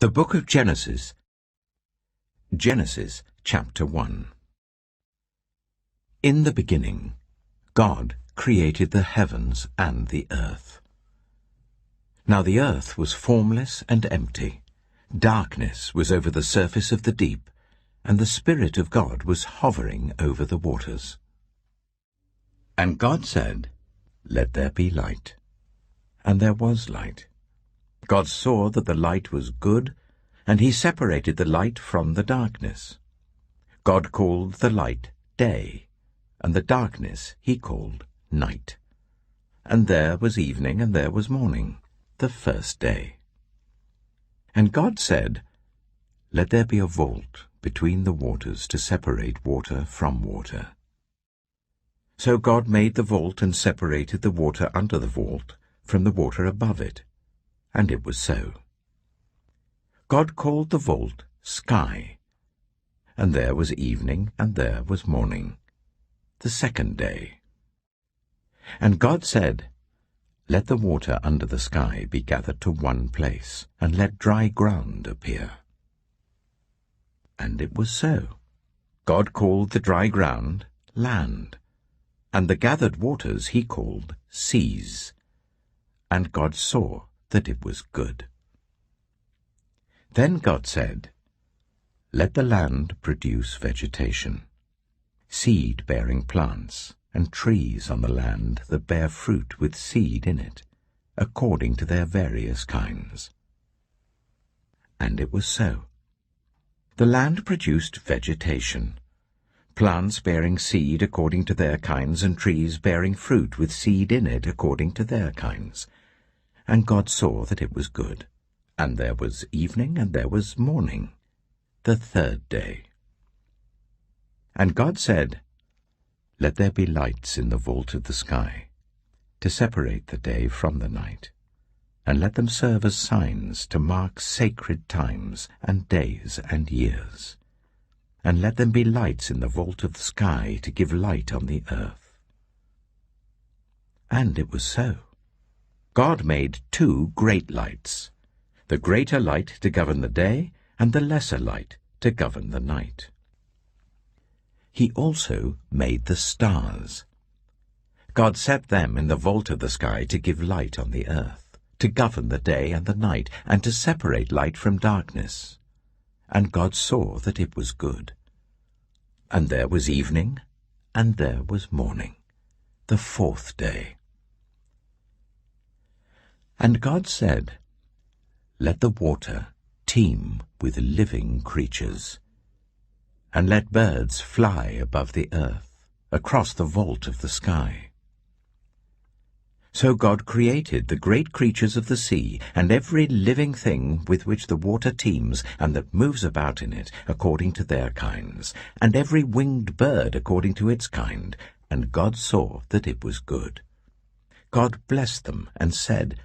The Book of Genesis. Genesis chapter 1. In the beginning, God created the heavens and the earth. Now the earth was formless and empty. Darkness was over the surface of the deep, and the Spirit of God was hovering over the waters. And God said, "Let there be light." And there was light. God saw that the light was good, and he separated the light from the darkness. God called the light day, and the darkness he called night. And there was evening, and there was morning, the first day. And God said, "Let there be a vault between the waters to separate water from water." So God made the vault and separated the water under the vault from the water above it. And it was so. God called the vault sky. And there was evening, and there was morning, the second day. And God said, "Let the water under the sky be gathered to one place, and let dry ground appear." And it was so. God called the dry ground land, and the gathered waters he called seas. And God saw that it was good. Then God said, "Let the land produce vegetation, seed-bearing plants, and trees on the land that bear fruit with seed in it, according to their various kinds." And it was so. The land produced vegetation, plants bearing seed according to their kinds, and trees bearing fruit with seed in it according to their kinds. And God saw that it was good. And there was evening, and there was morning, the third day. And God said, "Let there be lights in the vault of the sky, to separate the day from the night, and let them serve as signs to mark sacred times and days and years. And let them be lights in the vault of the sky to give light on the earth." And it was so. God made two great lights, the greater light to govern the day, and the lesser light to govern the night. He also made the stars. God set them in the vault of the sky to give light on the earth, to govern the day and the night, and to separate light from darkness. And God saw that it was good. And there was evening, and there was morning, the fourth day. And God said, "Let the water teem with living creatures, and let birds fly above the earth, across the vault of the sky." So God created the great creatures of the sea, and every living thing with which the water teems, and that moves about in it, according to their kinds, and every winged bird according to its kind. And God saw that it was good. God blessed them, and said,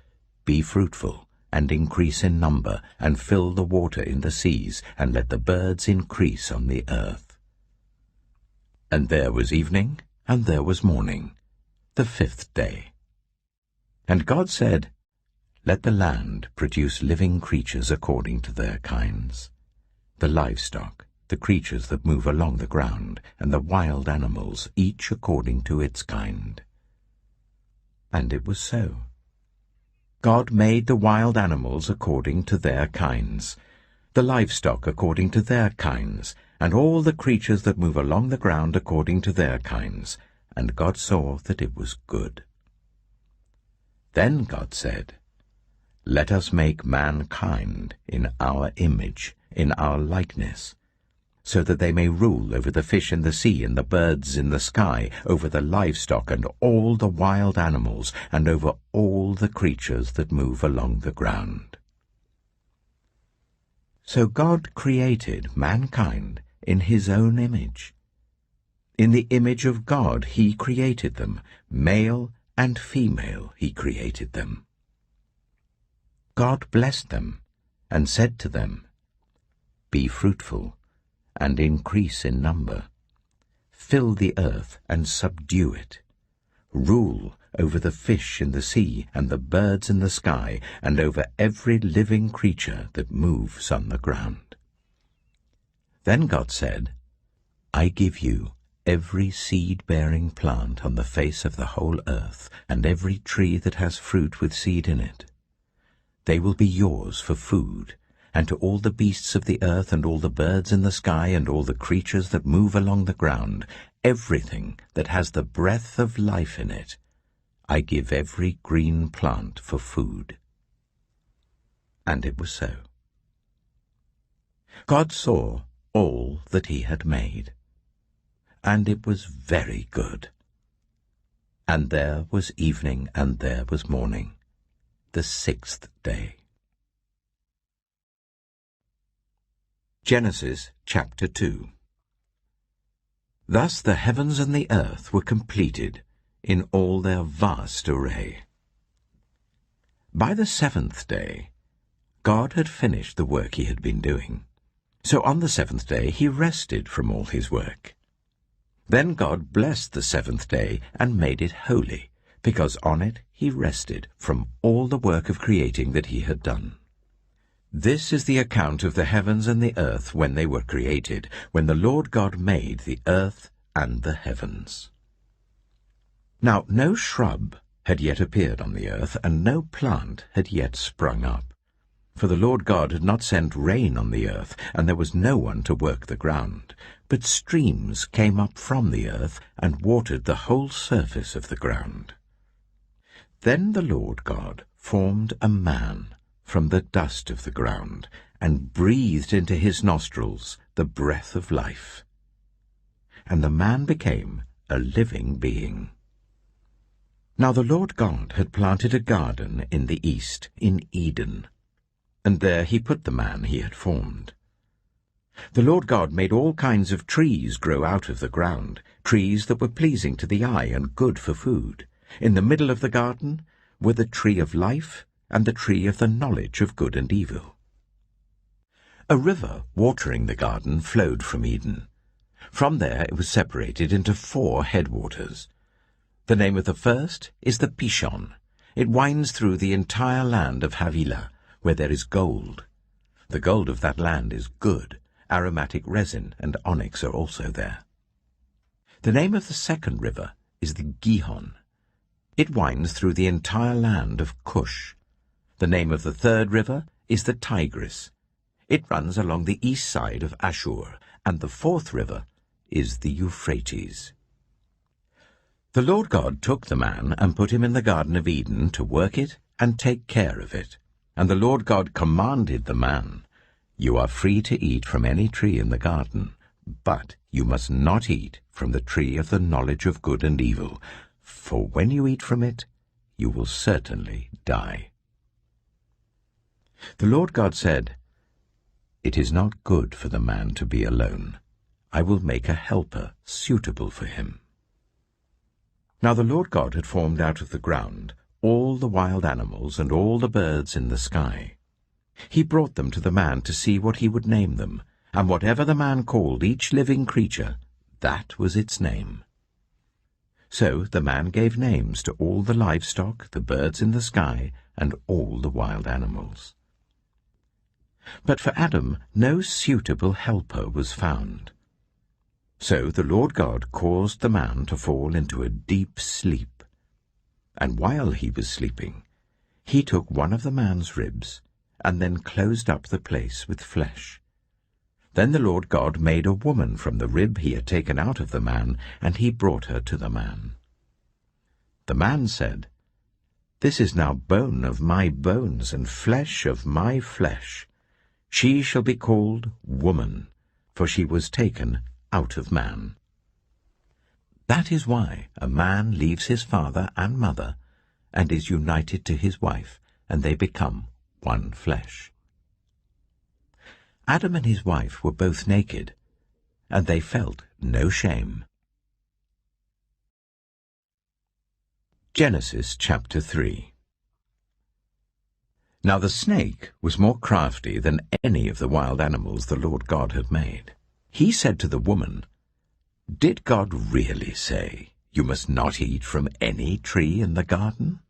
"Be fruitful, and increase in number, and fill the water in the seas, and let the birds increase on the earth." And there was evening, and there was morning, the fifth day. And God said, "Let the land produce living creatures according to their kinds, the livestock, the creatures that move along the ground, and the wild animals, each according to its kind." And it was so. God made the wild animals according to their kinds, the livestock according to their kinds, and all the creatures that move along the ground according to their kinds. And God saw that it was good. Then God said, "Let us make mankind in our image, in our likeness, so that they may rule over the fish in the sea and the birds in the sky, over the livestock and all the wild animals, and over all the creatures that move along the ground." So God created mankind in his own image. In the image of God he created them, male and female he created them. God blessed them and said to them, "Be fruitful, and increase in number. Fill the earth and subdue it. Rule over the fish in the sea and the birds in the sky, and over every living creature that moves on the ground. Then God said, I give you every seed-bearing plant on the face of the whole earth, and every tree that has fruit with seed in it. They will be yours for food, and to all the beasts of the earth, and all the birds in the sky, and all the creatures that move along the ground, everything that has the breath of life in it, I give every green plant for food. And it was so. God saw all that he had made, and it was very good. And there was evening, and there was morning, the 6th day. Genesis chapter 2. Thus the heavens and the earth were completed in all their vast array. By the 7th day, God had finished the work he had been doing. So on the 7th day he rested from all his work. Then God blessed the 7th day and made it holy, because on it he rested from all the work of creating that he had done. This is the account of the heavens and the earth when they were created, when the Lord God made the earth and the heavens. Now no shrub had yet appeared on the earth, and no plant had yet sprung up. For the Lord God had not sent rain on the earth, and there was no one to work the ground. But streams came up from the earth and watered the whole surface of the ground. Then the Lord God formed a man from the dust of the ground, and breathed into his nostrils the breath of life. And the man became a living being. Now the Lord God had planted a garden in the east, in Eden, and there he put the man he had formed. The Lord God made all kinds of trees grow out of the ground, trees that were pleasing to the eye and good for food. In the middle of the garden were the tree of life and the tree of the knowledge of good and evil. A river watering the garden flowed from Eden. From there it was separated into 4 headwaters. The name of the first is the Pishon. It winds through the entire land of Havilah, where there is gold. The gold of that land is good. Aromatic resin and onyx are also there. The name of the second river is the Gihon. It winds through the entire land of Cush. The name of the third river is the Tigris. It runs along the east side of Ashur, and the fourth river is the Euphrates. The Lord God took the man and put him in the Garden of Eden to work it and take care of it. And the Lord God commanded the man, You are free to eat from any tree in the garden, but you must not eat from the tree of the knowledge of good and evil, for when you eat from it, you will certainly die. The Lord God said, It is not good for the man to be alone. I will make a helper suitable for him. Now the Lord God had formed out of the ground all the wild animals and all the birds in the sky. He brought them to the man to see what he would name them, and whatever the man called each living creature, that was its name. So the man gave names to all the livestock, the birds in the sky, and all the wild animals. But for Adam no suitable helper was found. So the Lord God caused the man to fall into a deep sleep. And while he was sleeping, he took one of the man's ribs, and then closed up the place with flesh. Then the Lord God made a woman from the rib he had taken out of the man, and he brought her to the man. The man said, This is now bone of my bones and flesh of my flesh. She shall be called woman, for she was taken out of man. That is why a man leaves his father and mother and is united to his wife, and they become one flesh. Adam and his wife were both naked, and they felt no shame. Genesis chapter 3. Now the snake was more crafty than any of the wild animals the Lord God had made. He said to the woman, Did God really say, "You must not eat from any tree in the garden?"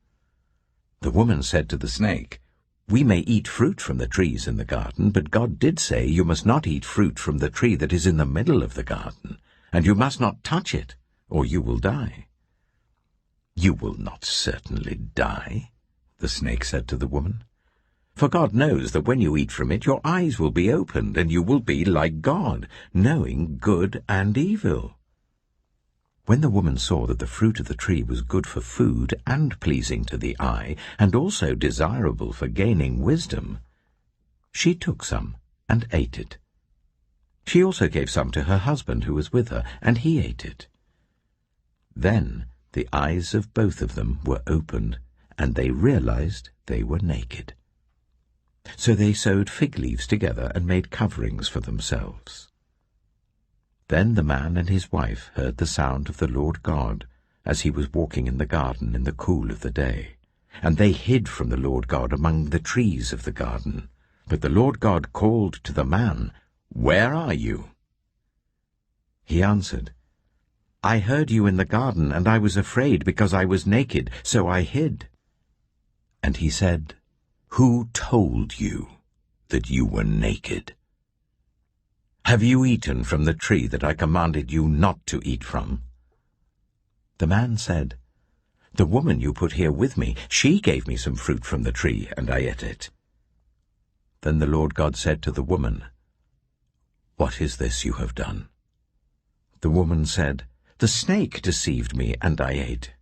The woman said to the snake, "We may eat fruit from the trees in the garden, but God did say, 'You must not eat fruit from the tree that is in the middle of the garden, and you must not touch it, or you will die.'" "You will not certainly die," the snake said to the woman. "For God knows that when you eat from it, your eyes will be opened, and you will be like God, knowing good and evil." When the woman saw that the fruit of the tree was good for food and pleasing to the eye, and also desirable for gaining wisdom, she took some and ate it. She also gave some to her husband who was with her, and he ate it. Then the eyes of both of them were opened, and they realized they were naked. So they sewed fig leaves together and made coverings for themselves. Then the man and his wife heard the sound of the Lord God as he was walking in the garden in the cool of the day. And they hid from the Lord God among the trees of the garden. But the Lord God called to the man, "Where are you?" He answered, "I heard you in the garden, and I was afraid because I was naked, so I hid." And he said, "Who told you that you were naked? Have you eaten from the tree that I commanded you not to eat from?" The man said, "The woman you put here with me, she gave me some fruit from the tree, and I ate it." Then the Lord God said to the woman, "What is this you have done?" The woman said, "The snake deceived me, and I ate."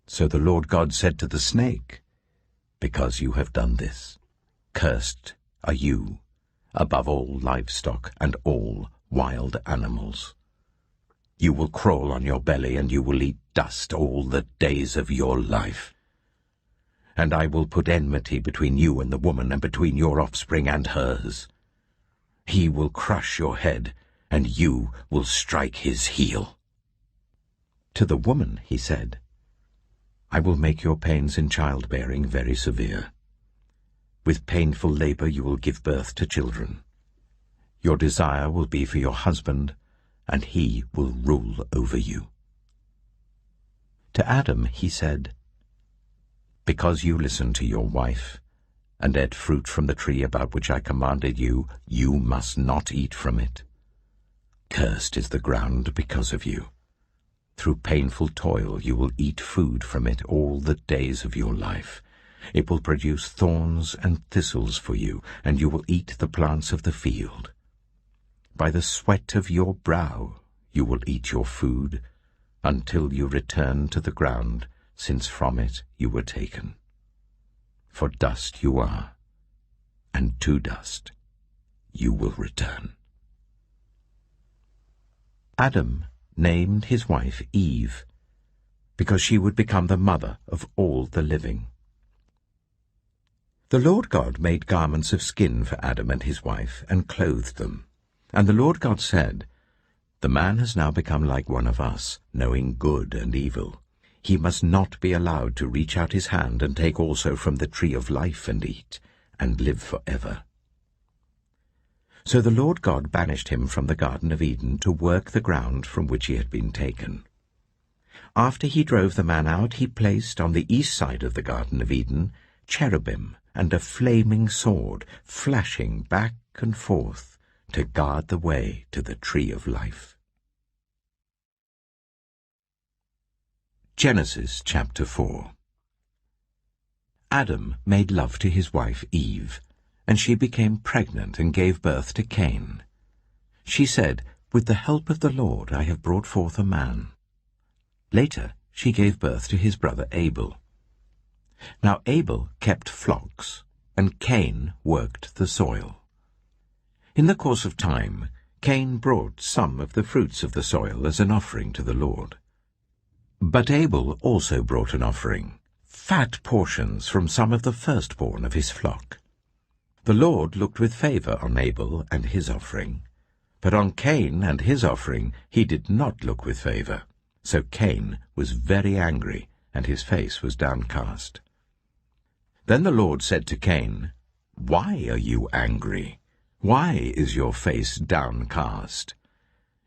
So the Lord God said to the snake, "Because you have done this, cursed are you above all livestock and all wild animals. You will crawl on your belly, and you will eat dust all the days of your life. And I will put enmity between you and the woman, and between your offspring and hers. He will crush your head, and you will strike his heel." To the woman he said, "I will make your pains in childbearing very severe. With painful labor you will give birth to children. Your desire will be for your husband, and he will rule over you." To Adam he said, "Because you listened to your wife, and ate fruit from the tree about which I commanded you, you must not eat from it. Cursed is the ground because of you. Through painful toil you will eat food from it all the days of your life. It will produce thorns and thistles for you, and you will eat the plants of the field. By the sweat of your brow you will eat your food, until you return to the ground, since from it you were taken. For dust you are, and to dust you will return." Adam named his wife Eve, because she would become the mother of all the living. The Lord God made garments of skin for Adam and his wife, and clothed them. And the Lord God said, "The man has now become like one of us, knowing good and evil. He must not be allowed to reach out his hand and take also from the tree of life and eat, and live forever." So the Lord God banished him from the Garden of Eden to work the ground from which he had been taken. After he drove the man out, he placed on the east side of the Garden of Eden cherubim and a flaming sword, flashing back and forth to guard the way to the tree of life. Genesis chapter 4. Adam made love to his wife Eve, and she became pregnant and gave birth to Cain. She said, "With the help of the Lord I have brought forth a man." Later she gave birth to his brother Abel. Now Abel kept flocks, and Cain worked the soil. In the course of time, Cain brought some of the fruits of the soil as an offering to the Lord. But Abel also brought an offering, fat portions from some of the firstborn of his flock. The Lord looked with favor on Abel and his offering, but on Cain and his offering he did not look with favor. So Cain was very angry, and his face was downcast. Then the Lord said to Cain, "Why are you angry? Why is your face downcast?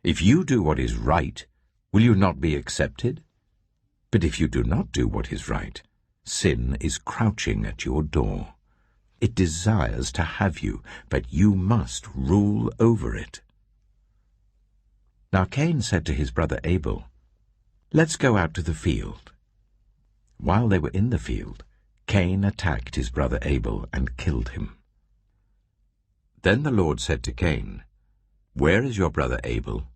If you do what is right, Will you not be accepted? But if you do not do what is right, sin is crouching at your door. It desires to have you, but you must rule over it." Now Cain said to his brother Abel, "Let's go out to the field." While they were in the field, Cain attacked his brother Abel and killed him. Then the Lord said to Cain, "Where is your brother Abel?"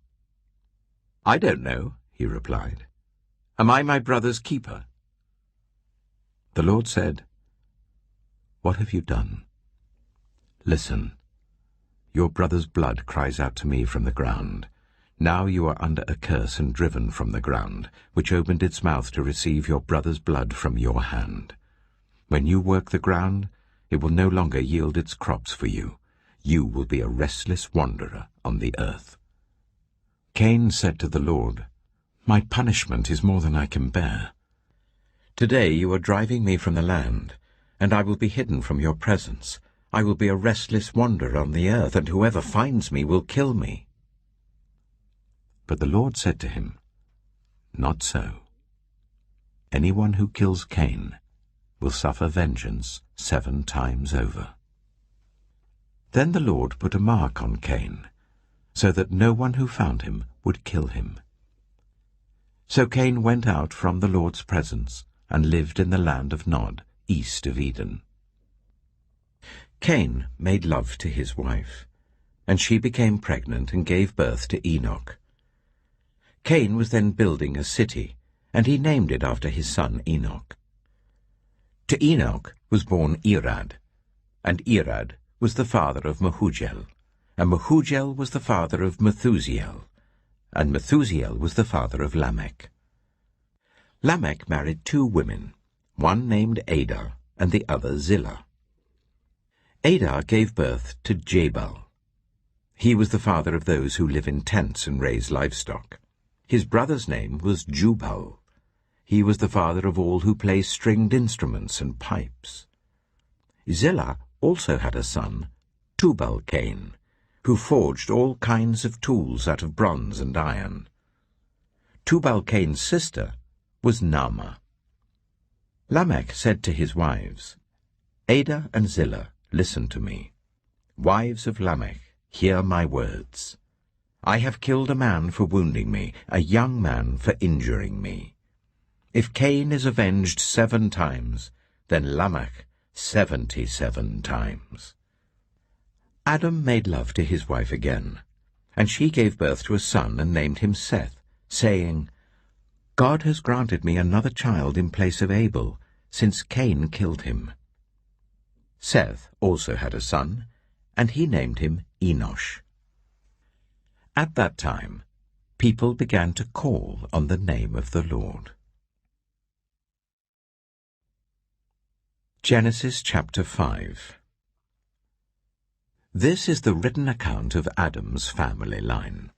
"I don't know," he replied. "Am I my brother's keeper?" The Lord said, "What have you done? Listen, your brother's blood cries out to me from the ground. Now you are under a curse and driven from the ground, which opened its mouth to receive your brother's blood from your hand. When you work the ground, it will no longer yield its crops for you. You will be a restless wanderer on the earth." Cain said to the Lord, "My punishment is more than I can bear. Today you are driving me from the land, and I will be hidden from your presence. I will be a restless wanderer on the earth, and whoever finds me will kill me." But the Lord said to him, "Not so. Anyone who kills Cain will suffer vengeance 7 times over." Then the Lord put a mark on Cain, so that no one who found him would kill him. So Cain went out from the Lord's presence and lived in the land of Nod, east of Eden. Cain made love to his wife, and she became pregnant and gave birth to Enoch. Cain was then building a city, and he named it after his son Enoch. To Enoch was born Irad, and Irad was the father of Mehujael, and Mehujael was the father of Methusael, and Methusael was the father of Lamech. Lamech married 2 women, one named Ada and the other Zillah. Ada gave birth to Jabal. He was the father of those who live in tents and raise livestock. His brother's name was Jubal. He was the father of all who play stringed instruments and pipes. Zillah also had a son, Tubal-Cain, who forged all kinds of tools out of bronze and iron. Tubal-Cain's sister was Naamah. Lamech said to his wives, "Ada and Zillah, listen to me. Wives of Lamech, hear my words. I have killed a man for wounding me, a young man for injuring me. If Cain is avenged 7 times, then Lamech 77 times. Adam made love to his wife again, and she gave birth to a son and named him Seth, saying, "God has granted me another child in place of Abel, since Cain killed him." Seth also had a son, and he named him Enosh. At that time, people began to call on the name of the Lord. Genesis chapter 5. This is the written account of Adam's family line.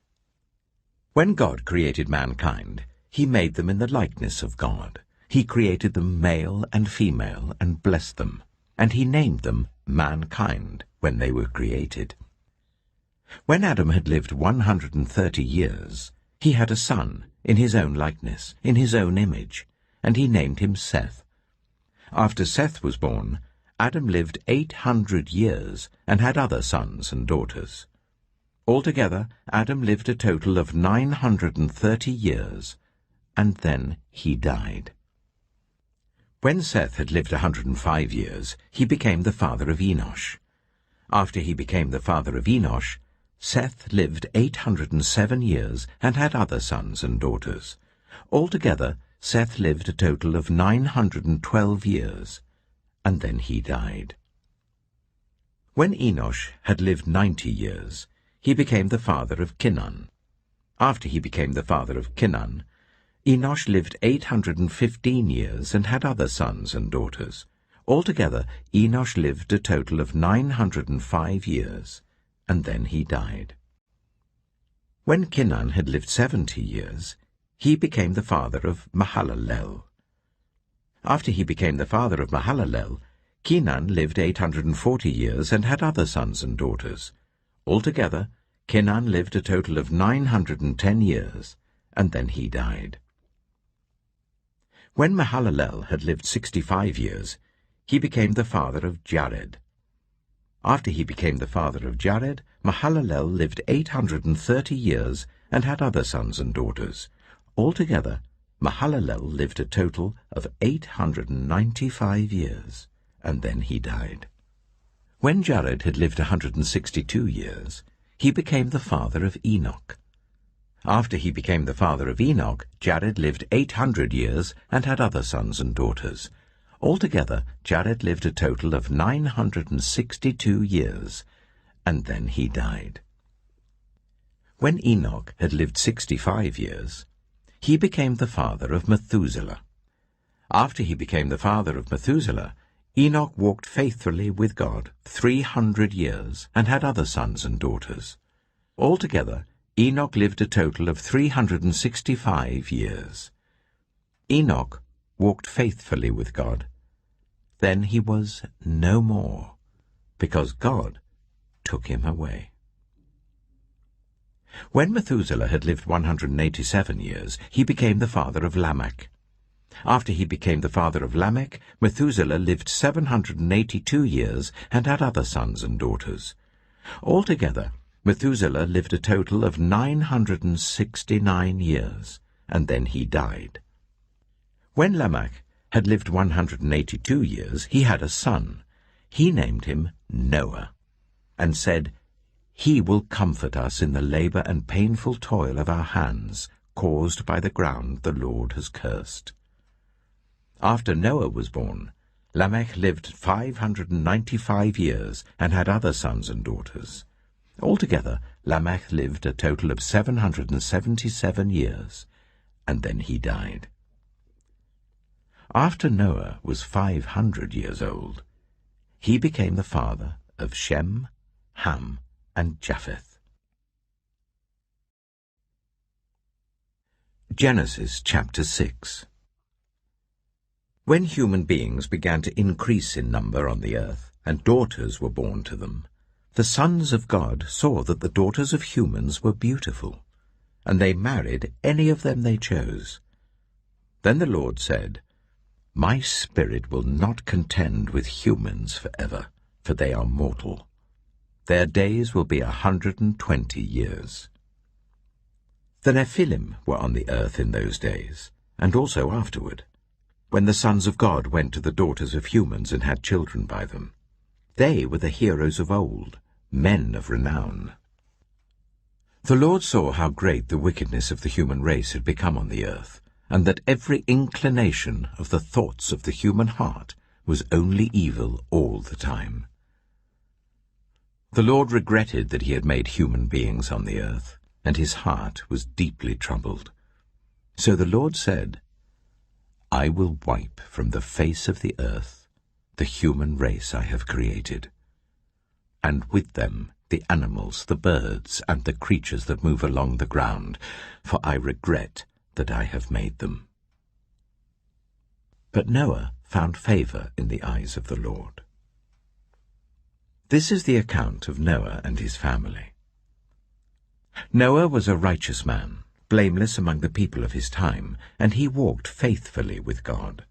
When God created mankind, he made them in the likeness of God. He created them male and female and blessed them, and he named them mankind when they were created. When Adam had lived 130 years, he had a son in his own likeness, in his own image, and he named him Seth. After Seth was born, Adam lived 800 years and had other sons and daughters. Altogether, Adam lived a total of 930 years, and then he died. When Seth had lived 105 years, he became the father of Enosh. After he became the father of Enosh, Seth lived 807 years and had other sons and daughters. Altogether, Seth lived a total of 912 years, and then he died. When Enosh had lived 90 years, he became the father of Kinan. After he became the father of Kinan, Enosh lived 815 years and had other sons and daughters. Altogether, Enosh lived a total of 905 years, and then he died. When Kinan had lived 70 years, he became the father of Mahalalel. After he became the father of Mahalalel, Kinan lived 840 years and had other sons and daughters. Altogether, Kinan lived a total of 910 years, and then he died. When Mahalalel had lived 65 years, he became the father of Jared. After he became the father of Jared, Mahalalel lived 830 years and had other sons and daughters. Altogether, Mahalalel lived a total of 895 years, and then he died. When Jared had lived 162 years, he became the father of Enoch. After he became the father of Enoch, Jared lived 800 years and had other sons and daughters. Altogether, Jared lived a total of 962 years, and then he died. When Enoch had lived 65 years, he became the father of Methuselah. After he became the father of Methuselah, Enoch walked faithfully with God 300 years and had other sons and daughters. Altogether, Enoch lived a total of 365 years. Enoch walked faithfully with God. Then he was no more, because God took him away. When Methuselah had lived 187 years, he became the father of Lamech. After he became the father of Lamech, Methuselah lived 782 years and had other sons and daughters. Altogether, Methuselah lived a total of 969 years, and then he died. When Lamech had lived 182 years, he had a son. He named him Noah, and said, "He will comfort us in the labor and painful toil of our hands, caused by the ground the Lord has cursed." After Noah was born, Lamech lived 595 years and had other sons and daughters. Altogether, Lamech lived a total of 777 years, and then he died. After Noah was 500 years old, he became the father of Shem, Ham, and Japheth. Genesis chapter 6. When human beings began to increase in number on the earth, and daughters were born to them, the sons of God saw that the daughters of humans were beautiful, and they married any of them they chose. Then the Lord said, "My spirit will not contend with humans forever, for they are mortal. Their days will be 120 years. The Nephilim were on the earth in those days, and also afterward, when the sons of God went to the daughters of humans and had children by them. They were the heroes of old, men of renown. The Lord saw how great the wickedness of the human race had become on the earth, and that every inclination of the thoughts of the human heart was only evil all the time. The Lord regretted that he had made human beings on the earth, and his heart was deeply troubled. So the Lord said, "I will wipe from the face of the earth the human race I have created, and with them the animals, the birds, and the creatures that move along the ground, for I regret that I have made them." But Noah found favor in the eyes of the Lord. This is the account of Noah and his family. Noah was a righteous man, blameless among the people of his time, and he walked faithfully with God.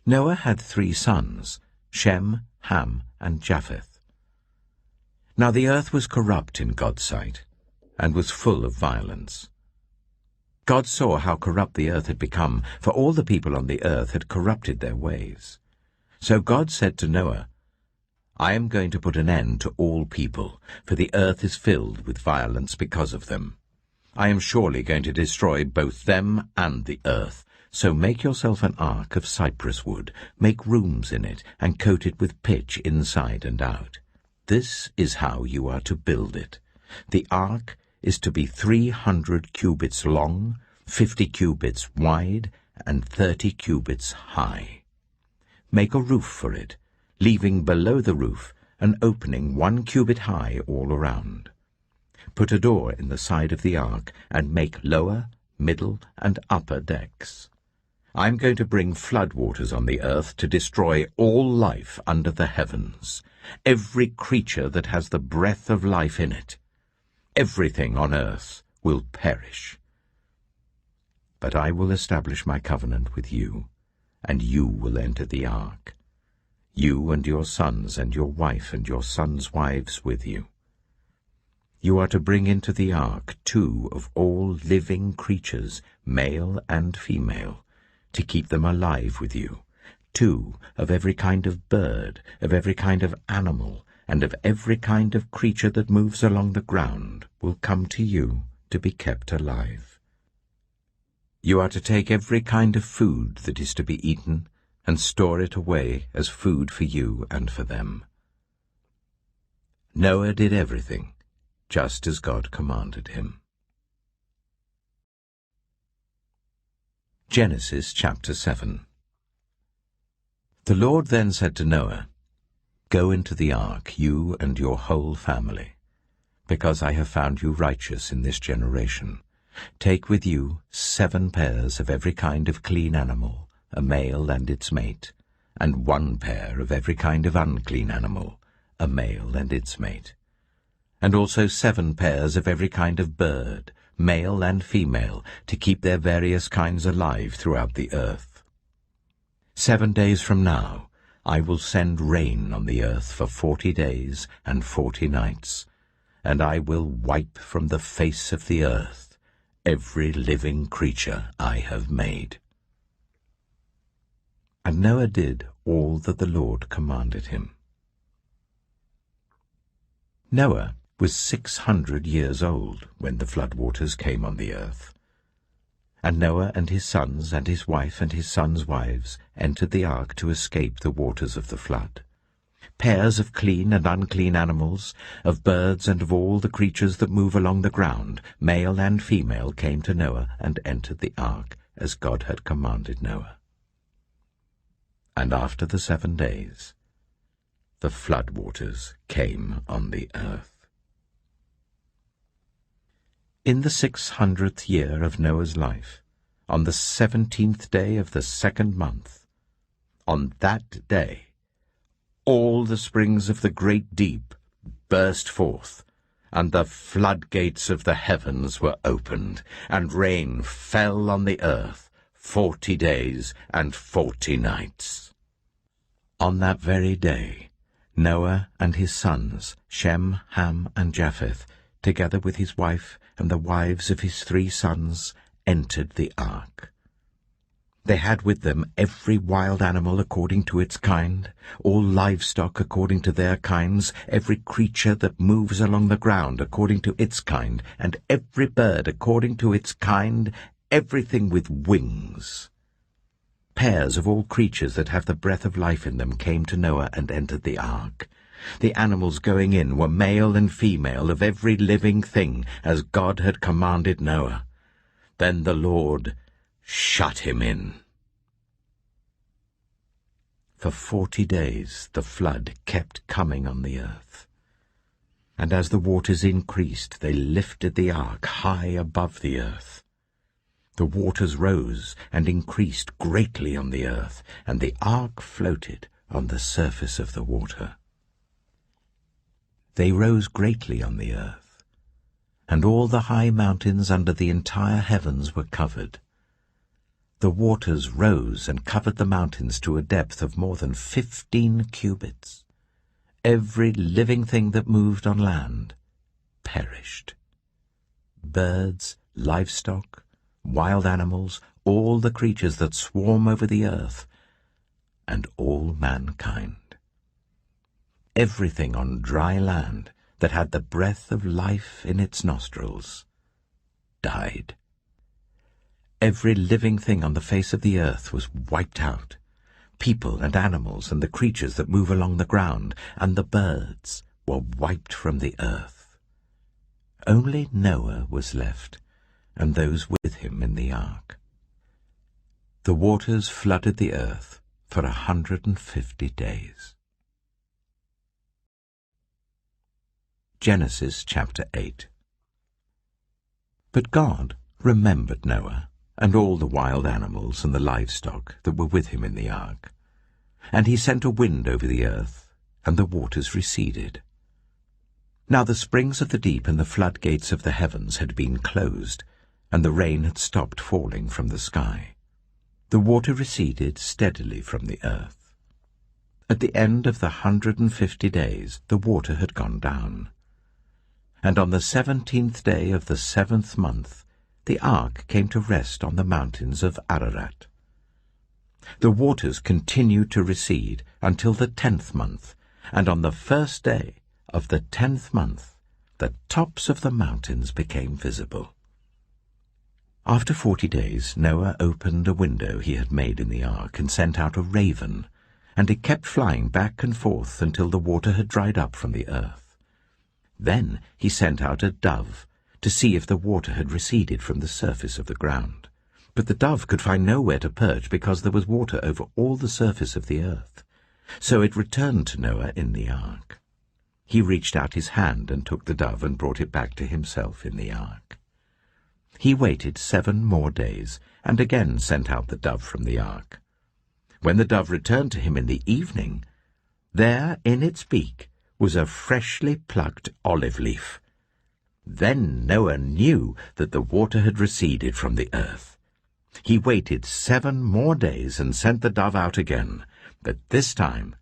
Noah had 3 sons, Shem, Ham, and Japheth. Now the earth was corrupt in God's sight, and was full of violence. God saw how corrupt the earth had become, for all the people on the earth had corrupted their ways. So God said to Noah, "I am going to put an end to all people, for the earth is filled with violence because of them. I am surely going to destroy both them and the earth. So make yourself an ark of cypress wood, make rooms in it, and coat it with pitch inside and out. This is how you are to build it. The ark is to be 300 cubits long, 50 cubits wide, and 30 cubits high. Make a roof for it, leaving below the roof an opening 1 cubit high all around. Put a door in the side of the ark, and make lower, middle, and upper decks. I am going to bring flood waters on the earth to destroy all life under the heavens, every creature that has the breath of life in it. Everything on earth will perish. But I will establish my covenant with you, and you will enter the ark, you and your sons and your wife and your sons' wives with you. You are to bring into the ark 2 of all living creatures, male and female, to keep them alive with you, 2 of every kind of bird, of every kind of animal, and of every kind of creature that moves along the ground will come to you to be kept alive. You are to take every kind of food that is to be eaten and store it away as food for you and for them. Noah did everything just as God commanded him. Genesis chapter 7. The Lord then said to Noah, "Go into the ark, you and your whole family, because I have found you righteous in this generation. Take with you 7 pairs of every kind of clean animal, a male and its mate, and 1 pair of every kind of unclean animal, a male and its mate, and also 7 pairs of every kind of bird, male and female, to keep their various kinds alive throughout the earth. 7 days from now I will send rain on the earth for 40 days and 40 nights, and I will wipe from the face of the earth every living creature I have made." And Noah did all that the Lord commanded him. Noah was 600 years old when the floodwaters came on the earth. And Noah and his sons and his wife and his sons' wives entered the ark to escape the waters of the flood. Pairs of clean and unclean animals, of birds and of all the creatures that move along the ground, male and female, came to Noah and entered the ark, as God had commanded Noah. And after the 7 days, the floodwaters came on the earth. In the 600th year of Noah's life, on the 17th day of the 2nd month, on that day, all the springs of the great deep burst forth, and the floodgates of the heavens were opened, and rain fell on the earth 40 days and 40 nights. On that very day, Noah and his sons, Shem, Ham, and Japheth, together with his wife and the wives of his 3 sons, entered the ark. They had with them every wild animal according to its kind, all livestock according to their kinds, every creature that moves along the ground according to its kind, and every bird according to its kind, everything with wings. Pairs of all creatures that have the breath of life in them came to Noah and entered the ark. The animals going in were male and female of every living thing, as God had commanded Noah. Then the Lord shut him in. For 40 days the flood kept coming on the earth. And as the waters increased, they lifted the ark high above the earth. The waters rose and increased greatly on the earth, and the ark floated on the surface of the water. They rose greatly on the earth, and all the high mountains under the entire heavens were covered. The waters rose and covered the mountains to a depth of more than 15 cubits. Every living thing that moved on land perished. Birds, livestock, wild animals, all the creatures that swarm over the earth, and all mankind. Everything on dry land that had the breath of life in its nostrils died. Every living thing on the face of the earth was wiped out, people and animals and the creatures that move along the ground, and the birds were wiped from the earth. Only Noah was left, and those with him in the ark. The waters flooded the earth for 150 days. Genesis chapter 8. But God remembered Noah and all the wild animals and the livestock that were with him in the ark. And he sent a wind over the earth, and the waters receded. Now the springs of the deep and the floodgates of the heavens had been closed, and the rain had stopped falling from the sky. The water receded steadily from the earth. At the end of the 150 days, the water had gone down. And on the 17th day of the 7th month, the ark came to rest on the mountains of Ararat. The waters continued to recede until the 10th month, and on the first day of the 10th month, the tops of the mountains became visible. After 40 days, Noah opened a window he had made in the ark and sent out a raven, and it kept flying back and forth until the water had dried up from the earth. Then he sent out a dove to see if the water had receded from the surface of the ground. But the dove could find nowhere to perch because there was water over all the surface of the earth. So it returned to Noah in the ark. He reached out his hand and took the dove and brought it back to himself in the ark. He waited 7 more days and again sent out the dove from the ark. When the dove returned to him in the evening, there in its beak was a freshly plucked olive leaf. Then Noah knew that the water had receded from the earth. He waited 7 more days and sent the dove out again, but this time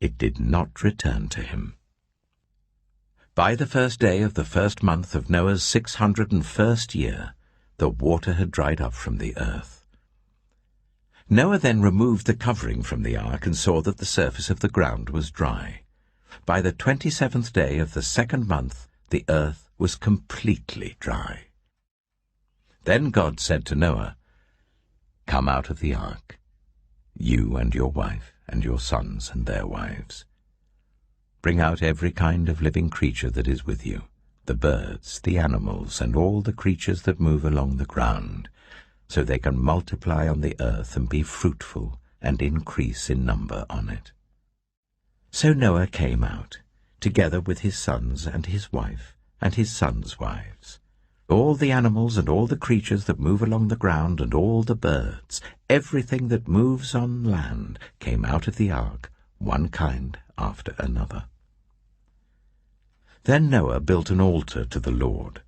it did not return to him. By the first day of the 1st month of Noah's 601st year, the water had dried up from the earth. Noah then removed the covering from the ark and saw that the surface of the ground was dry. By the 27th day of the 2nd month, the earth was completely dry. Then God said to Noah, "Come out of the ark, you and your wife and your sons and their wives. Bring out every kind of living creature that is with you, the birds, the animals, and all the creatures that move along the ground, so they can multiply on the earth and be fruitful and increase in number on it." So Noah came out, together with his sons and his wife and his sons' wives. All the animals and all the creatures that move along the ground and all the birds, everything that moves on land, came out of the ark, one kind after another. Then Noah built an altar to the Lord,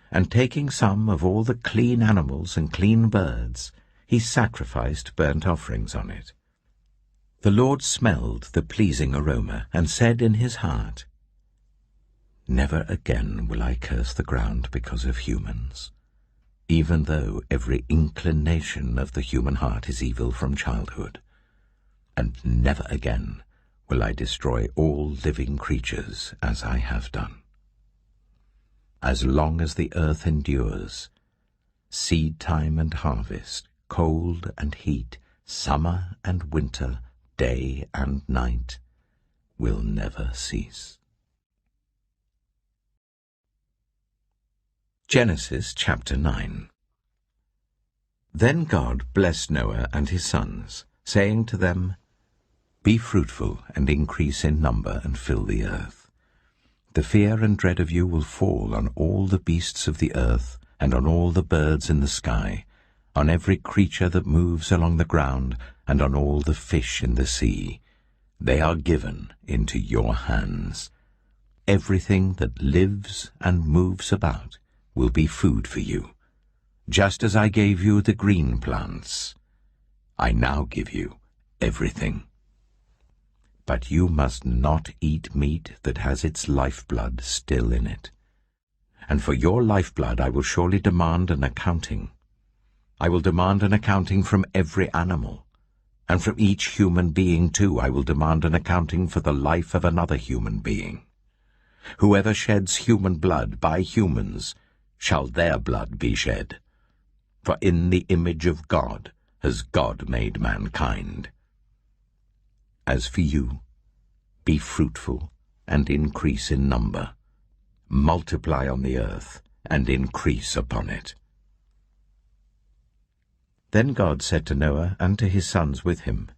and taking some of all the clean animals and clean birds, he sacrificed burnt offerings on it. The Lord smelled the pleasing aroma and said in his heart, "Never again will I curse the ground because of humans, even though every inclination of the human heart is evil from childhood. And never again will I destroy all living creatures as I have done. As long as the earth endures, seed time and harvest, cold and heat, summer and winter, day and night, will never cease." Genesis chapter 9. Then God blessed Noah and his sons, saying to them, "Be fruitful and increase in number and fill the earth. The fear and dread of you will fall on all the beasts of the earth and on all the birds in the sky, on every creature that moves along the ground and on all the fish in the sea. They are given into your hands. Everything that lives and moves about will be food for you. Just as I gave you the green plants, I now give you everything. But you must not eat meat that has its lifeblood still in it. And for your lifeblood I will surely demand an accounting. I will demand an accounting from every animal, and from each human being too I will demand an accounting for the life of another human being. Whoever sheds human blood by humans, shall their blood be shed. For in the image of God has God made mankind. As for you, be fruitful and increase in number. Multiply on the earth and increase upon it." Then God said to Noah and to his sons with him,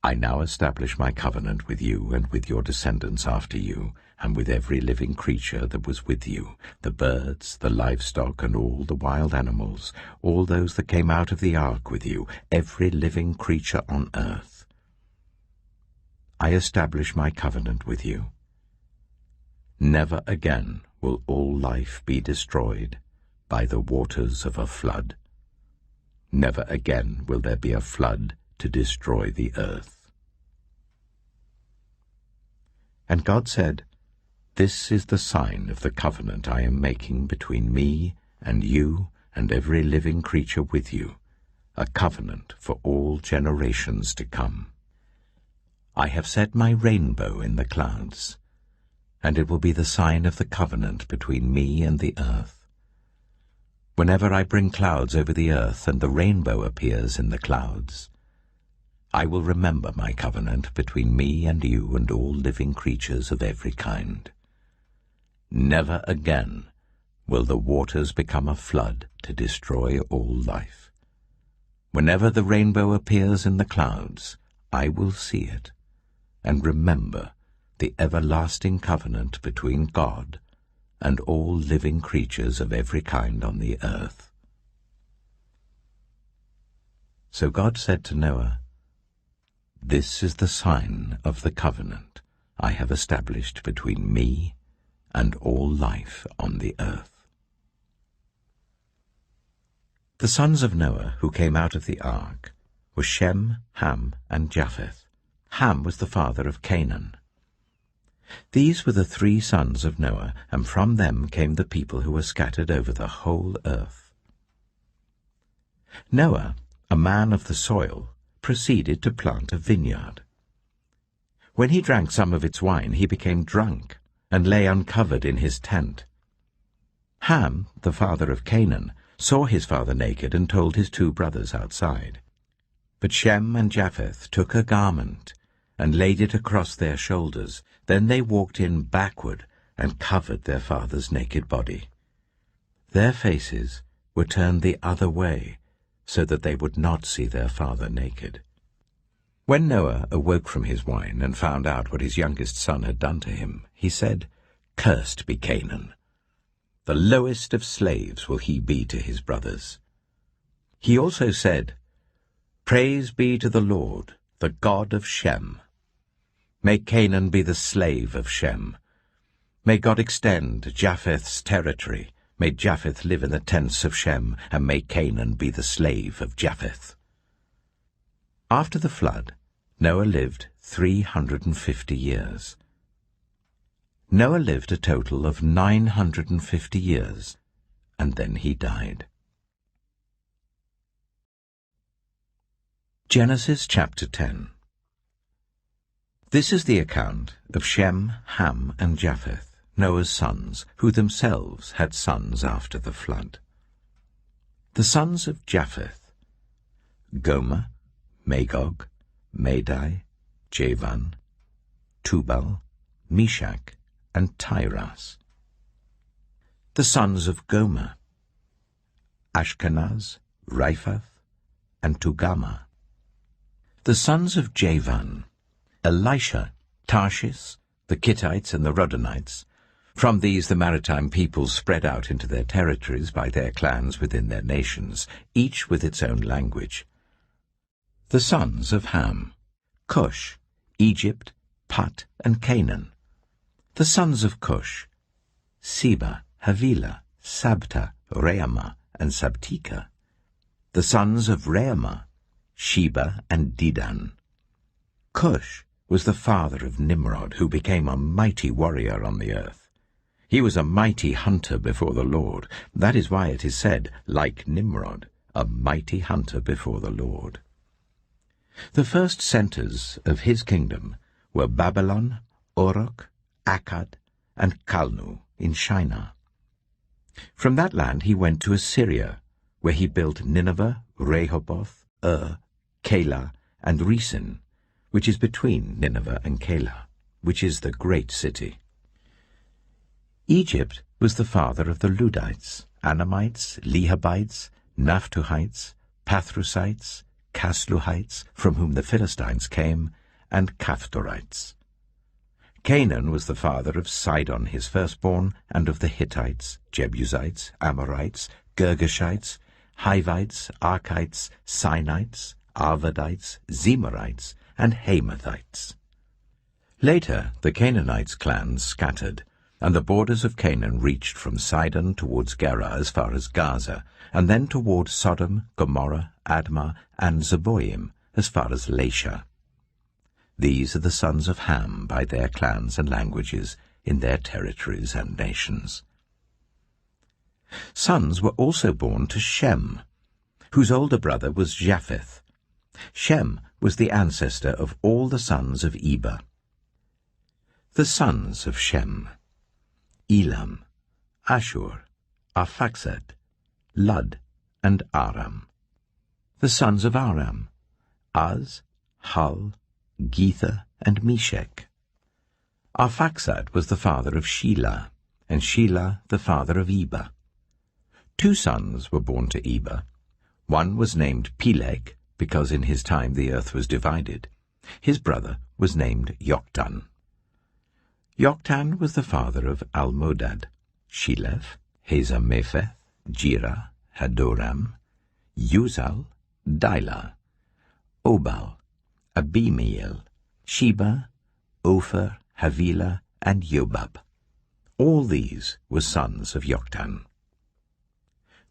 "I now establish my covenant with you and with your descendants after you, and with every living creature that was with you, the birds, the livestock, and all the wild animals, all those that came out of the ark with you, every living creature on earth. I establish my covenant with you. Never again will all life be destroyed, by the waters of a flood. Never again will there be a flood to destroy the earth. And God said, "This is the sign of the covenant I am making between me and you and every living creature with you, a covenant for all generations to come. I have set my rainbow in the clouds, and it will be the sign of the covenant between me and the earth. Whenever I bring clouds over the earth and the rainbow appears in the clouds, I will remember my covenant between me and you and all living creatures of every kind. Never again will the waters become a flood to destroy all life. Whenever the rainbow appears in the clouds, I will see it and remember the everlasting covenant between God and all living creatures of every kind on the earth." So God said to Noah, "This is the sign of the covenant I have established between me and all life on the earth." The sons of Noah who came out of the ark were Shem, Ham, and Japheth. Ham was the father of Canaan. These were the 3 sons of Noah, and from them came the people who were scattered over the whole earth. Noah, a man of the soil, proceeded to plant a vineyard. When he drank some of its wine, he became drunk and lay uncovered in his tent. Ham, the father of Canaan, saw his father naked and told his 2 brothers outside. But Shem and Japheth took a garment and laid it across their shoulders. Then they walked in backward and covered their father's naked body. Their faces were turned the other way, so that they would not see their father naked. When Noah awoke from his wine and found out what his youngest son had done to him, he said, "Cursed be Canaan. The lowest of slaves will he be to his brothers." He also said, "Praise be to the Lord, the God of Shem. May Canaan be the slave of Shem. May God extend Japheth's territory. May Japheth live in the tents of Shem, and may Canaan be the slave of Japheth." After the flood, Noah lived 350 years. Noah lived a total of 950 years, and then he died. Genesis chapter 10. This is the account of Shem, Ham, and Japheth, Noah's sons, who themselves had sons after the flood. The sons of Japheth: Gomer, Magog, Madai, Javan, Tubal, Meshach, and Tiras. The sons of Gomer: Ashkenaz, Riphath, and Togarmah. The sons of Javan: Elisha, Tarshish, the Kittites, and the Rodanites. From these the maritime peoples spread out into their territories by their clans within their nations, each with its own language. The sons of Ham: Cush, Egypt, Put, and Canaan. The sons of Cush: Seba, Havilah, Sabta, Reamah, and Sabtika. The sons of Reamah: Sheba and Dedan. Cush was the father of Nimrod, who became a mighty warrior on the earth. He was a mighty hunter before the Lord. That is why it is said, like Nimrod, a mighty hunter before the Lord. The first centers of his kingdom were Babylon, Uruk, Akkad, and Calnu in Shinar. From that land he went to Assyria, where he built Nineveh, Rehoboth, Calah, and Resen, which is between Nineveh and Calah, which is the great city. Egypt was the father of the Ludites, Anamites, Lehabites, Naphtuhites, Pathrusites, Casluhites, from whom the Philistines came, and Caphtorites. Canaan was the father of Sidon his firstborn, and of the Hittites, Jebusites, Amorites, Girgashites, Hivites, Archites, Sinites, Arvadites, Zemarites, and Hamathites. Later the Canaanites' clans scattered, And the borders of Canaan reached from Sidon towards Gerar as far as Gaza, and then toward Sodom, Gomorrah, Admah, and Zeboim as far as Lasha. These are the sons of Ham by their clans and languages, in their territories and nations. Sons were also born to Shem, whose older brother was Japheth. Shem was the ancestor of all the sons of Eber. The sons of Shem: Elam, Ashur, Arphaxad, Lud, and Aram. The sons of Aram: Az, Hul, Gether, and Meshech. Arphaxad was the father of Shelah, and Shelah the father of Eber. 2 sons were born to Eber. One was named Peleg, because in his time the earth was divided. His brother was named Joktan. Joktan was the father of Almodad, Sheleph, Hazamepheth, Jirah, Hadoram, Uzal, Dilah, Obal, Abimael, Sheba, Ophir, Havilah, and Jobab. All these were sons of Joktan.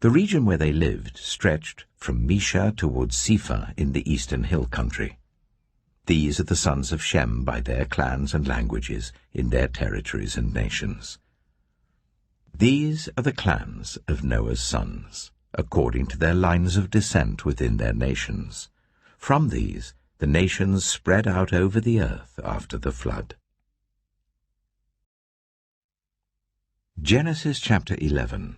The region where they lived stretched from Mesha towards Sephar in the eastern hill country. These are the sons of Shem by their clans and languages, in their territories and nations. These are the clans of Noah's sons, according to their lines of descent within their nations. From these the nations spread out over the earth after the flood. Genesis chapter 11.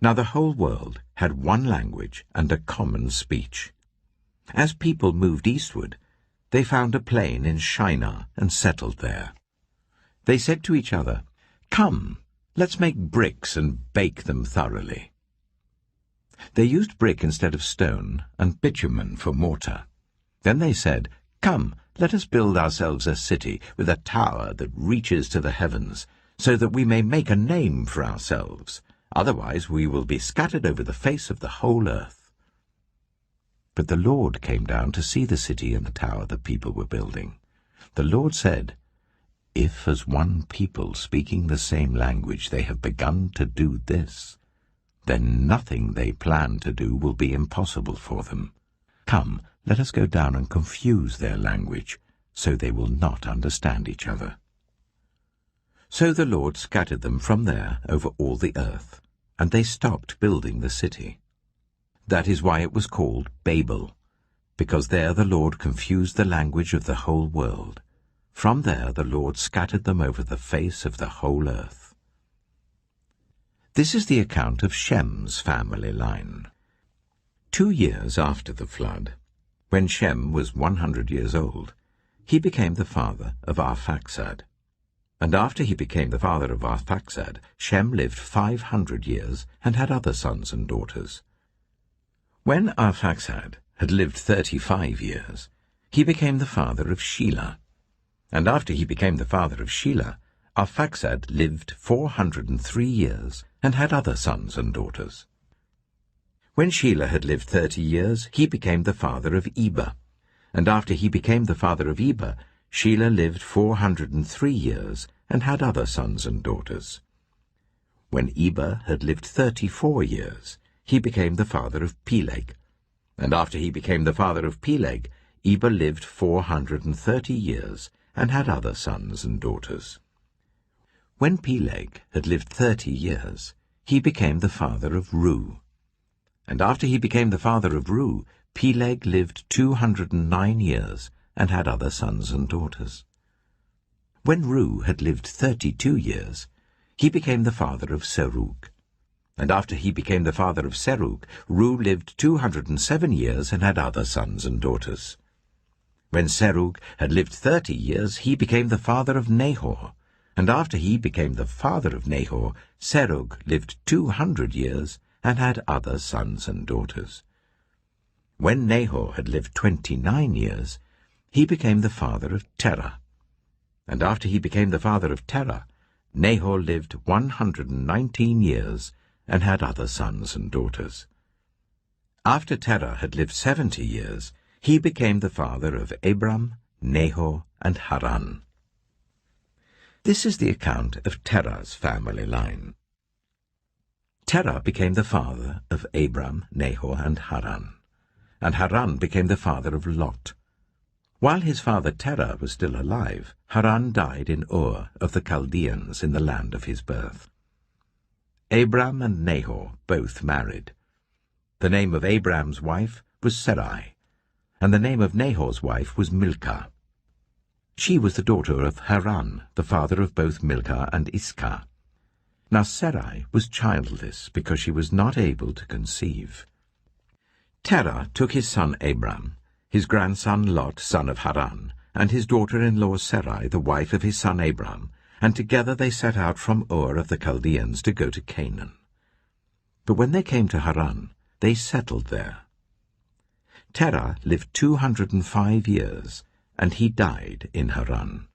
Now the whole world had one language and a common speech. As people moved eastward, they found a plain in Shinar and settled there. They said to each other, "Come, let's make bricks and bake them thoroughly." They used brick instead of stone, and bitumen for mortar. Then they said, "Come, let us build ourselves a city with a tower that reaches to the heavens, so that we may make a name for ourselves. Otherwise we will be scattered over the face of the whole earth." But the Lord came down to see the city and the tower the people were building. The Lord said, "If as one people speaking the same language they have begun to do this, then nothing they plan to do will be impossible for them. Come, let us go down and confuse their language, so they will not understand each other." So the Lord scattered them from there over all the earth, and they stopped building the city. That is why it was called Babel, because there the Lord confused the language of the whole world. From there the Lord scattered them over the face of the whole earth. This is the account of Shem's family line. 2 years after the flood, when Shem was 100 years old, he became the father of Arphaxad. And after he became the father of Arphaxad, Shem lived 500 years and had other sons and daughters. When Arphaxad had lived 35 years, he became the father of Shelah. And after he became the father of Shelah, Arphaxad lived 403 years and had other sons and daughters. When Shelah had lived 30 years, he became the father of Eber. And after he became the father of Eber, Shelah lived 403 years and had other sons and daughters. When Eber had lived 34 years, he became the father of Peleg. And after he became the father of Peleg, Eber lived 430 years and had other sons and daughters. When Peleg had lived 30 years, he became the father of Reu. And after he became the father of Reu, Peleg lived 209 years and had other sons and daughters. When Reu had lived 32 years, he became the father of Serug. And after he became the father of Serug, Reu lived 207 years and had other sons and daughters. When Serug had lived 30 years, he became the father of Nahor. And after he became the father of Nahor, Serug lived 200 years and had other sons and daughters. When Nahor had lived 29 years, he became the father of Terah. And after he became the father of Terah, Nahor lived 119 years and had other sons and daughters. After Terah had lived 70 years, he became the father of Abram, Nahor, and Haran. This is the account of Terah's family line. Terah became the father of Abram, Nahor, and Haran. And Haran became the father of Lot. While his father Terah was still alive, Haran died in Ur of the Chaldeans in the land of his birth. Abram and Nahor both married. The name of Abram's wife was Sarai, and the name of Nahor's wife was Milcah. She was the daughter of Haran, the father of both Milcah and Iscah. Now Sarai was childless because she was not able to conceive. Terah took his son Abram, his grandson Lot, son of Haran, and his daughter-in-law Sarai, the wife of his son Abram, and together they set out from Ur of the Chaldeans to go to Canaan. But when they came to Haran, they settled there. Terah lived 205 years, and he died in Haran.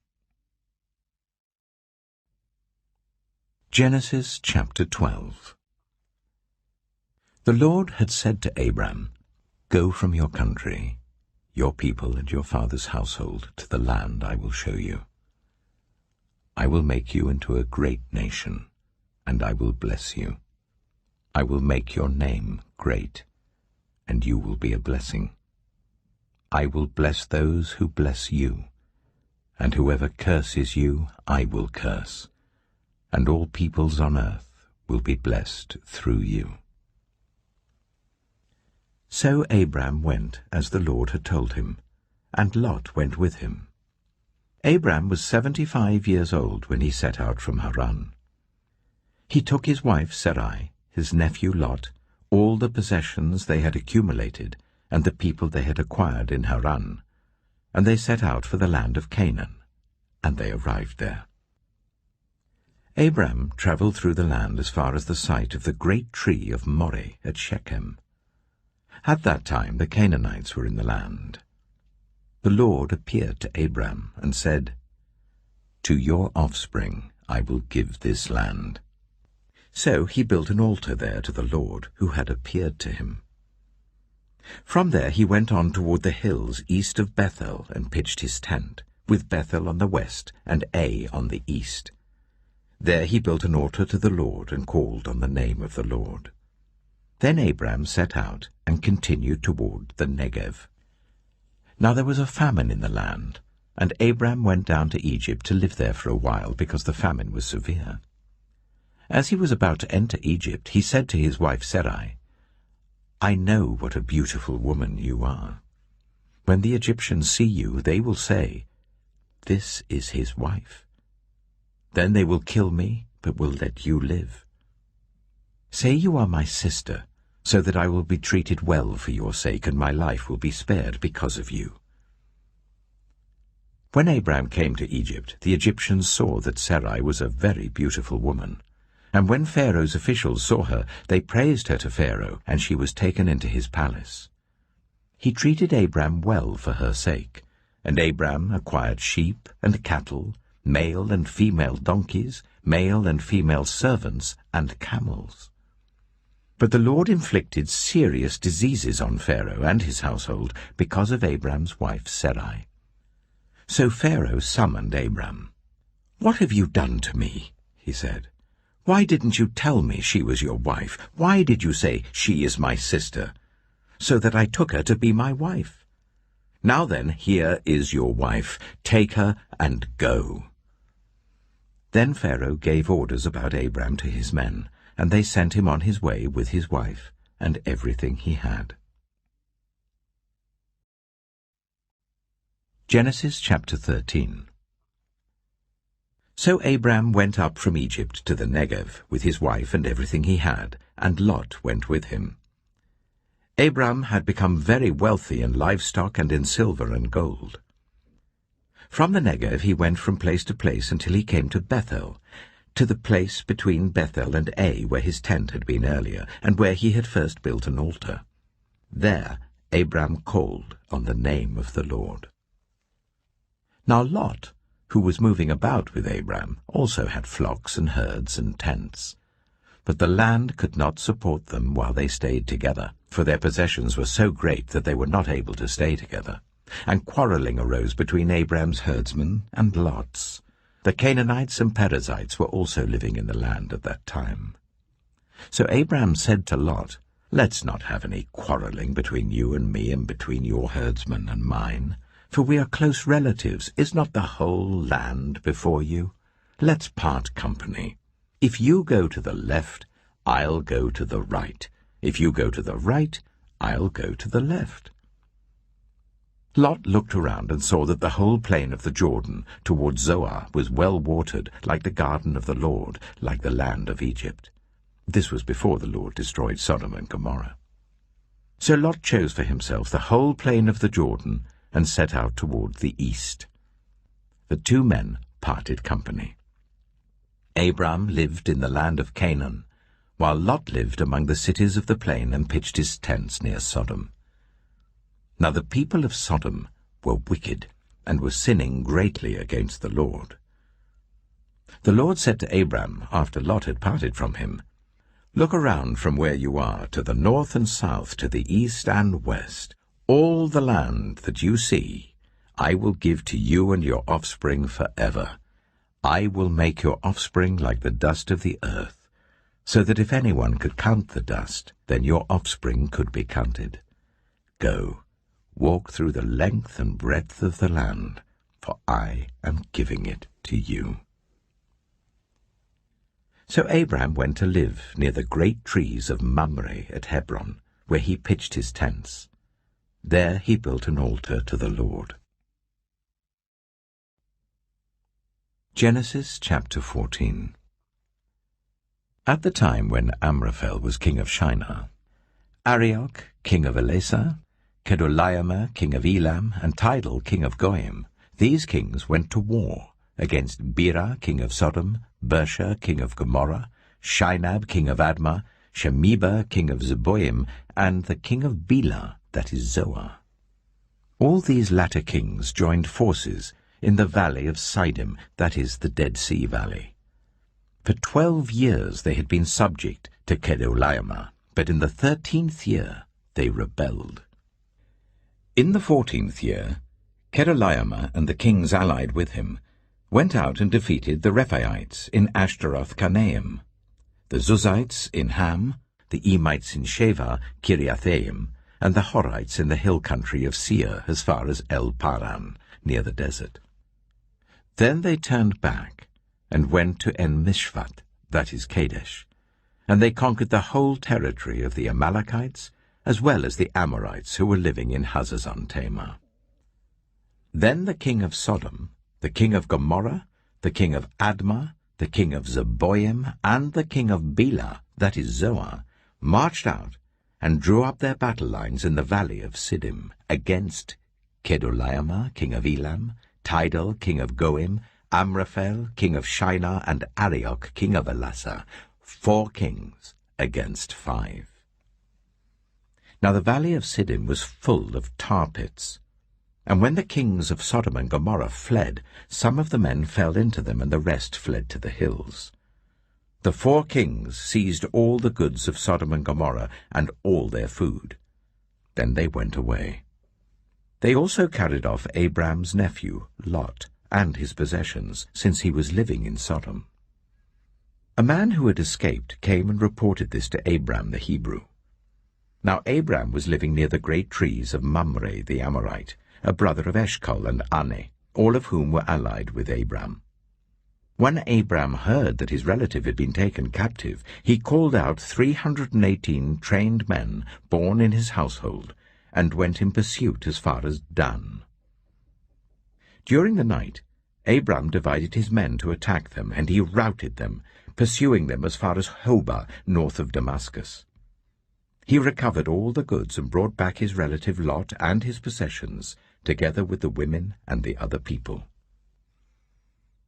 Genesis chapter 12. The Lord had said to Abram, "Go from your country, your people and your father's household, to the land I will show you. I will make you into a great nation, and I will bless you. I will make your name great, and you will be a blessing. I will bless those who bless you, and whoever curses you I will curse, and all peoples on earth will be blessed through you." So Abram went as the Lord had told him, and Lot went with him. Abram was 75 years old when he set out from Haran. He took his wife Sarai, his nephew Lot, all the possessions they had accumulated, and the people they had acquired in Haran, and they set out for the land of Canaan, and they arrived there. Abram travelled through the land as far as the site of the great tree of Moreh at Shechem. At that time the Canaanites were in the land. The Lord appeared to Abram and said, "To your offspring I will give this land." So he built an altar there to the Lord who had appeared to him. From there he went on toward the hills east of Bethel and pitched his tent, with Bethel on the west and Ai on the east. There he built an altar to the Lord and called on the name of the Lord. Then Abram set out and continued toward the Negev. Now there was a famine in the land, and Abram went down to Egypt to live there for a while because the famine was severe. As he was about to enter Egypt, he said to his wife Sarai, "I know what a beautiful woman you are. When the Egyptians see you, they will say, 'This is his wife.' Then they will kill me, but will let you live. Say you are my sister, so that I will be treated well for your sake, and my life will be spared because of you." When Abram came to Egypt, the Egyptians saw that Sarai was a very beautiful woman. And when Pharaoh's officials saw her, they praised her to Pharaoh, and she was taken into his palace. He treated Abram well for her sake, and Abram acquired sheep and cattle, male and female donkeys, male and female servants, and camels. But the Lord inflicted serious diseases on Pharaoh and his household because of Abram's wife Sarai. So Pharaoh summoned Abram. "What have you done to me?" he said. "Why didn't you tell me she was your wife? Why did you say, 'She is my sister,' so that I took her to be my wife? Now then, here is your wife. Take her and go." Then Pharaoh gave orders about Abram to his men, and they sent him on his way with his wife and everything he had. Genesis chapter 13. So Abram went up from Egypt to the Negev with his wife and everything he had, and Lot went with him. Abram had become very wealthy in livestock and in silver and gold. From the Negev he went from place to place until he came to Bethel, to the place between Bethel and Ai where his tent had been earlier, and where he had first built an altar. There Abram called on the name of the Lord. Now Lot, who was moving about with Abram, also had flocks and herds and tents. But the land could not support them while they stayed together, for their possessions were so great that they were not able to stay together. And quarreling arose between Abram's herdsmen and Lot's. The Canaanites and Perizzites were also living in the land at that time. So Abram said to Lot, "Let's not have any quarreling between you and me and between your herdsmen and mine, for we are close relatives. Is not the whole land before you? Let's part company. If you go to the left, I'll go to the right. If you go to the right, I'll go to the left." Lot looked around and saw that the whole plain of the Jordan toward Zoar was well watered, like the garden of the Lord, like the land of Egypt. This was before the Lord destroyed Sodom and Gomorrah. So Lot chose for himself the whole plain of the Jordan and set out toward the east. The two men parted company. Abram lived in the land of Canaan, while Lot lived among the cities of the plain and pitched his tents near Sodom. Now the people of Sodom were wicked and were sinning greatly against the Lord. The Lord said to Abram, after Lot had parted from him, "Look around from where you are, to the north and south, to the east and west. All the land that you see, I will give to you and your offspring forever. I will make your offspring like the dust of the earth, so that if anyone could count the dust, then your offspring could be counted. Go, walk through the length and breadth of the land, for I am giving it to you." So Abram went to live near the great trees of Mamre at Hebron, where he pitched his tents. There he built an altar to the Lord. Genesis chapter 14. At the time when Amraphel was king of Shinar, Arioch king of Elasah, Kedorlaomer king of Elam, and Tidal king of Goyim, these kings went to war against Bera king of Sodom, Bersha king of Gomorrah, Shinab king of Admah, Shemeba king of Zeboim, and the king of Bela, that is Zoar. All these latter kings joined forces in the valley of Siddim, that is the Dead Sea Valley. For 12 years they had been subject to Kedorlaomer, but in the 13th year they rebelled. In the 14th year, Kedorlaomer and the kings allied with him went out and defeated the Rephaites in Ashtaroth-Karnaim, the Zuzites in Ham, the Emites in Sheva, Kiriathaim, and the Horites in the hill country of Seir as far as El-Paran, near the desert. Then they turned back and went to En-Mishpat, that is Kadesh, and they conquered the whole territory of the Amalekites, as well as the Amorites who were living in Hazazon-Tamar. Then the king of Sodom, the king of Gomorrah, the king of Admah, the king of Zeboim, and the king of Bela, that is Zoar, marched out and drew up their battle lines in the valley of Siddim against Kedorlaomer, king of Elam, Tidal, king of Goim, Amraphel, king of Shinar, and Arioch, king of Elasah, 4 kings against 5. Now the valley of Siddim was full of tar pits, and when the kings of Sodom and Gomorrah fled, some of the men fell into them, and the rest fled to the hills. The 4 kings seized all the goods of Sodom and Gomorrah and all their food. Then they went away. They also carried off Abram's nephew, Lot, and his possessions, since he was living in Sodom. A man who had escaped came and reported this to Abram the Hebrew. Now Abram was living near the great trees of Mamre the Amorite, a brother of Eshcol and Ane, all of whom were allied with Abram. When Abram heard that his relative had been taken captive, he called out 318 trained men born in his household, and went in pursuit as far as Dan. During the night, Abram divided his men to attack them, and he routed them, pursuing them as far as Hobah, north of Damascus. He recovered all the goods and brought back his relative Lot and his possessions, together with the women and the other people.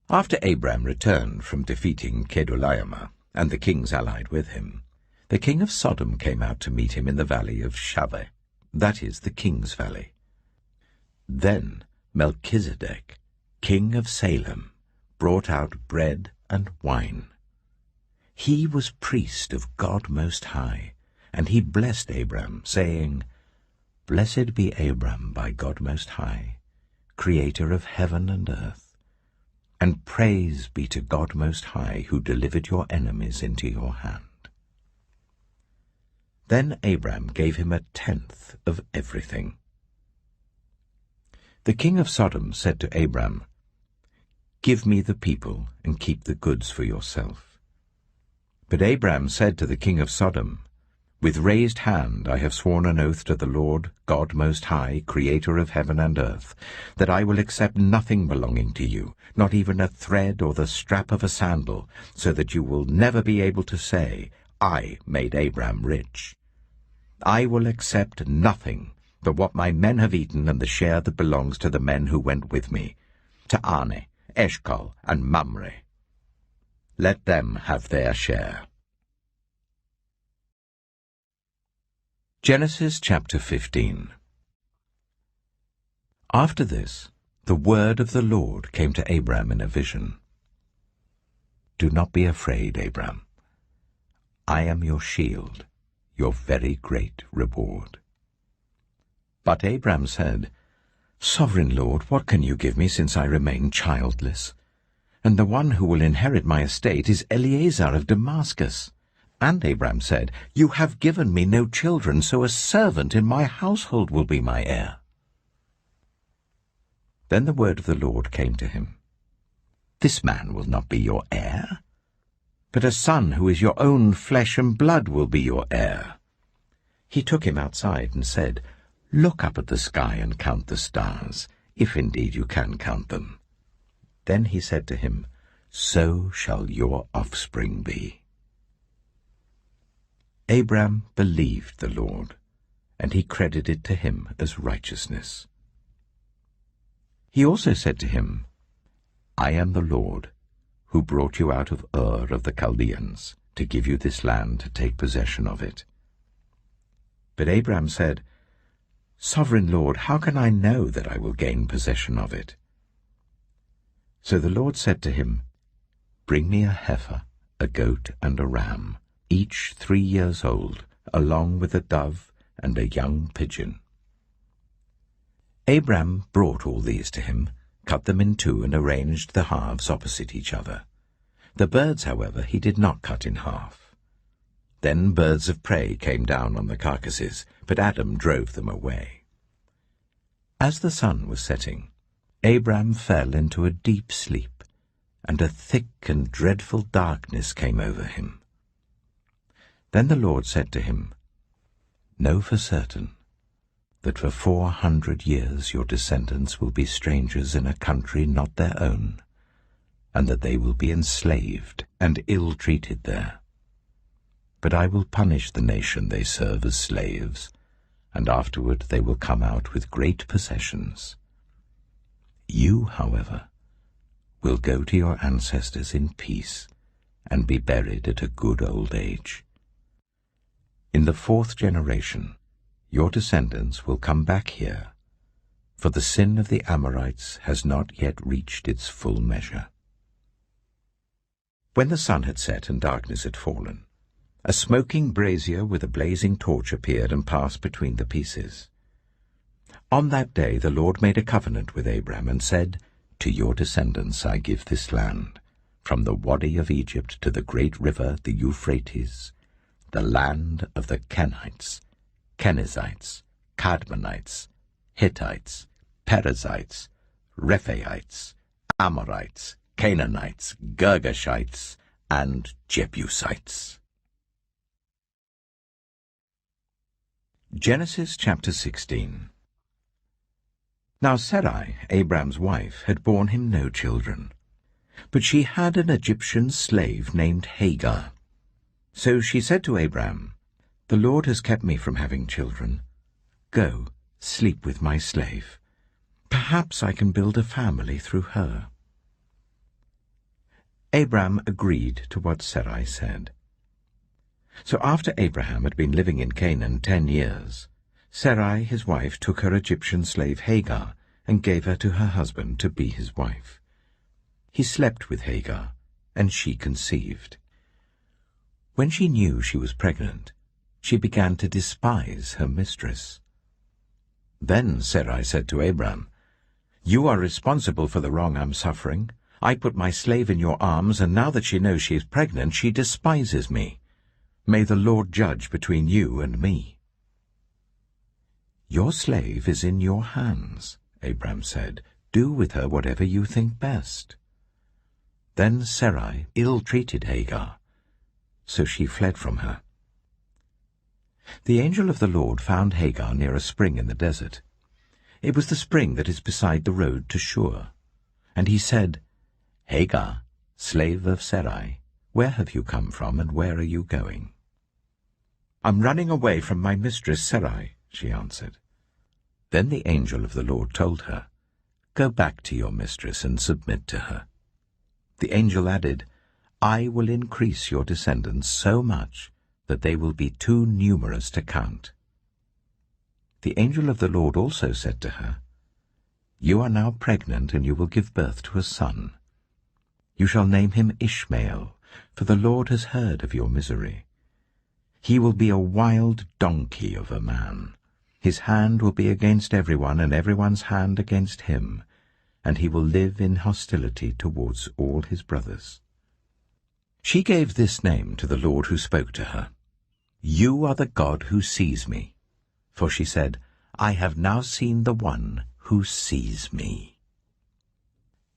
After Abram returned from defeating Kedorlaomer and the kings allied with him, the king of Sodom came out to meet him in the valley of Shaveh, that is the king's valley. Then Melchizedek, king of Salem, brought out bread and wine. He was priest of God Most High, and he blessed Abram, saying, "Blessed be Abram by God Most High, creator of heaven and earth. and praise be to God Most High, who delivered your enemies into your hand." Then Abram gave him 1/10 of everything. The king of Sodom said to Abram, "Give me the people and keep the goods for yourself." But Abram said to the king of Sodom, "With raised hand I have sworn an oath to the Lord, God Most High, creator of heaven and earth, that I will accept nothing belonging to you, not even a thread or the strap of a sandal, so that you will never be able to say, 'I made Abram rich.' I will accept nothing but what my men have eaten and the share that belongs to the men who went with me, to Ane, Eshcol, and Mamre. Let them have their share." Genesis chapter 15. After this, the word of the Lord came to Abram in a vision. "Do not be afraid, Abram. I am your shield, your very great reward." But Abram said, "Sovereign Lord, what can you give me, since I remain childless? And the one who will inherit my estate is Eliezer of Damascus." And Abram said, "You have given me no children, so a servant in my household will be my heir." Then the word of the Lord came to him, "This man will not be your heir, but a son who is your own flesh and blood will be your heir." He took him outside and said, "Look up at the sky and count the stars, if indeed you can count them." Then he said to him, "So shall your offspring be." Abram believed the Lord, and he credited to him as righteousness. He also said to him, "I am the Lord, who brought you out of Ur of the Chaldeans, to give you this land to take possession of it." But Abram said, "Sovereign Lord, how can I know that I will gain possession of it?" So the Lord said to him, "Bring me a heifer, a goat, and a ram, each 3 years old, along with a dove and a young pigeon." Abram brought all these to him, cut them in two, and arranged the halves opposite each other. The birds, however, he did not cut in half. Then birds of prey came down on the carcasses, but Adam drove them away. As the sun was setting, Abram fell into a deep sleep, and a thick and dreadful darkness came over him. Then the Lord said to him, "Know for certain that for 400 years your descendants will be strangers in a country not their own, and that they will be enslaved and ill-treated there. But I will punish the nation they serve as slaves, and afterward they will come out with great possessions. You, however, will go to your ancestors in peace and be buried at a good old age. In the 4th generation, your descendants will come back here, for the sin of the Amorites has not yet reached its full measure." When the sun had set and darkness had fallen, a smoking brazier with a blazing torch appeared and passed between the pieces. On that day the Lord made a covenant with Abram and said, "To your descendants I give this land, from the Wadi of Egypt to the great river, the Euphrates, the land of the Kenites, Kenizzites, Cadmonites, Hittites, Perizzites, Rephaites, Amorites, Canaanites, Girgashites, and Jebusites." Genesis chapter 16. Now Sarai, Abram's wife, had borne him no children, but she had an Egyptian slave named Hagar. So she said to Abram, "The Lord has kept me from having children. Go, sleep with my slave. Perhaps I can build a family through her." Abram agreed to what Sarai said. So after Abraham had been living in Canaan 10 years, Sarai his wife took her Egyptian slave Hagar and gave her to her husband to be his wife. He slept with Hagar, and she conceived. When she knew she was pregnant, she began to despise her mistress. Then Sarai said to Abram, "You are responsible for the wrong I'm suffering. I put my slave in your arms, and now that she knows she is pregnant, she despises me. May the Lord judge between you and me." "Your slave is in your hands," Abram said. "Do with her whatever you think best." Then Sarai ill-treated Hagar, so she fled from her. The angel of the Lord found Hagar near a spring in the desert. It was the spring that is beside the road to Shur. And he said, "Hagar, slave of Sarai, where have you come from, and where are you going?" "I'm running away from my mistress Sarai," she answered. Then the angel of the Lord told her, "Go back to your mistress and submit to her." The angel added, "I will increase your descendants so much that they will be too numerous to count." The angel of the Lord also said to her, "You are now pregnant, and you will give birth to a son. You shall name him Ishmael, for the Lord has heard of your misery. He will be a wild donkey of a man. His hand will be against everyone, and everyone's hand against him, and he will live in hostility towards all his brothers." She gave this name to the Lord who spoke to her, "You are the God who sees me." For she said, "I have now seen the one who sees me."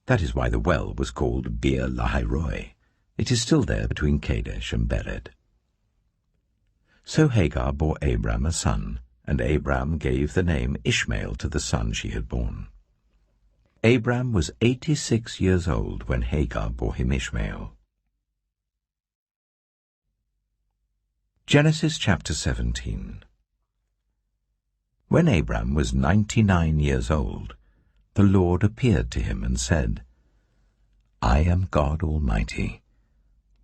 That is why the well was called Beer Lahairoi. It is still there between Kadesh and Bered. So Hagar bore Abram a son, and Abram gave the name Ishmael to the son she had borne. Abram was 86 years old when Hagar bore him Ishmael. Genesis chapter 17. When Abram was 99 years old, the Lord appeared to him and said, "I am God Almighty.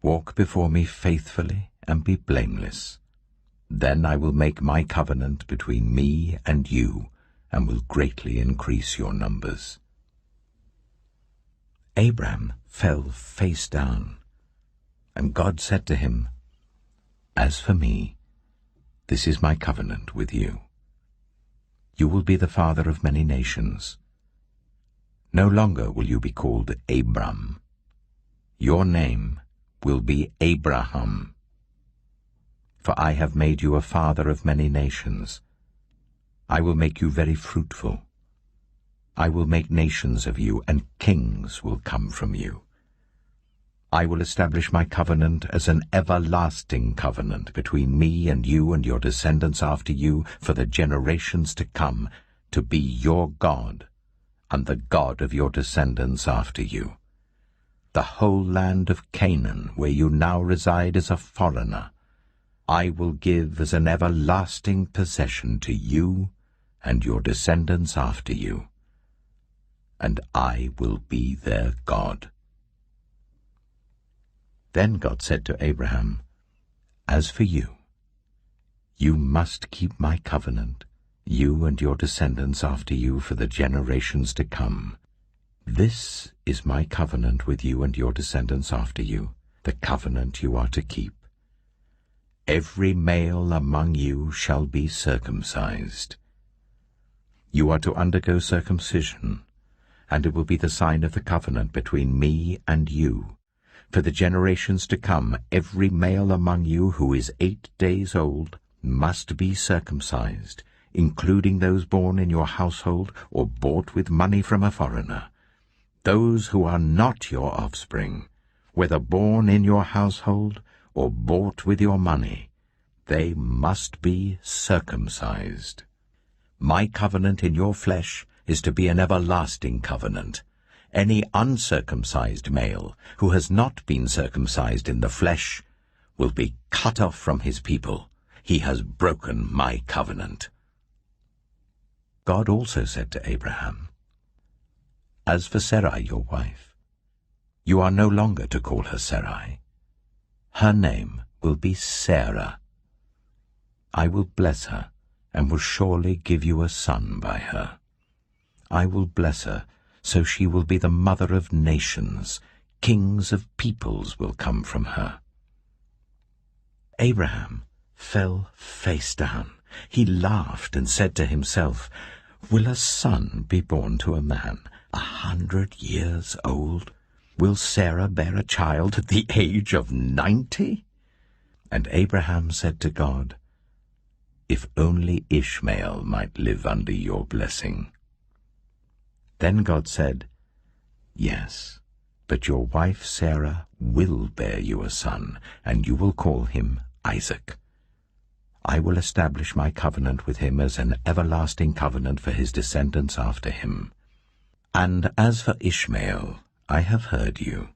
Walk before me faithfully and be blameless. Then I will make my covenant between me and you, and will greatly increase your numbers." Abram fell face down, and God said to him, "As for me, this is my covenant with you. You will be the father of many nations. No longer will you be called Abram. Your name will be Abraham. For I have made you a father of many nations. I will make you very fruitful. I will make nations of you, and kings will come from you. I will establish my covenant as an everlasting covenant between me and you and your descendants after you for the generations to come, to be your God and the God of your descendants after you. The whole land of Canaan, where you now reside as a foreigner, I will give as an everlasting possession to you and your descendants after you, and I will be their God." Then God said to Abraham, "As for you, you must keep my covenant, you and your descendants after you for the generations to come. This is my covenant with you and your descendants after you, the covenant you are to keep. Every male among you shall be circumcised. You are to undergo circumcision, and it will be the sign of the covenant between me and you. For the generations to come, every male among you who is 8 days old must be circumcised, including those born in your household or bought with money from a foreigner. Those who are not your offspring, whether born in your household or bought with your money, they must be circumcised. My covenant in your flesh is to be an everlasting covenant. Any uncircumcised male who has not been circumcised in the flesh will be cut off from his people. He has broken my covenant." God also said to Abraham, "As for Sarai your wife, you are no longer to call her Sarai. Her name will be Sarah. I will bless her, and will surely give you a son by her. I will bless her, so she will be the mother of nations. Kings of peoples will come from her." Abraham fell face down. He laughed and said to himself, "Will a son be born to a man 100 years old? Will Sarah bear a child at the age of 90? And Abraham said to God, If only Ishmael might live under your blessing. Then God said, Yes, but your wife Sarah will bear you a son, and you will call him Isaac. I will establish my covenant with him as an everlasting covenant for his descendants after him. And as for Ishmael, I have heard you.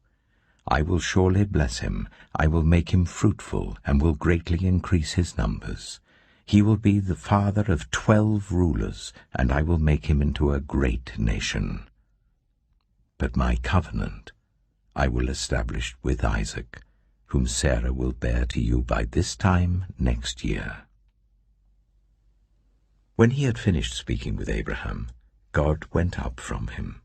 I will surely bless him. I will make him fruitful, and will greatly increase his numbers. He will be the father of 12 rulers, and I will make him into a great nation. But my covenant I will establish with Isaac, whom Sarah will bear to you by this time next year. When he had finished speaking with Abraham, God went up from him.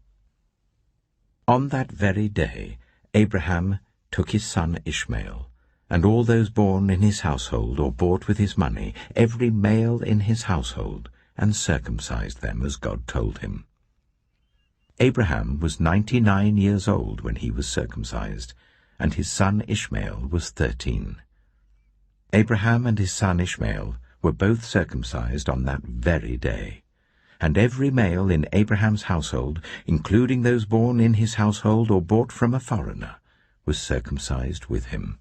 On that very day, Abraham took his son Ishmael, and all those born in his household or bought with his money, every male in his household, and circumcised them as God told him. Abraham was 99 years old when he was circumcised, and his son Ishmael was 13. Abraham and his son Ishmael were both circumcised on that very day, and every male in Abraham's household, including those born in his household or bought from a foreigner, was circumcised with him.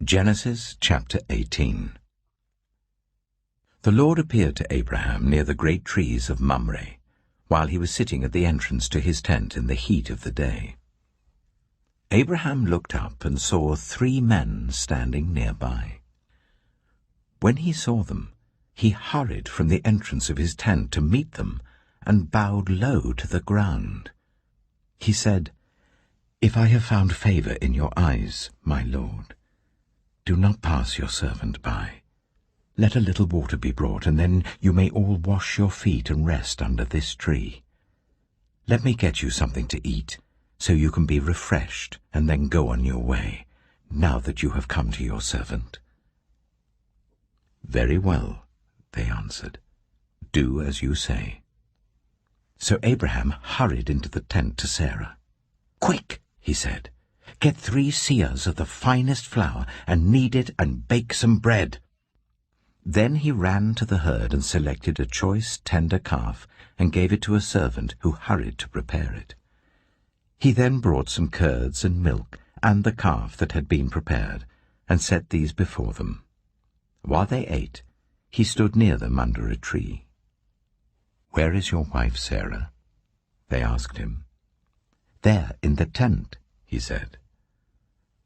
Genesis chapter 18. The Lord appeared to Abraham near the great trees of Mamre, while he was sitting at the entrance to his tent in the heat of the day. Abraham looked up and saw 3 men standing nearby. When he saw them, he hurried from the entrance of his tent to meet them and bowed low to the ground. He said, If I have found favor in your eyes, my Lord, do not pass your servant by. Let a little water be brought, and then you may all wash your feet and rest under this tree. Let me get you something to eat, so you can be refreshed and then go on your way, now that you have come to your servant. Very well, they answered. Do as you say. So Abraham hurried into the tent to Sarah. Quick, he said, get 3 seahs of the finest flour and knead it and bake some bread. Then he ran to the herd and selected a choice, tender calf and gave it to a servant who hurried to prepare it. He then brought some curds and milk and the calf that had been prepared and set these before them. While they ate, he stood near them under a tree. Where is your wife Sarah? They asked him. There in the tent, he said.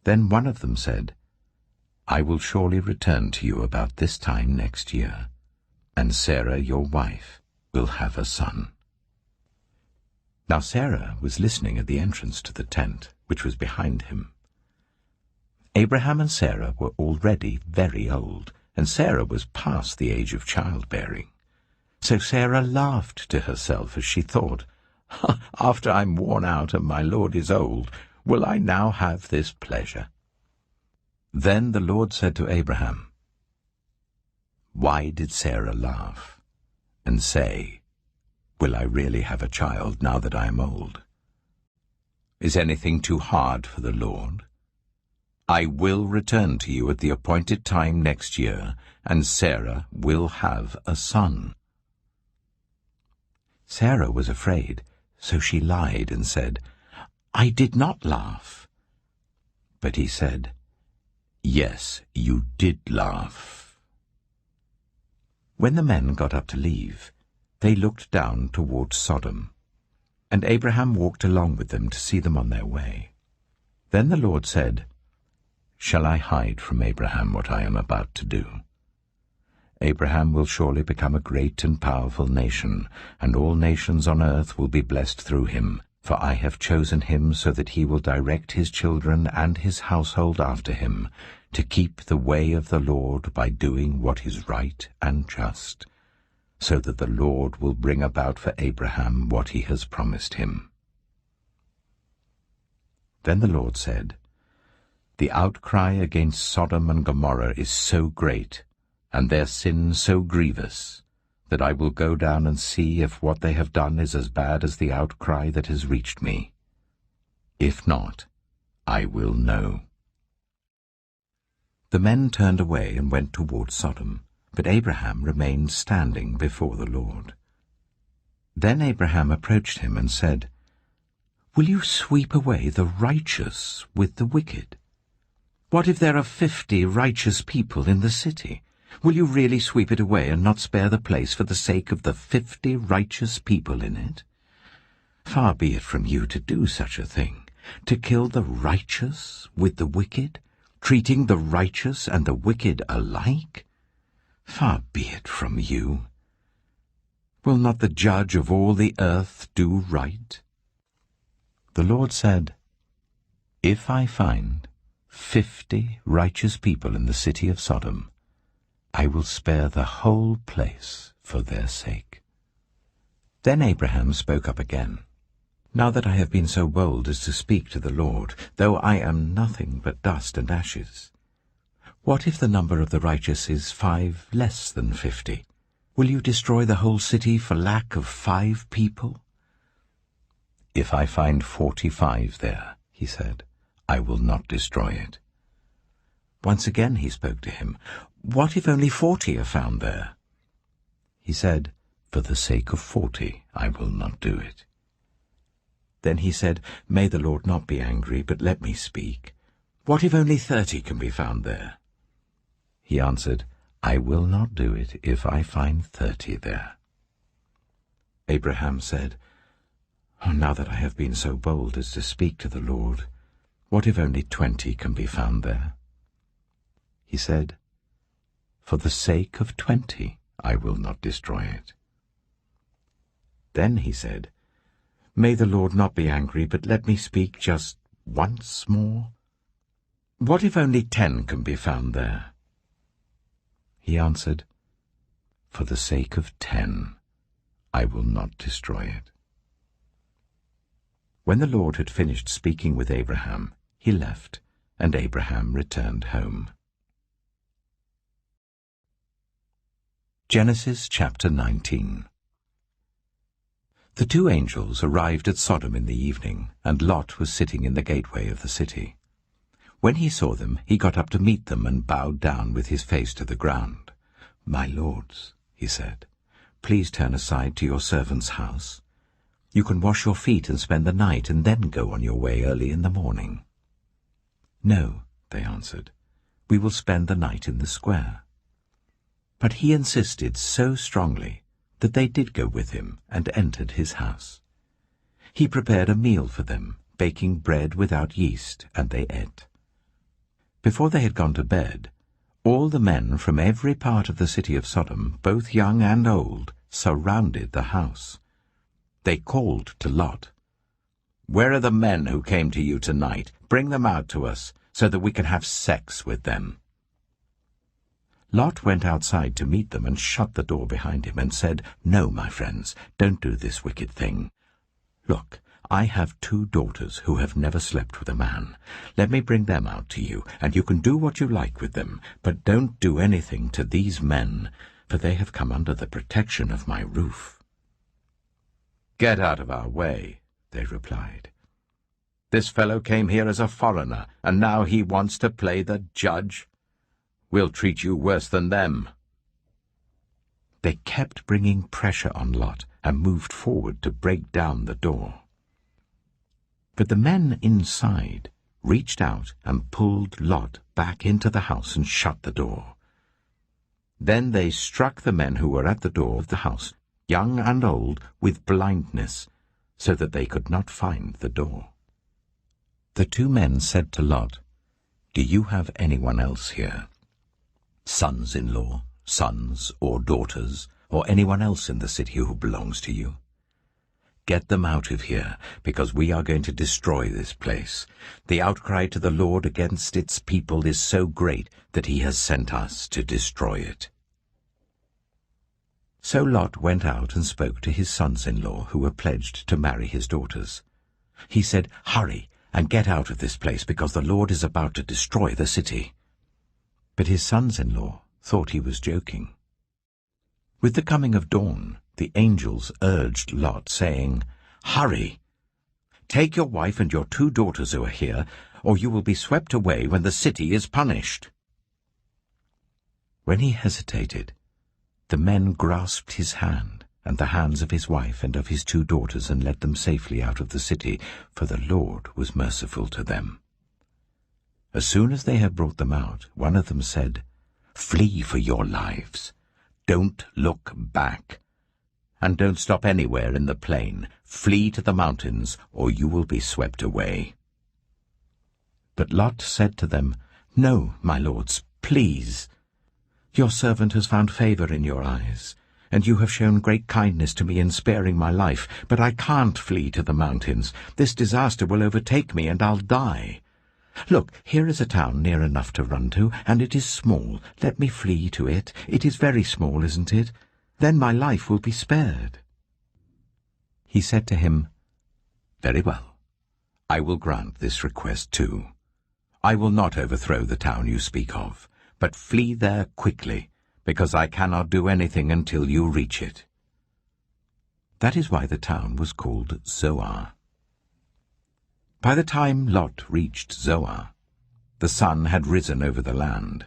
Then one of them said, I will surely return to you about this time next year, and Sarah, your wife, will have a son. Now Sarah was listening at the entrance to the tent, which was behind him. Abraham and Sarah were already very old, and Sarah was past the age of childbearing. So Sarah laughed to herself as she thought, After I'm worn out and my Lord is old, will I now have this pleasure? Then the Lord said to Abraham, Why did Sarah laugh and say, Will I really have a child now that I am old? Is anything too hard for the Lord? I will return to you at the appointed time next year, and Sarah will have a son. Sarah was afraid, so she lied and said, I did not laugh. But he said, Yes, you did laugh. When the men got up to leave, they looked down towards Sodom, and Abraham walked along with them to see them on their way. Then the Lord said, Shall I hide from Abraham what I am about to do? Abraham will surely become a great and powerful nation, and all nations on earth will be blessed through him, for I have chosen him so that he will direct his children and his household after him, to keep the way of the Lord by doing what is right and just, so that the Lord will bring about for Abraham what he has promised him. Then the Lord said, The outcry against Sodom and Gomorrah is so great, and their sin so grievous, that I will go down and see if what they have done is as bad as the outcry that has reached me. If not, I will know." The men turned away and went toward Sodom, but Abraham remained standing before the Lord. Then Abraham approached him and said, "Will you sweep away the righteous with the wicked? What if there are 50 righteous people in the city? Will you really sweep it away and not spare the place for the sake of the 50 righteous people in it? Far be it from you to do such a thing, to kill the righteous with the wicked, treating the righteous and the wicked alike? Far be it from you. Will not the judge of all the earth do right?" The Lord said, "If I find 50 righteous people in the city of Sodom, I will spare the whole place for their sake." Then Abraham spoke up again. "Now that I have been so bold as to speak to the Lord, though I am nothing but dust and ashes, what if the number of the righteous is 5 less than 50? Will you destroy the whole city for lack of 5 people? If I find 45 there," he said, "I will not destroy it." Once again he spoke to him. "What if only 40 are found there?" He said, "For the sake of 40, I will not do it." Then he said, "May the Lord not be angry, but let me speak. What if only 30 can be found there?" He answered, "I will not do it if I find 30 there." Abraham said, "Now that I have been so bold as to speak to the Lord, what if only 20 can be found there?" He said, "For the sake of 20, I will not destroy it." Then he said, "May the Lord not be angry, but let me speak just once more. What if only 10 can be found there?" He answered, "For the sake of 10, I will not destroy it." When the Lord had finished speaking with Abraham, he left, and Abraham returned home. Genesis chapter 19. The 2 angels arrived at Sodom in the evening, and Lot was sitting in the gateway of the city. When he saw them, he got up to meet them and bowed down with his face to the ground. "My lords," he said, "please turn aside to your servant's house. You can wash your feet and spend the night, and then go on your way early in the morning." "No," they answered, "we will spend the night in the square." But he insisted so strongly that they did go with him and entered his house. He prepared a meal for them, baking bread without yeast, and they ate. Before they had gone to bed, all the men from every part of the city of Sodom, both young and old, surrounded the house. They called to Lot, "Where are the men who came to you tonight? Bring them out to us, so that we can have sex with them." Lot went outside to meet them and shut the door behind him and said, "No, my friends, don't do this wicked thing. Look, I have 2 daughters who have never slept with a man. Let me bring them out to you, and you can do what you like with them, but don't do anything to these men, for they have come under the protection of my roof." "Get out of our way," they replied. "This fellow came here as a foreigner, and now he wants to play the judge. We'll treat you worse than them." They kept bringing pressure on Lot and moved forward to break down the door. But the men inside reached out and pulled Lot back into the house and shut the door. Then they struck the men who were at the door of the house, young and old, with blindness, so that they could not find the door. The 2 men said to Lot, "Do you have anyone else here? Sons-in-law, sons or daughters, or anyone else in the city who belongs to you? Get them out of here, because we are going to destroy this place. The outcry to the Lord against its people is so great that he has sent us to destroy it." So Lot went out and spoke to his sons-in-law who were pledged to marry his daughters. He said, "Hurry and get out of this place, because the Lord is about to destroy the city." But his sons-in-law thought he was joking. With the coming of dawn, the angels urged Lot, saying, "Hurry! Take your wife and your 2 daughters who are here, or you will be swept away when the city is punished." When he hesitated, the men grasped his hand and the hands of his wife and of his 2 daughters and led them safely out of the city, for the Lord was merciful to them. As soon as they had brought them out, one of them said, "Flee for your lives. Don't look back. And don't stop anywhere in the plain. Flee to the mountains, or you will be swept away." But Lot said to them, "No, my lords, please. Your servant has found favor in your eyes, and you have shown great kindness to me in sparing my life, but I can't flee to the mountains. This disaster will overtake me, and I'll die. Look, here is a town near enough to run to, and it is small. Let me flee to it. It is very small, isn't it? Then my life will be spared." He said to him, "Very well. I will grant this request too. I will not overthrow the town you speak of, but flee there quickly, because I cannot do anything until you reach it." That is why the town was called Zoar. By the time Lot reached Zoar, the sun had risen over the land.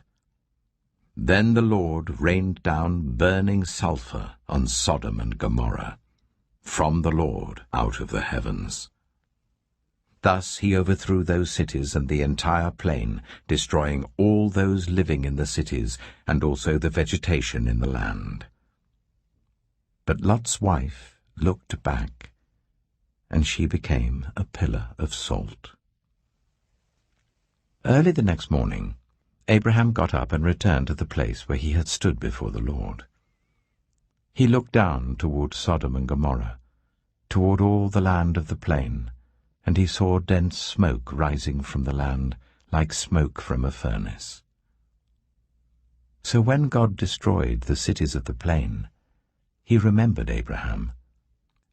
Then the Lord rained down burning sulfur on Sodom and Gomorrah, from the Lord out of the heavens. Thus he overthrew those cities and the entire plain, destroying all those living in the cities and also the vegetation in the land. But Lot's wife looked back, and she became a pillar of salt. Early the next morning, Abraham got up and returned to the place where he had stood before the Lord. He looked down toward Sodom and Gomorrah, toward all the land of the plain, and he saw dense smoke rising from the land, like smoke from a furnace. So when God destroyed the cities of the plain, he remembered Abraham,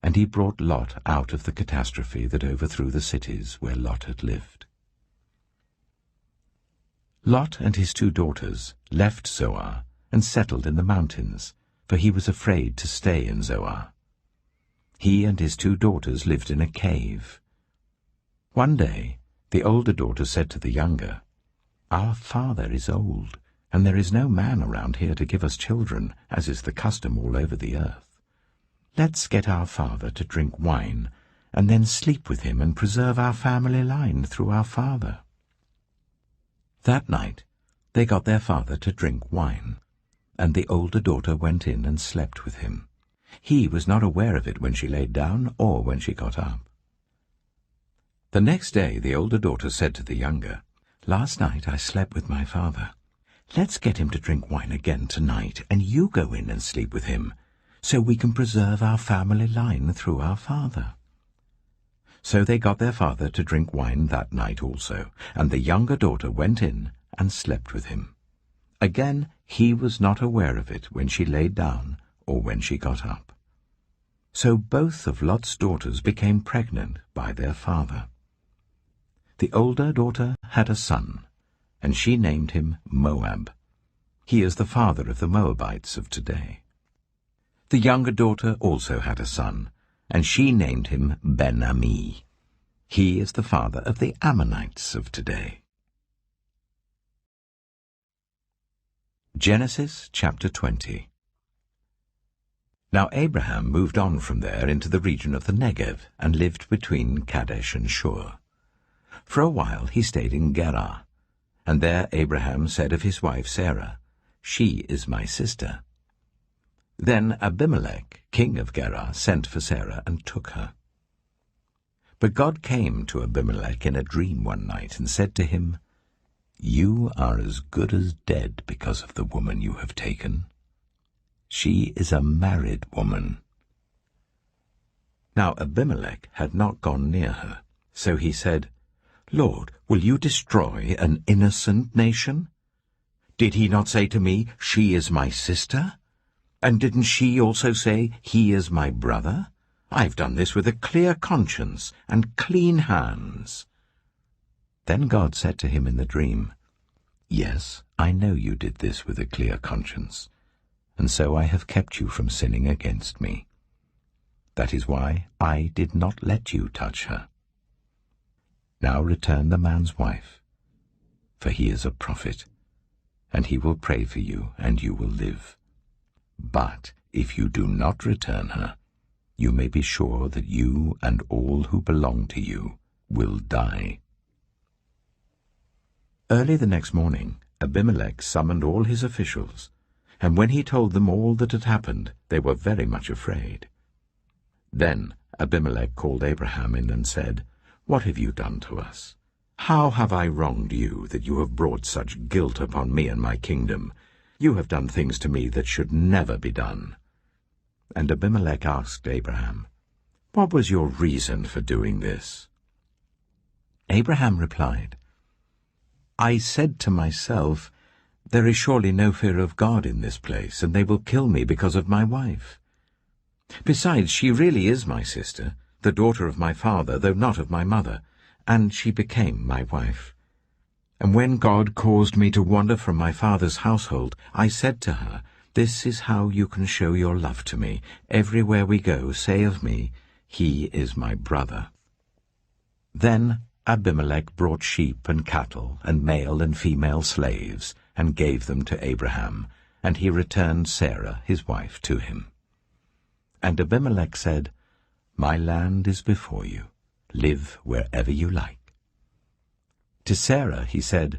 and he brought Lot out of the catastrophe that overthrew the cities where Lot had lived. Lot and his 2 daughters left Zoar and settled in the mountains, for he was afraid to stay in Zoar. He and his 2 daughters lived in a cave. One day the older daughter said to the younger, "Our father is old, and there is no man around here to give us children, as is the custom all over the earth. Let's get our father to drink wine, and then sleep with him and preserve our family line through our father." That night they got their father to drink wine, and the older daughter went in and slept with him. He was not aware of it when she laid down or when she got up. The next day the older daughter said to the younger, "Last night I slept with my father. Let's get him to drink wine again tonight, and you go in and sleep with him, so we can preserve our family line through our father." So they got their father to drink wine that night also, and the younger daughter went in and slept with him. Again he was not aware of it when she laid down or when she got up. So both of Lot's daughters became pregnant by their father. The older daughter had a son, and she named him Moab. He is the father of the Moabites of today. The younger daughter also had a son, and she named him Ben-Ami. He is the father of the Ammonites of today. Genesis chapter 20. Now Abraham moved on from there into the region of the Negev and lived between Kadesh and Shur. For a while he stayed in Gerar, and there Abraham said of his wife Sarah, "She is my sister." Then Abimelech, king of Gerar, sent for Sarah and took her. But God came to Abimelech in a dream one night and said to him, "You are as good as dead because of the woman you have taken. She is a married woman." Now Abimelech had not gone near her, so he said, "Lord, will you destroy an innocent nation? Did he not say to me, 'She is my sister'? And didn't she also say, 'He is my brother'? I've done this with a clear conscience and clean hands." Then God said to him in the dream, "Yes, I know you did this with a clear conscience, and so I have kept you from sinning against me. That is why I did not let you touch her. Now return the man's wife, for he is a prophet, and he will pray for you, and you will live. But if you do not return her, you may be sure that you and all who belong to you will die." Early the next morning, Abimelech summoned all his officials, and when he told them all that had happened, they were very much afraid. Then Abimelech called Abraham in and said, "What have you done to us? How have I wronged you that you have brought such guilt upon me and my kingdom? You have done things to me that should never be done." And Abimelech asked Abraham, "What was your reason for doing this?" Abraham replied, "I said to myself, 'There is surely no fear of God in this place, and they will kill me because of my wife. Besides, she really is my sister, the daughter of my father, though not of my mother, and she became my wife. And when God caused me to wander from my father's household, I said to her, This is how you can show your love to me. Everywhere we go, say of me, He is my brother.'" Then Abimelech brought sheep and cattle and male and female slaves and gave them to Abraham, and he returned Sarah his wife to him. And Abimelech said, "My land is before you. Live wherever you like." To Sarah he said,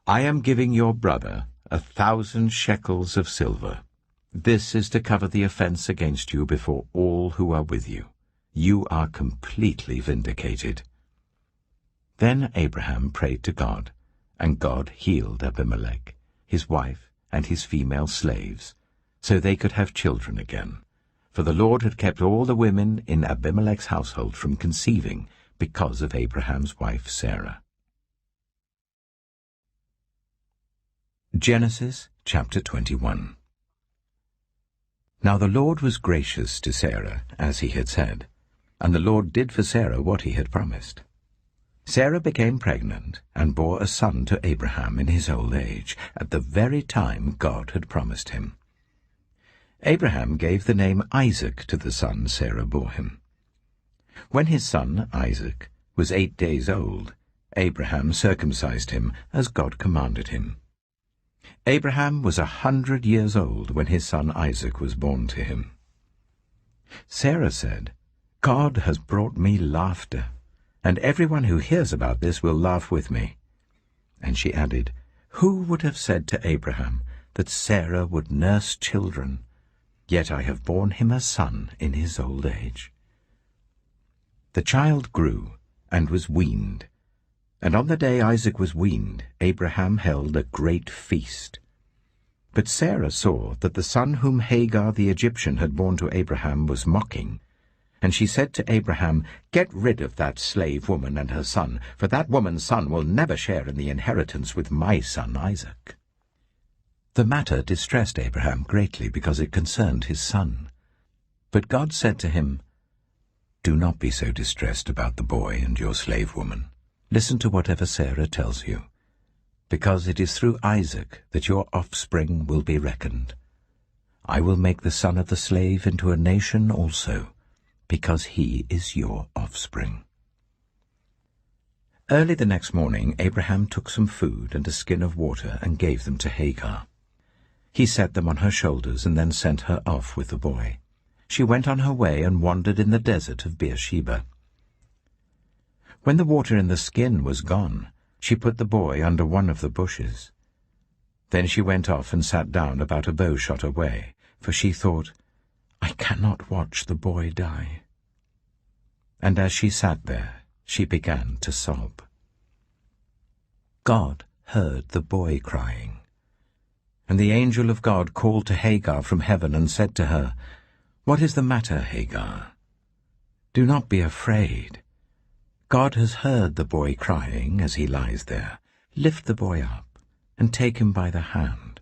"I am giving your brother 1,000 shekels of silver. This is to cover the offense against you before all who are with you. You are completely vindicated." Then Abraham prayed to God, and God healed Abimelech, his wife, and his female slaves, so they could have children again. For the Lord had kept all the women in Abimelech's household from conceiving because of Abraham's wife Sarah. Genesis chapter 21. Now the Lord was gracious to Sarah, as he had said, and the Lord did for Sarah what he had promised. Sarah became pregnant and bore a son to Abraham in his old age, at the very time God had promised him. Abraham gave the name Isaac to the son Sarah bore him. When his son, Isaac, was 8 days old, Abraham circumcised him, as God commanded him. Abraham was 100 years old when his son Isaac was born to him. Sarah said, "God has brought me laughter, and everyone who hears about this will laugh with me." And she added, "Who would have said to Abraham that Sarah would nurse children? Yet I have borne him a son in his old age." The child grew and was weaned, and on the day Isaac was weaned, Abraham held a great feast. But Sarah saw that the son whom Hagar the Egyptian had borne to Abraham was mocking, and she said to Abraham, "Get rid of that slave woman and her son, for that woman's son will never share in the inheritance with my son Isaac." The matter distressed Abraham greatly because it concerned his son. But God said to him, "Do not be so distressed about the boy and your slave woman. Listen to whatever Sarah tells you, because it is through Isaac that your offspring will be reckoned. I will make the son of the slave into a nation also, because he is your offspring." Early the next morning Abraham took some food and a skin of water and gave them to Hagar. He set them on her shoulders and then sent her off with the boy. She went on her way and wandered in the desert of Beersheba. When the water in the skin was gone, she put the boy under one of the bushes. Then she went off and sat down about a bowshot away, for she thought, "I cannot watch the boy die." And as she sat there, she began to sob. God heard the boy crying. And the angel of God called to Hagar from heaven and said to her, "What is the matter, Hagar? Do not be afraid. God has heard the boy crying as he lies there. Lift the boy up and take him by the hand,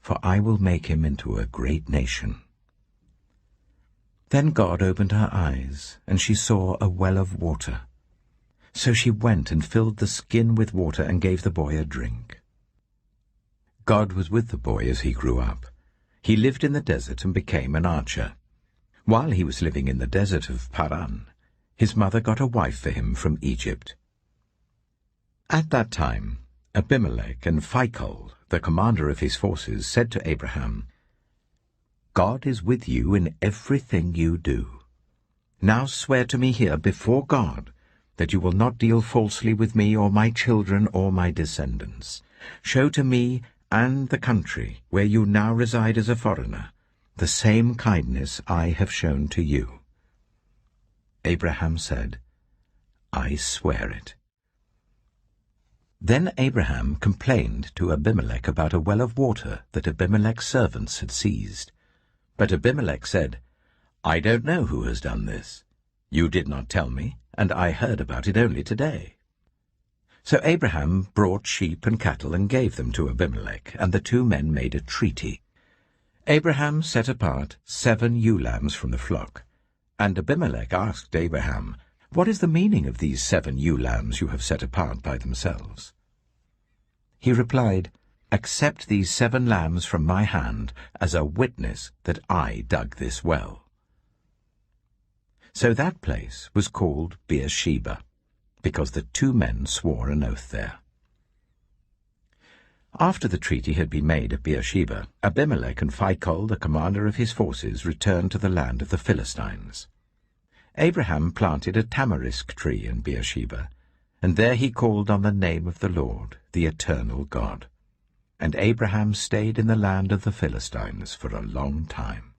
for I will make him into a great nation." Then God opened her eyes, and she saw a well of water. So she went and filled the skin with water and gave the boy a drink. God was with the boy as he grew up, He lived in the desert and became an archer. While he was living in the desert of Paran, his mother got a wife for him from Egypt. At that time, Abimelech and Phicol, the commander of his forces, said to Abraham, "God is with you in everything you do. Now swear to me here before God that you will not deal falsely with me or my children or my descendants. Show to me and the country where you now reside as a foreigner the same kindness I have shown to you." Abraham said, "I swear it." Then Abraham complained to Abimelech about a well of water that Abimelech's servants had seized. But Abimelech said, "I don't know who has done this. You did not tell me, and I heard about it only today." So Abraham brought sheep and cattle and gave them to Abimelech, and the two men made a treaty. Abraham set apart 7 ewe lambs from the flock, and Abimelech asked Abraham, "What is the meaning of these 7 ewe lambs you have set apart by themselves?" He replied, "Accept these 7 lambs from my hand as a witness that I dug this well." So that place was called Beersheba, because the 2 men swore an oath there. After the treaty had been made at Beersheba, Abimelech and Phicol, the commander of his forces, returned to the land of the Philistines. Abraham planted a tamarisk tree in Beersheba, and there he called on the name of the Lord, the eternal God. And Abraham stayed in the land of the Philistines for a long time.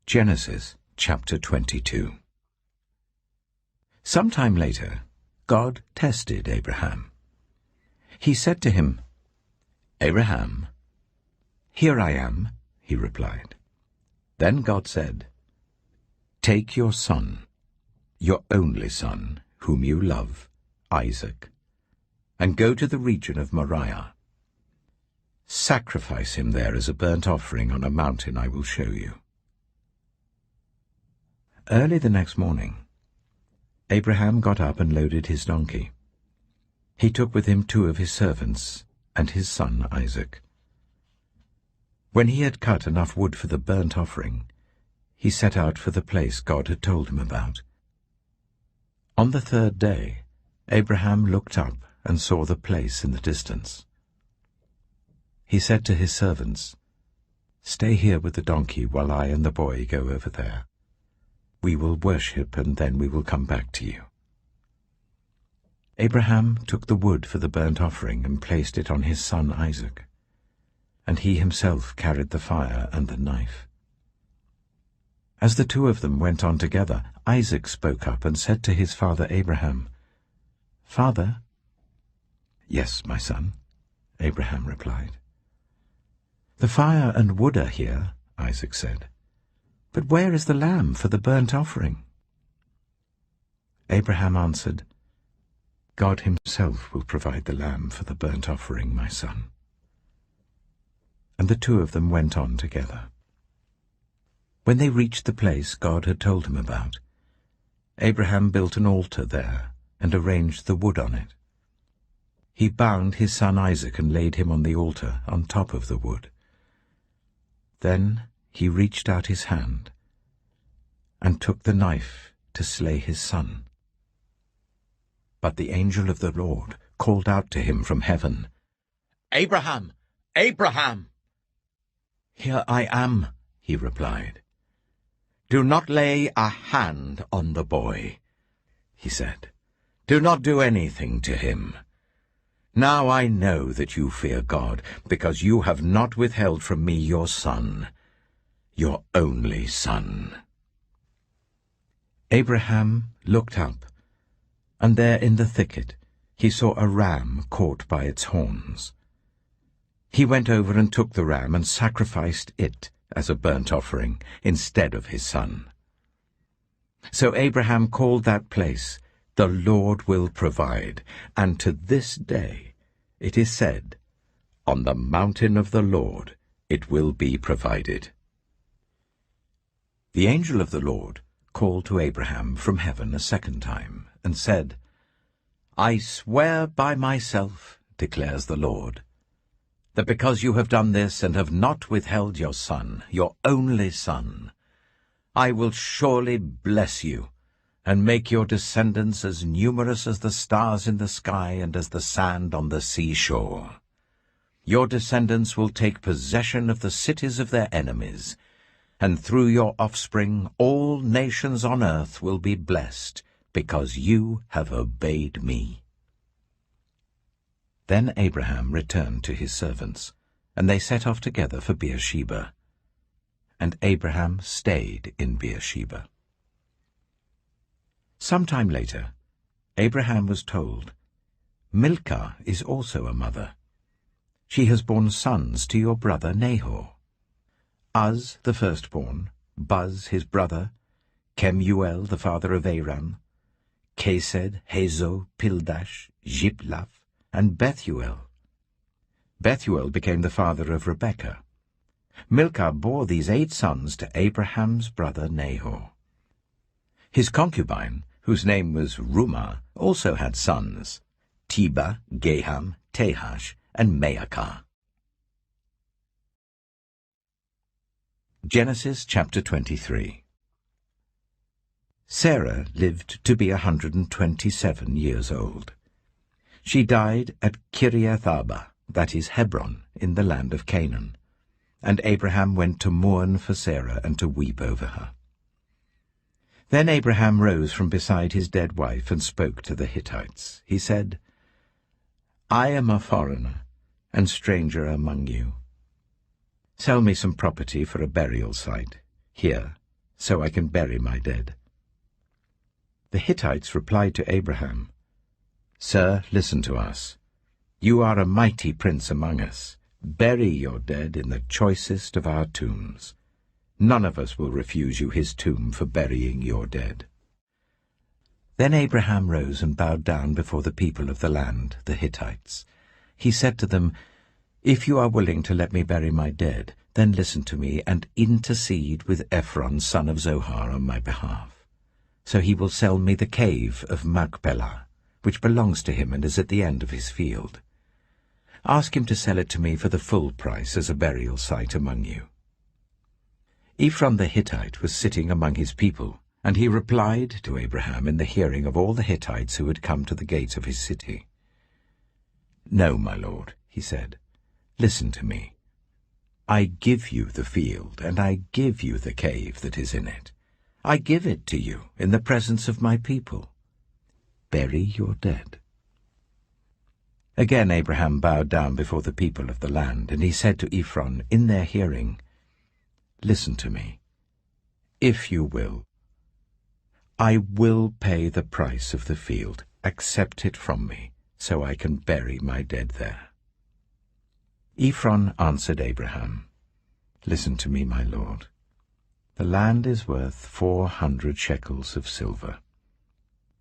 Genesis chapter 22. Sometime later, God tested Abraham. He said to him, "Abraham." "Here I am," he replied. Then God said, "Take your son, your only son, whom you love, Isaac, and go to the region of Moriah. Sacrifice him there as a burnt offering on a mountain I will show you." Early the next morning, Abraham got up and loaded his donkey. He took with him 2 of his servants and his son Isaac. When he had cut enough wood for the burnt offering, he set out for the place God had told him about. On the 3rd day, Abraham looked up and saw the place in the distance. He said to his servants, "Stay here with the donkey while I and the boy go over there. We will worship, and then we will come back to you." Abraham took the wood for the burnt offering and placed it on his son Isaac, and he himself carried the fire and the knife. As the 2 of them went on together, Isaac spoke up and said to his father Abraham, "Father?" "Yes, my son," Abraham replied. "The fire and wood are here," Isaac said. "But where is the lamb for the burnt offering?" Abraham answered, "God himself will provide the lamb for the burnt offering, my son." And the 2 of them went on together. When they reached the place God had told him about, Abraham built an altar there and arranged the wood on it. He bound his son Isaac and laid him on the altar on top of the wood. Then he reached out his hand and took the knife to slay his son. But the angel of the Lord called out to him from heaven, "Abraham! Abraham!" "Here I am," he replied. "Do not lay a hand on the boy," he said. "Do not do anything to him. Now I know that you fear God, because you have not withheld from me your son, your only son." Abraham looked up, and there in the thicket he saw a ram caught by its horns. He went over and took the ram and sacrificed it as a burnt offering instead of his son. So Abraham called that place, "The Lord will provide," and to this day it is said, "On the mountain of the Lord it will be provided." The angel of the Lord called to Abraham from heaven a second time, and said, "I swear by myself, declares the Lord, that because you have done this and have not withheld your son, your only son, I will surely bless you, and make your descendants as numerous as the stars in the sky and as the sand on the seashore. Your descendants will take possession of the cities of their enemies, and through your offspring all nations on earth will be blessed, because you have obeyed me." Then Abraham returned to his servants, and they set off together for Beersheba. And Abraham stayed in Beersheba. Some time later, Abraham was told, "Milcah is also a mother. She has borne sons to your brother Nahor. Uz the firstborn, Buz his brother, Kemuel the father of Aram, Kesed, Hazo, Pildash, Jiplaph, and Bethuel. Bethuel became the father of Rebekah. Milcah bore these 8 sons to Abraham's brother Nahor. His concubine, whose name was Rumah, also had sons, Teba, Gaham, Tahash, and Maacah." Genesis chapter 23. Sarah lived to be 127 years old. She died at Kiriath-arba, that is Hebron, in the land of Canaan. And Abraham went to mourn for Sarah and to weep over her. Then Abraham rose from beside his dead wife and spoke to the Hittites. He said, "I am a foreigner and stranger among you. Sell me some property for a burial site here, so I can bury my dead." The Hittites replied to Abraham, "Sir, listen to us. You are a mighty prince among us. Bury your dead in the choicest of our tombs. None of us will refuse you his tomb for burying your dead." Then Abraham rose and bowed down before the people of the land, the Hittites. He said to them, "If you are willing to let me bury my dead, then listen to me and intercede with Ephron, son of Zohar, on my behalf. So he will sell me the cave of Machpelah, which belongs to him and is at the end of his field. Ask him to sell it to me for the full price as a burial site among you." Ephron the Hittite was sitting among his people, and he replied to Abraham in the hearing of all the Hittites who had come to the gates of his city. "No, my lord," he said, "listen to me. I give you the field, and I give you the cave that is in it. I give it to you in the presence of my people. Bury your dead." Again Abraham bowed down before the people of the land, and he said to Ephron in their hearing, "Listen to me. If you will, I will pay the price of the field. Accept it from me, so I can bury my dead there." Ephron answered Abraham, "Listen to me, my lord. The land is worth 400 shekels of silver.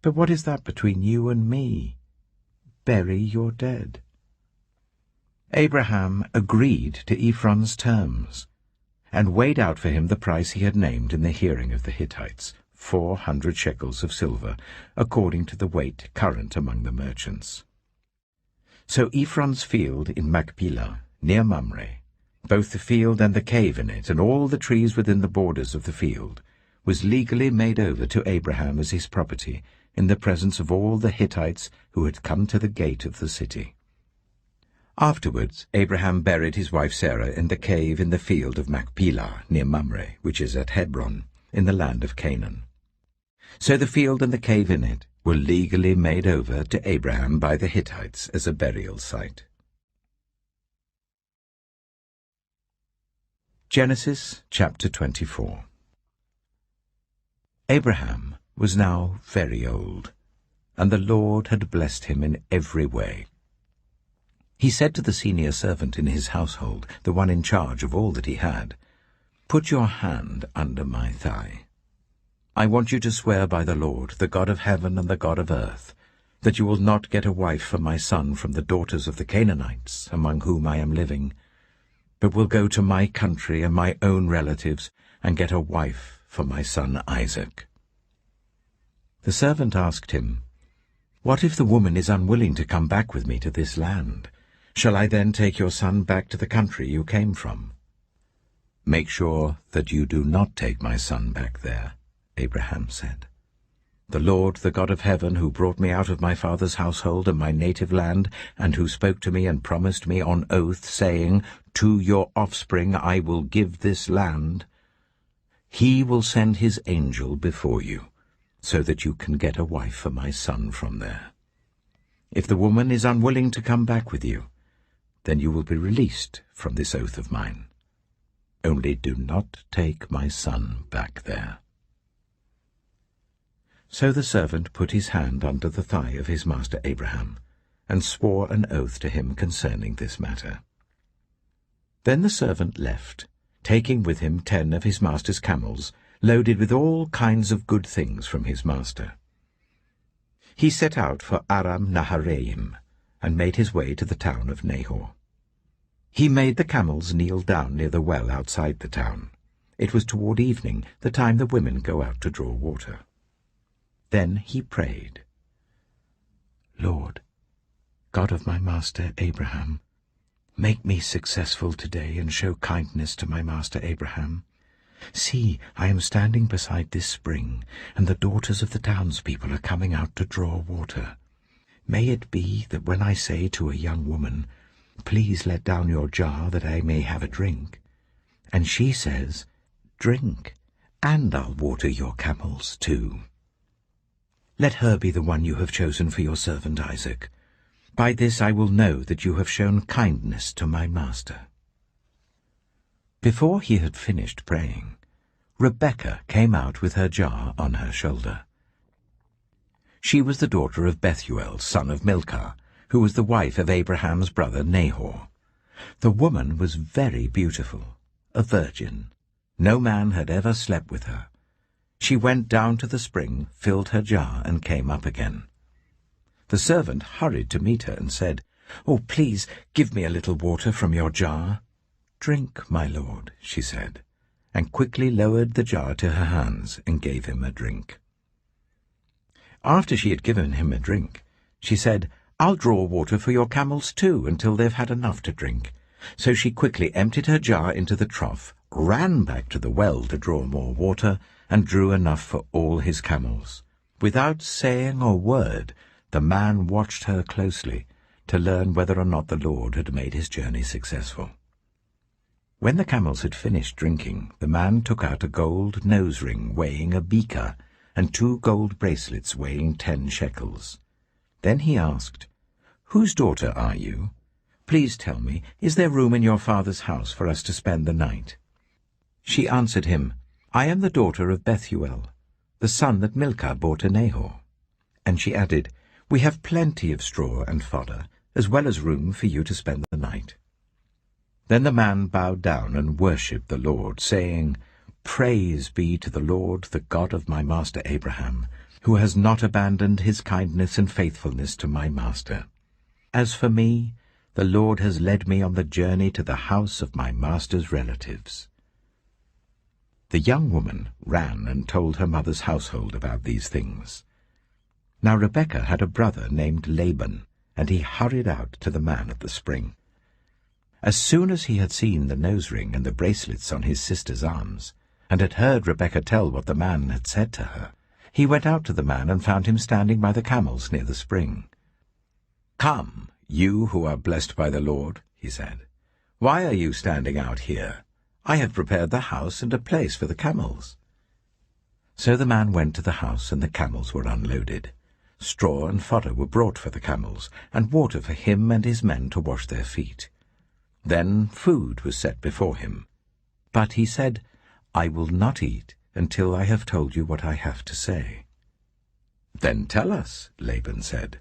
But what is that between you and me? Bury your dead." Abraham agreed to Ephron's terms, and weighed out for him the price he had named in the hearing of the Hittites, 400 shekels of silver, according to the weight current among the merchants. So Ephron's field in Machpelah, near Mamre, both the field and the cave in it, and all the trees within the borders of the field, was legally made over to Abraham as his property, in the presence of all the Hittites who had come to the gate of the city. Afterwards Abraham buried his wife Sarah in the cave in the field of Machpelah, near Mamre, which is at Hebron, in the land of Canaan. So the field and the cave in it were legally made over to Abraham by the Hittites as a burial site. Genesis chapter 24. Abraham was now very old, and the Lord had blessed him in every way. He said to the senior servant in his household, the one in charge of all that he had, "Put your hand under my thigh. I want you to swear by the Lord, the God of heaven and the God of earth, that you will not get a wife for my son from the daughters of the Canaanites, among whom I am living, but will go to my country and my own relatives and get a wife for my son Isaac." The servant asked him, "What if the woman is unwilling to come back with me to this land? Shall I then take your son back to the country you came from?" "Make sure that you do not take my son back there," Abraham said. "The Lord, the God of heaven, who brought me out of my father's household and my native land, and who spoke to me and promised me on oath, saying, 'To your offspring I will give this land,' he will send his angel before you, so that you can get a wife for my son from there. If the woman is unwilling to come back with you, then you will be released from this oath of mine. Only do not take my son back there." So the servant put his hand under the thigh of his master Abraham, and swore an oath to him concerning this matter. Then the servant left, taking with him 10 of his master's camels, loaded with all kinds of good things from his master. He set out for Aram Naharaim, and made his way to the town of Nahor. He made the camels kneel down near the well outside the town. It was toward evening, the time the women go out to draw water. Then he prayed, "Lord, God of my master Abraham, make me successful today and show kindness to my master Abraham. See, I am standing beside this spring, and the daughters of the townspeople are coming out to draw water. May it be that when I say to a young woman, 'Please let down your jar that I may have a drink,' and she says, 'Drink, and I'll water your camels too.' Let her be the one you have chosen for your servant Isaac. By this I will know that you have shown kindness to my master." Before he had finished praying, Rebekah came out with her jar on her shoulder. She was the daughter of Bethuel, son of Milcah, who was the wife of Abraham's brother Nahor. The woman was very beautiful, a virgin. No man had ever slept with her. She went down to the spring, filled her jar, and came up again. The servant hurried to meet her and said, "Oh, please, give me a little water from your jar." "Drink, my lord," she said, and quickly lowered the jar to her hands and gave him a drink. After she had given him a drink, she said, "I'll draw water for your camels too, until they've had enough to drink." So she quickly emptied her jar into the trough, ran back to the well to draw more water, and drew enough for all his camels. Without saying a word, the man watched her closely to learn whether or not the Lord had made his journey successful. When the camels had finished drinking, the man took out a gold nose ring weighing a beaker and 2 gold bracelets weighing 10 shekels. Then he asked, "Whose daughter are you? Please tell me, is there room in your father's house for us to spend the night?" She answered him, "I am the daughter of Bethuel, the son that Milcah bore to Nahor." And she added, "We have plenty of straw and fodder, as well as room for you to spend the night." Then the man bowed down and worshipped the Lord, saying, "Praise be to the Lord, the God of my master Abraham, who has not abandoned his kindness and faithfulness to my master. As for me, the Lord has led me on the journey to the house of my master's relatives." The young woman ran and told her mother's household about these things. Now Rebekah had a brother named Laban, and he hurried out to the man at the spring. As soon as he had seen the nose ring and the bracelets on his sister's arms, and had heard Rebekah tell what the man had said to her, he went out to the man and found him standing by the camels near the spring. "Come, you who are blessed by the Lord," he said. "Why are you standing out here? I have prepared the house and a place for the camels." So the man went to the house, and the camels were unloaded. Straw and fodder were brought for the camels, and water for him and his men to wash their feet. Then food was set before him. But he said, "I will not eat until I have told you what I have to say." "Then tell us," Laban said.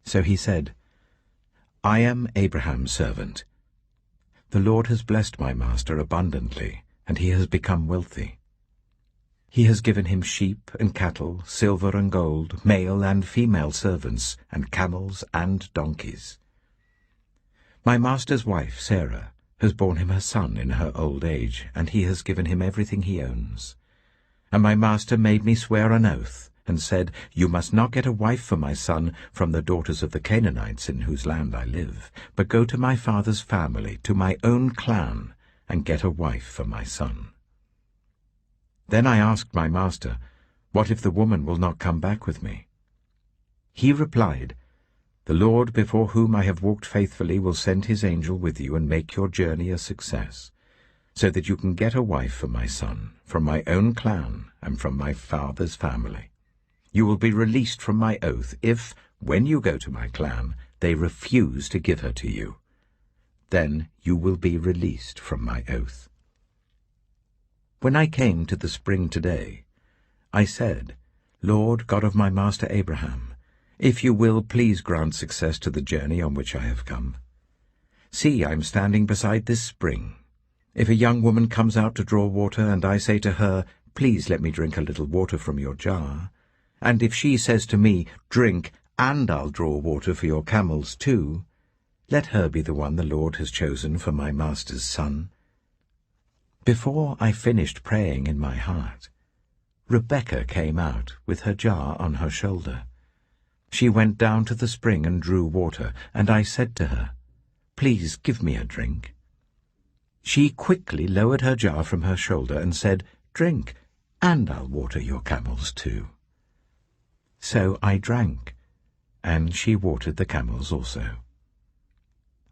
So he said, "I am Abraham's servant. The Lord has blessed my master abundantly, and he has become wealthy. He has given him sheep and cattle, silver and gold, male and female servants, and camels and donkeys. My master's wife, Sarah, has borne him a son in her old age, and he has given him everything he owns. And my master made me swear an oath, and said, "You must not get a wife for my son from the daughters of the Canaanites in whose land I live, but go to my father's family, to my own clan, and get a wife for my son." Then I asked my master, "What if the woman will not come back with me?" He replied, "The Lord before whom I have walked faithfully will send his angel with you and make your journey a success, so that you can get a wife for my son, from my own clan and from my father's family. You will be released from my oath if, when you go to my clan, they refuse to give her to you. Then you will be released from my oath." When I came to the spring today, I said, "Lord, God of my master Abraham, if you will, please grant success to the journey on which I have come. See, I am standing beside this spring. If a young woman comes out to draw water, and I say to her, 'Please let me drink a little water from your jar,' and if she says to me, 'Drink, and I'll draw water for your camels too,' let her be the one the Lord has chosen for my master's son." Before I finished praying in my heart, Rebekah came out with her jar on her shoulder. She went down to the spring and drew water, and I said to her, "Please give me a drink." She quickly lowered her jar from her shoulder and said, "Drink, and I'll water your camels too." So I drank, and she watered the camels also.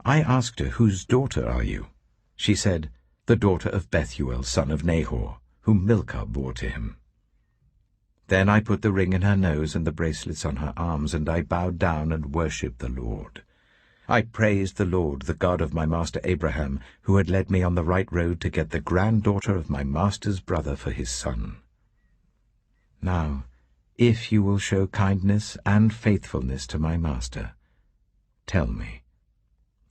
I asked her, "Whose daughter are you?" She said, "The daughter of Bethuel, son of Nahor, whom Milcah bore to him." Then I put the ring in her nose and the bracelets on her arms, and I bowed down and worshipped the Lord. I praised the Lord, the God of my master Abraham, who had led me on the right road to get the granddaughter of my master's brother for his son. Now, if you will show kindness and faithfulness to my master, tell me.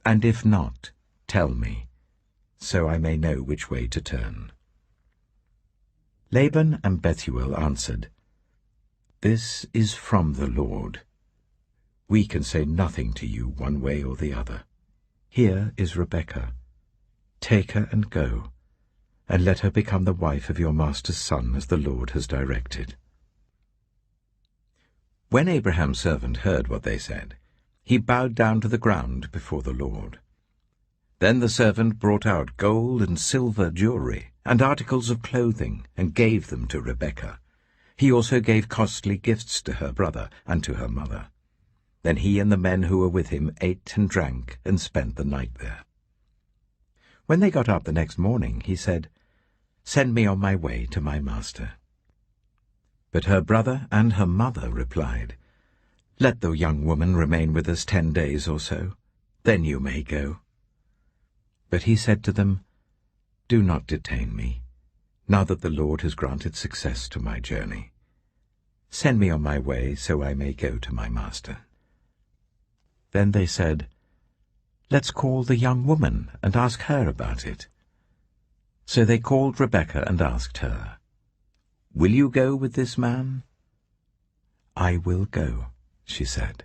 And if not, tell me, so I may know which way to turn." Laban and Bethuel answered, "This is from the Lord. We can say nothing to you one way or the other. Here is Rebekah. Take her and go, and let her become the wife of your master's son, as the Lord has directed." When Abraham's servant heard what they said, he bowed down to the ground before the Lord. Then the servant brought out gold and silver jewelry and articles of clothing and gave them to Rebekah. He also gave costly gifts to her brother and to her mother. Then he and the men who were with him ate and drank and spent the night there. When they got up the next morning, he said, "Send me on my way to my master." But her brother and her mother replied, "Let the young woman remain with us 10 days or so, then you may go." But he said to them, "Do not detain me, now that the Lord has granted success to my journey. Send me on my way so I may go to my master." Then they said, "Let's call the young woman and ask her about it." So they called Rebekah and asked her, "Will you go with this man?" "I will go," she said.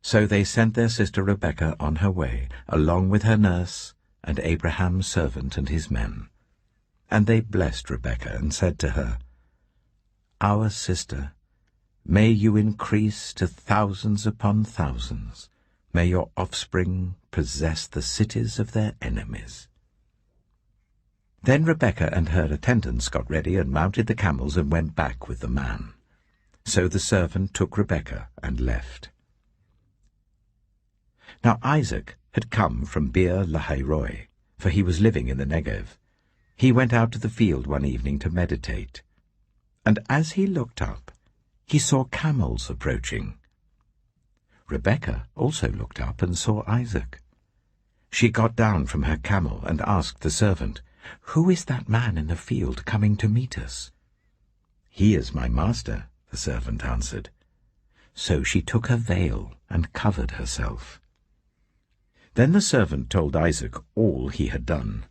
So they sent their sister Rebekah on her way, along with her nurse and Abraham's servant and his men. And they blessed Rebekah and said to her, "Our sister, may you increase to thousands upon thousands. May your offspring possess the cities of their enemies." Then Rebekah and her attendants got ready and mounted the camels and went back with the man. So the servant took Rebekah and left. Now Isaac had come from Beer-lahai-roi, for he was living in the Negev. He went out to the field one evening to meditate. And as he looked up, he saw camels approaching. Rebekah also looked up and saw Isaac. She got down from her camel and asked the servant, "Who is that man in the field coming to meet us?" "He is my master," the servant answered. So she took her veil and covered herself. Then the servant told Isaac all he had done.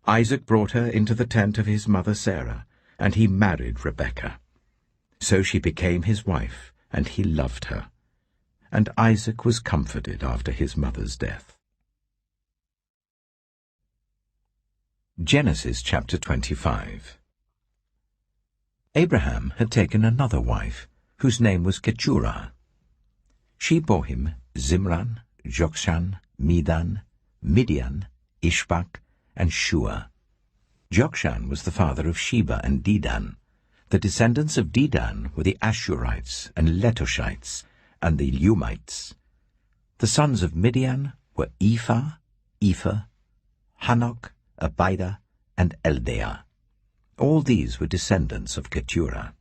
Isaac brought her into the tent of his mother Sarah, and he married Rebekah. So she became his wife, and he loved her. And Isaac was comforted after his mother's death. Genesis chapter 25. Abraham had taken another wife, whose name was Keturah. She bore him Zimran, Jokshan, Medan, Midian, Ishbak, and Shua. Jokshan was the father of Sheba and Dedan. The descendants of Dedan were the Ashurites and Letoshites and the Lumites. The sons of Midian were Ephah, Hanok, Abida, and Eldaah. All these were descendants of Keturah.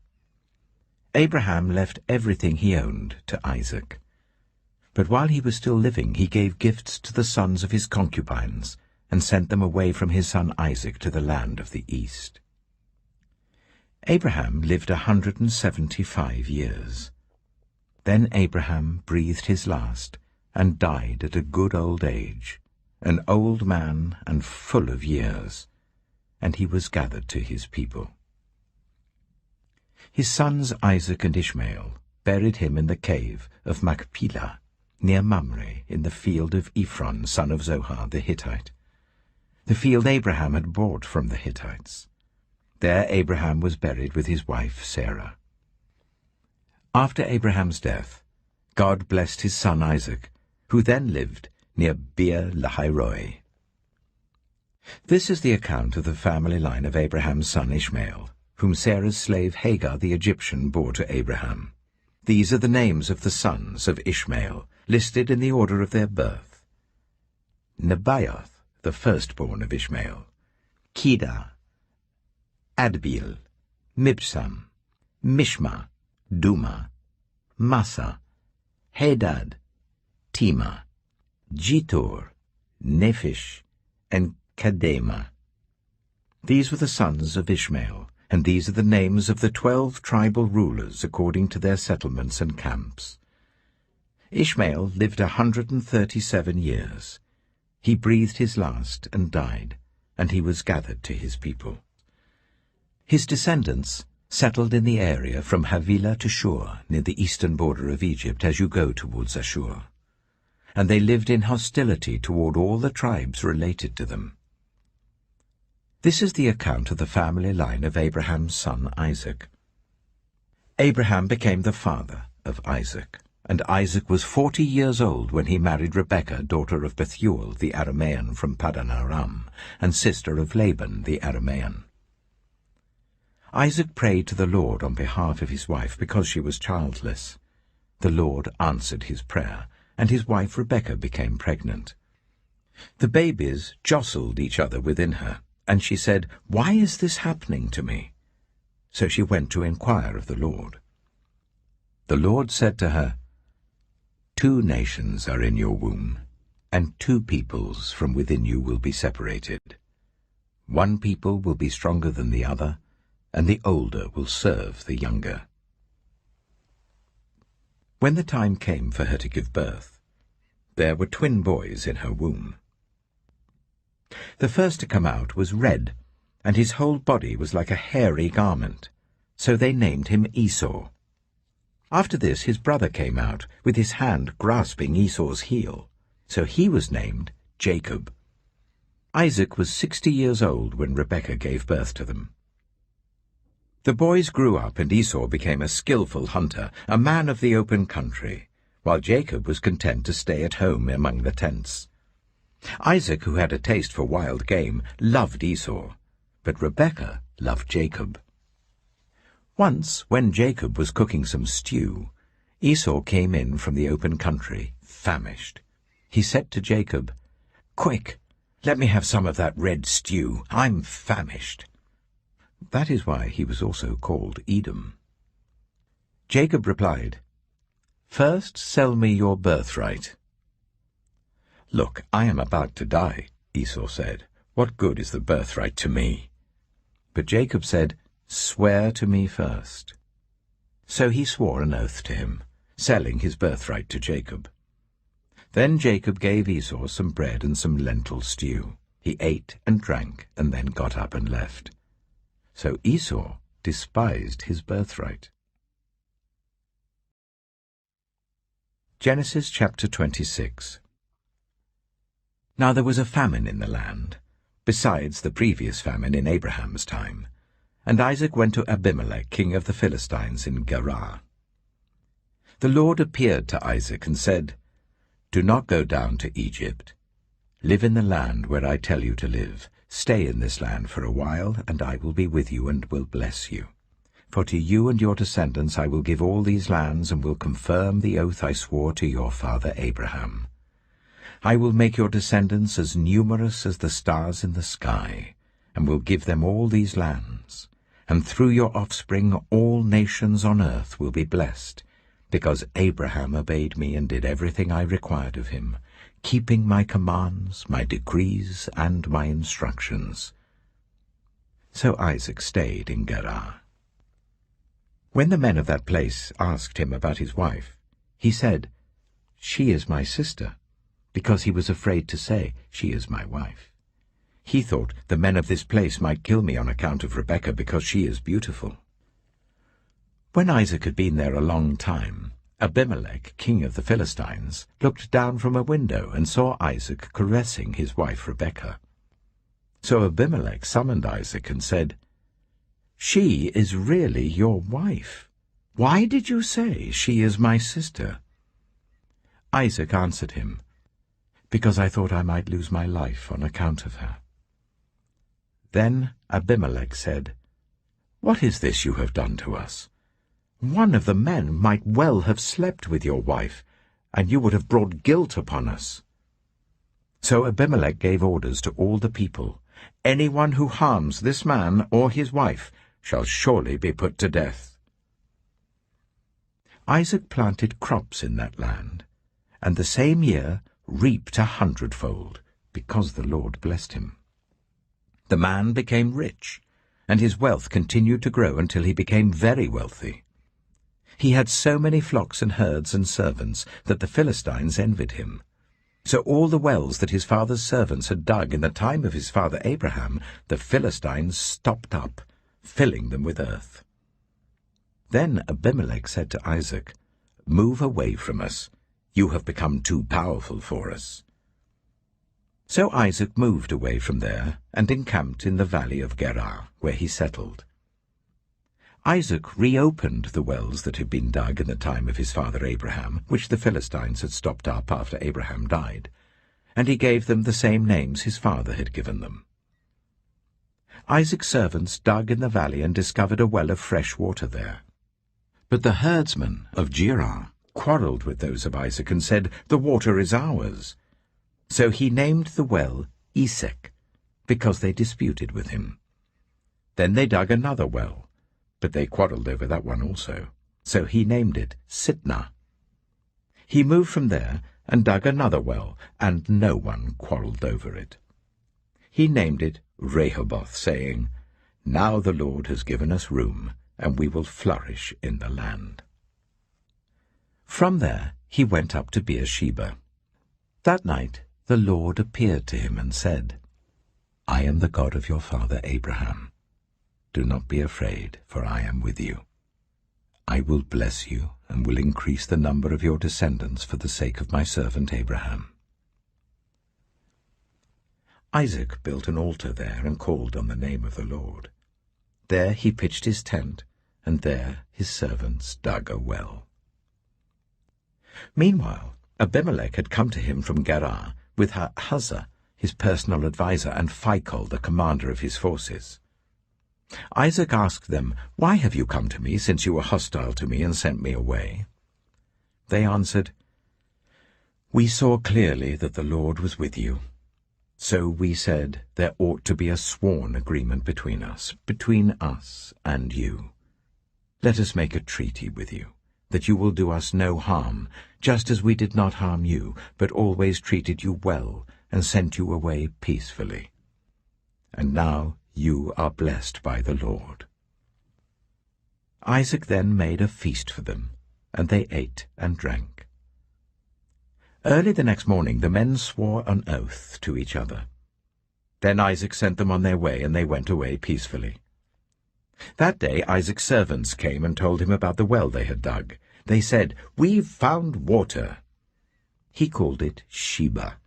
Abraham left everything he owned to Isaac. But while he was still living, he gave gifts to the sons of his concubines and sent them away from his son Isaac to the land of the east. Abraham lived 175 years. Then Abraham breathed his last and died at a good old age, an old man and full of years, and he was gathered to his people. His sons Isaac and Ishmael buried him in the cave of Machpelah, near Mamre, in the field of Ephron, son of Zohar the Hittite, the field Abraham had bought from the Hittites. There Abraham was buried with his wife Sarah. After Abraham's death, God blessed his son Isaac, who then lived near Beer Lahai-roi. This is the account of the family line of Abraham's son Ishmael, whom Sarah's slave Hagar the Egyptian bore to Abraham. These are the names of the sons of Ishmael, listed in the order of their birth: Nebaioth, the firstborn of Ishmael, Kedah, Adbeel, Mibsam, Mishma, Duma, Massa, Hadad, Tema, Jitor, Nephish, and Kedema. These were the sons of Ishmael, and these are the names of the 12 tribal rulers according to their settlements and camps. Ishmael lived 137 years. He breathed his last and died, and he was gathered to his people. His descendants settled in the area from Havilah to Shur, near the eastern border of Egypt as you go towards Ashur. And they lived in hostility toward all the tribes related to them. This is the account of the family line of Abraham's son Isaac. Abraham became the father of Isaac, and Isaac was 40 years old when he married Rebekah, daughter of Bethuel the Aramean from Paddan Aram, and sister of Laban the Aramean. Isaac prayed to the Lord on behalf of his wife because she was childless. The Lord answered his prayer, and his wife Rebekah became pregnant. The babies jostled each other within her, and she said, "Why is this happening to me?" So she went to inquire of the Lord. The Lord said to her, "2 nations are in your womb, and 2 peoples from within you will be separated. 1 people will be stronger than the other, and the older will serve the younger." When the time came for her to give birth, there were twin boys in her womb. The first to come out was red, and his whole body was like a hairy garment, so they named him Esau. After this his brother came out, with his hand grasping Esau's heel, so he was named Jacob. Isaac was 60 years old when Rebekah gave birth to them. The boys grew up, and Esau became a skillful hunter, a man of the open country, while Jacob was content to stay at home among the tents. Isaac, who had a taste for wild game, loved Esau, but Rebekah loved Jacob. Once, when Jacob was cooking some stew, Esau came in from the open country, famished. He said to Jacob, "Quick, let me have some of that red stew. I'm famished." That is why he was also called Edom. Jacob replied, "First sell me your birthright." "Look, I am about to die," Esau said. "What good is the birthright to me?" But Jacob said, "Swear to me first." So he swore an oath to him, selling his birthright to Jacob. Then Jacob gave Esau some bread and some lentil stew. He ate and drank, and then got up and left. So Esau despised his birthright. Genesis chapter 26. Now there was a famine in the land, besides the previous famine in Abraham's time, And Isaac went to Abimelech, king of the Philistines, in Gerar. The Lord appeared to Isaac and said, "Do not go down to Egypt. Live in the land where I tell you to live. Stay in this land for a while, and I will be with you and will bless you. For to you and your descendants I will give all these lands, and will confirm the oath I swore to your father Abraham. I will make your descendants as numerous as the stars in the sky, and will give them all these lands. And through your offspring all nations on earth will be blessed, because Abraham obeyed me and did everything I required of him, keeping my commands, my decrees, and my instructions." So Isaac stayed in Gerar. When the men of that place asked him about his wife, he said, "She is my sister," because he was afraid to say, "She is my wife." He thought, "The men of this place might kill me on account of Rebekah, because she is beautiful." When Isaac had been there a long time, Abimelech, king of the Philistines, looked down from a window and saw Isaac caressing his wife Rebekah. So Abimelech summoned Isaac and said, "She is really your wife. Why did you say, 'She is my sister'?" Isaac answered him, "Because I thought I might lose my life on account of her." Then Abimelech said, "What is this you have done to us? One of the men might well have slept with your wife, and you would have brought guilt upon us." So Abimelech gave orders to all the people, "Anyone who harms this man or his wife shall surely be put to death." Isaac planted crops in that land, and the same year reaped 100-fold, because the Lord blessed him. The man became rich, and his wealth continued to grow until he became very wealthy. He had so many flocks and herds and servants that the Philistines envied him. So all the wells that his father's servants had dug in the time of his father Abraham, the Philistines stopped up, filling them with earth. Then Abimelech said to Isaac, "Move away from us. You have become too powerful for us." So Isaac moved away from there and encamped in the valley of Gerar, where he settled. Isaac reopened the wells that had been dug in the time of his father Abraham, which the Philistines had stopped up after Abraham died, and he gave them the same names his father had given them. Isaac's servants dug in the valley and discovered a well of fresh water there. But the herdsmen of Gerar quarreled with those of Isaac and said, "The water is ours." So he named the well Esek, because they disputed with him. Then they dug another well, but they quarreled over that one also. So he named it Sitnah. He moved from there and dug another well, and no one quarreled over it. He named it Rehoboth, saying, "Now the Lord has given us room, and we will flourish in the land." From there he went up to Beersheba. That night the Lord appeared to him and said, "I am the God of your father Abraham. Do not be afraid, for I am with you. I will bless you and will increase the number of your descendants for the sake of my servant Abraham." Isaac built an altar there and called on the name of the Lord. There he pitched his tent, and there his servants dug a well. Meanwhile, Abimelech had come to him from Gerar with Huzzah, his personal adviser, and Phicol, the commander of his forces. Isaac asked them, "Why have you come to me, since you were hostile to me and sent me away?" They answered, "We saw clearly that the Lord was with you. So we said there ought to be a sworn agreement between us and you. Let us make a treaty with you, that you will do us no harm, just as we did not harm you, but always treated you well and sent you away peacefully. And now you are blessed by the Lord." Isaac then made a feast for them, and they ate and drank. Early the next morning the men swore an oath to each other. Then Isaac sent them on their way, and they went away peacefully. That day Isaac's servants came and told him about the well they had dug. They said, "We've found water." He called it Sheba,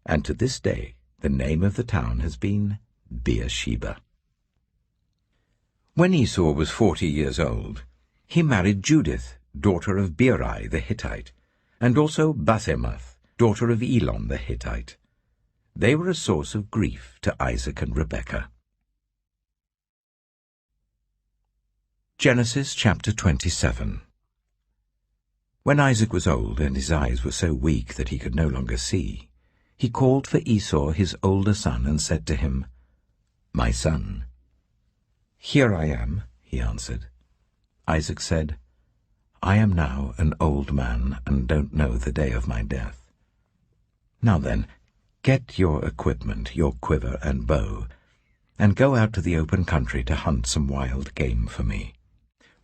and to this day the name of the town has been Beersheba. When Esau was 40 years old, he married Judith, daughter of Beeri the Hittite, and also Basemath, daughter of Elon the Hittite. They were a source of grief to Isaac and Rebekah. Genesis chapter 27. When Isaac was old and his eyes were so weak that he could no longer see, he called for Esau his older son and said to him, "My son." "Here I am," he answered. Isaac said, "I am now an old man and don't know the day of my death. Now then, get your equipment, your quiver and bow, and go out to the open country to hunt some wild game for me.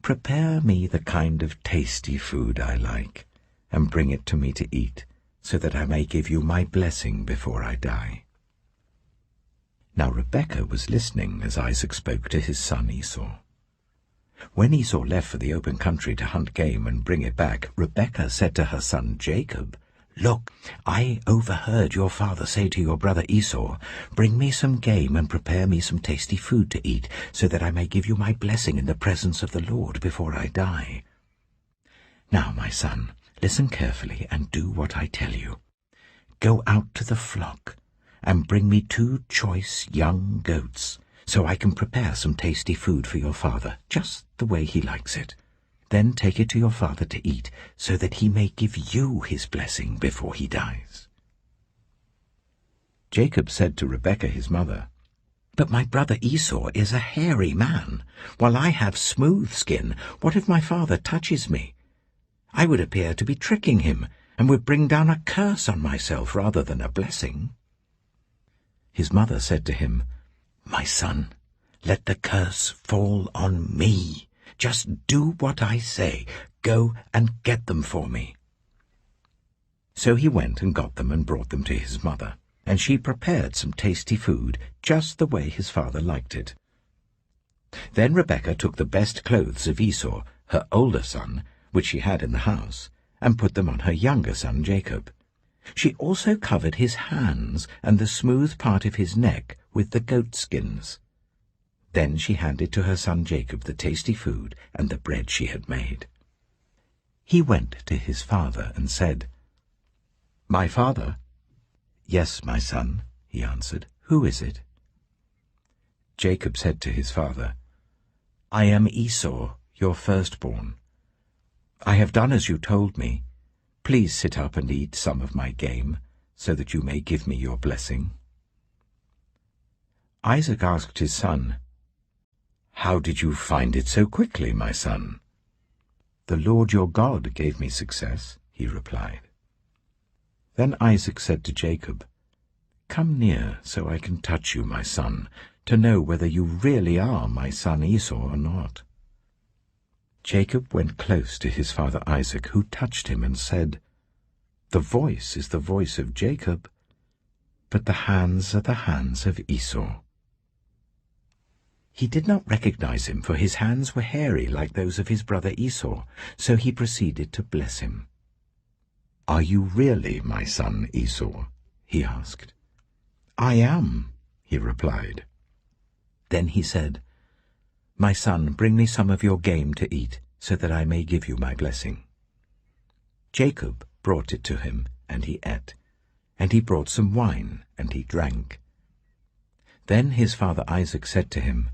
Prepare me the kind of tasty food I like, and bring it to me to eat, so that I may give you my blessing before I die." Now Rebekah was listening as Isaac spoke to his son Esau. When Esau left for the open country to hunt game and bring it back, Rebekah said to her son Jacob, "Look, I overheard your father say to your brother Esau, 'Bring me some game and prepare me some tasty food to eat, so that I may give you my blessing in the presence of the Lord before I die.' Now, my son, listen carefully and do what I tell you. Go out to the flock and bring me 2 choice young goats, so I can prepare some tasty food for your father, just the way he likes it. Then take it to your father to eat, so that he may give you his blessing before he dies." Jacob said to Rebekah his mother, "But my brother Esau is a hairy man, while I have smooth skin. What if my father touches me? I would appear to be tricking him, and would bring down a curse on myself rather than a blessing." His mother said to him, "My son, let the curse fall on me. Just do what I say. Go and get them for me." So he went and got them and brought them to his mother, and she prepared some tasty food, just the way his father liked it. Then Rebekah took the best clothes of Esau, her older son, which she had in the house, and put them on her younger son Jacob. She also covered his hands and the smooth part of his neck with the goat skins. Then she handed to her son Jacob the tasty food and the bread she had made. He went to his father and said, "My father?" "Yes, my son," he answered. "Who is it?" Jacob said to his father, "I am Esau, your firstborn. I have done as you told me. Please sit up and eat some of my game, so that you may give me your blessing." Isaac asked his son, "How did you find it so quickly, my son?" "The Lord your God gave me success," he replied. Then Isaac said to Jacob, "Come near so I can touch you, my son, to know whether you really are my son Esau or not." Jacob went close to his father Isaac, who touched him and said, "The voice is the voice of Jacob, but the hands are the hands of Esau." He did not recognize him, for his hands were hairy like those of his brother Esau, so he proceeded to bless him. "Are you really my son Esau?" he asked. "I am," he replied. Then he said, "My son, bring me some of your game to eat, so that I may give you my blessing." Jacob brought it to him, and he ate, and he brought some wine, and he drank. Then his father Isaac said to him,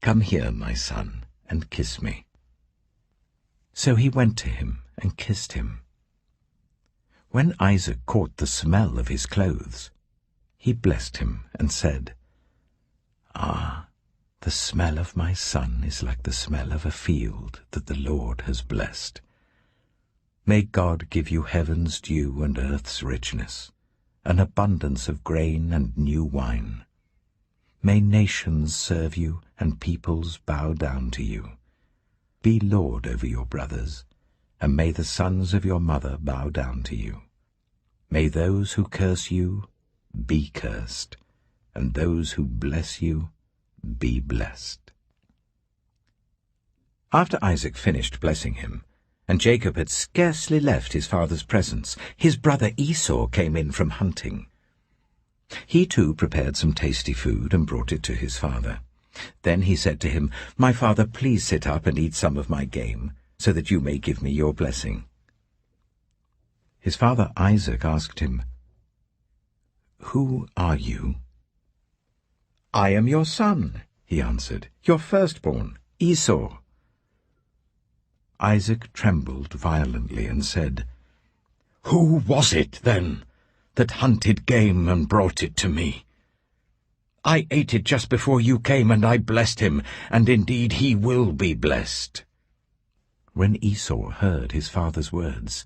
"Come here, my son, and kiss me." So he went to him and kissed him. When Isaac caught the smell of his clothes, he blessed him and said, "Ah, the smell of my son is like the smell of a field that the Lord has blessed. May God give you heaven's dew and earth's richness, an abundance of grain and new wine. May nations serve you and peoples bow down to you. Be lord over your brothers, and may the sons of your mother bow down to you. May those who curse you be cursed, and those who bless you be blessed." After Isaac finished blessing him, and Jacob had scarcely left his father's presence, his brother Esau came in from hunting. He too prepared some tasty food and brought it to his father. Then he said to him, "My father, please sit up and eat some of my game, so that you may give me your blessing." His father Isaac asked him, "Who are you?" "I am your son," he answered, "your firstborn, Esau." Isaac trembled violently and said, "Who was it, then, that hunted game and brought it to me? I ate it just before you came, and I blessed him, and indeed he will be blessed." When Esau heard his father's words,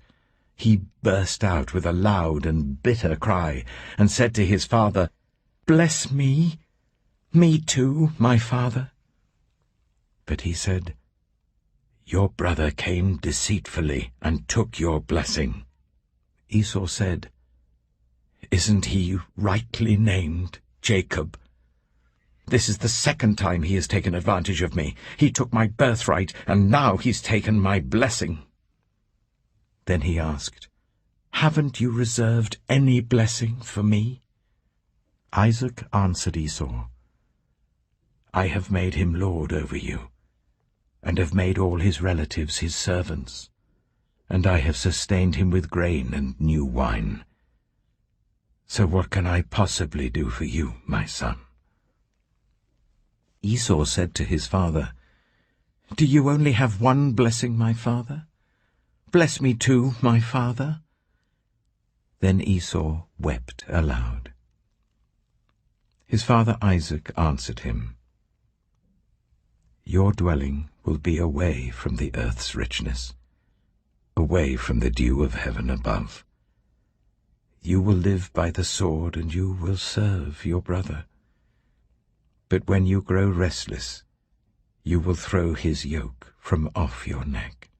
he burst out with a loud and bitter cry, and said to his father, "Bless me, me too, my father." But he said, "Your brother came deceitfully and took your blessing." Esau said, "Isn't he rightly named Jacob? This is the second time he has taken advantage of me. He took my birthright, and now he's taken my blessing." Then he asked, "Haven't you reserved any blessing for me?" Isaac answered Esau, "I have made him lord over you, and have made all his relatives his servants, and I have sustained him with grain and new wine. So what can I possibly do for you, my son?" Esau said to his father, "Do you only have one blessing, my father? Bless me too, my father." Then Esau wept aloud. His father Isaac answered him, "Your dwelling will be away from the earth's richness, away from the dew of heaven above. You will live by the sword, and you will serve your brother. But when you grow restless, you will throw his yoke from off your neck."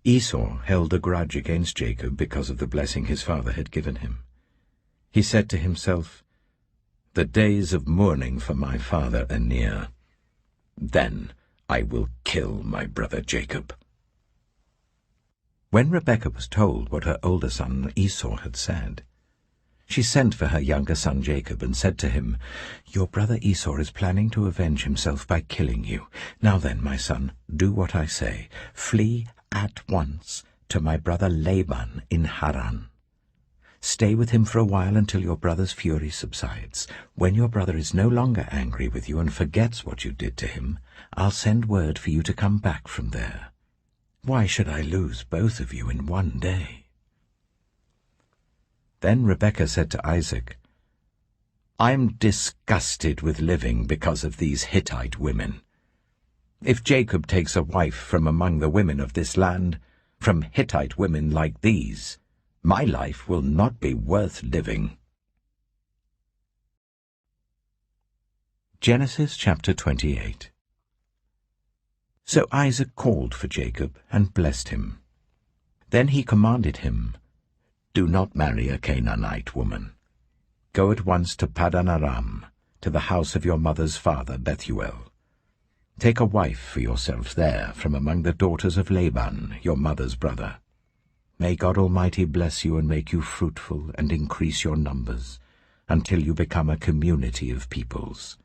Esau held a grudge against Jacob because of the blessing his father had given him. He said to himself, "The days of mourning for my father are near. Then I will kill my brother Jacob." When Rebekah was told what her older son Esau had said, she sent for her younger son Jacob and said to him, "Your brother Esau is planning to avenge himself by killing you. Now then, my son, do what I say. Flee at once to my brother Laban in Haran. Stay with him for a while until your brother's fury subsides. When your brother is no longer angry with you and forgets what you did to him, I'll send word for you to come back from there. Why should I lose both of you in one day?" Then Rebekah said to Isaac, "I'm disgusted with living because of these Hittite women. If Jacob takes a wife from among the women of this land, from Hittite women like these, my life will not be worth living." Genesis chapter 28. So Isaac called for Jacob and blessed him. Then he commanded him, "Do not marry a Canaanite woman. Go at once to Paddan Aram, to the house of your mother's father Bethuel. Take a wife for yourself there from among the daughters of Laban, your mother's brother. May God Almighty bless you and make you fruitful and increase your numbers, until you become a community of peoples.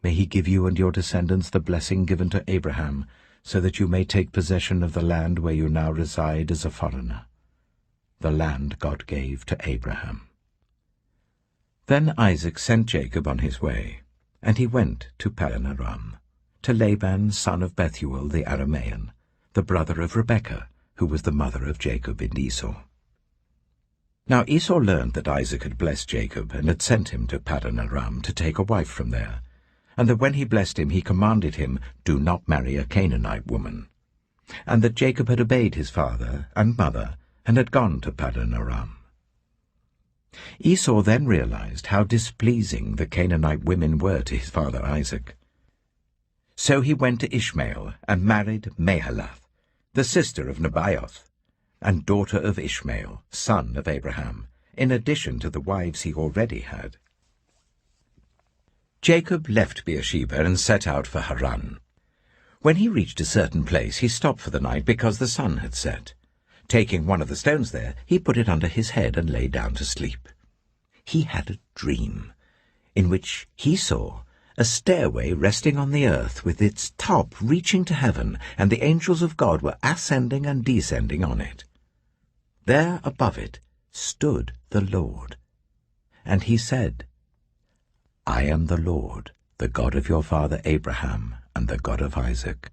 May he give you and your descendants the blessing given to Abraham, so that you may take possession of the land where you now reside as a foreigner, the land God gave to Abraham." Then Isaac sent Jacob on his way, and he went to Paddan Aram, to Laban son of Bethuel the Aramean, the brother of Rebekah, who was the mother of Jacob and Esau. Now Esau learned that Isaac had blessed Jacob and had sent him to Paddan Aram to take a wife from there, and that when he blessed him he commanded him, "Do not marry a Canaanite woman," and that Jacob had obeyed his father and mother and had gone to Paddan Aram. Esau then realized how displeasing the Canaanite women were to his father Isaac. So he went to Ishmael and married Mahalath, the sister of Nebaioth, and daughter of Ishmael, son of Abraham, in addition to the wives he already had. Jacob left Beersheba and set out for Haran. When he reached a certain place, he stopped for the night because the sun had set. Taking one of the stones there, he put it under his head and lay down to sleep. He had a dream. in which he saw a stairway resting on the earth with its top reaching to heaven, and the angels of God were ascending and descending on it. There above it stood the Lord, and he said, I am the Lord, the God of your father Abraham and the God of Isaac.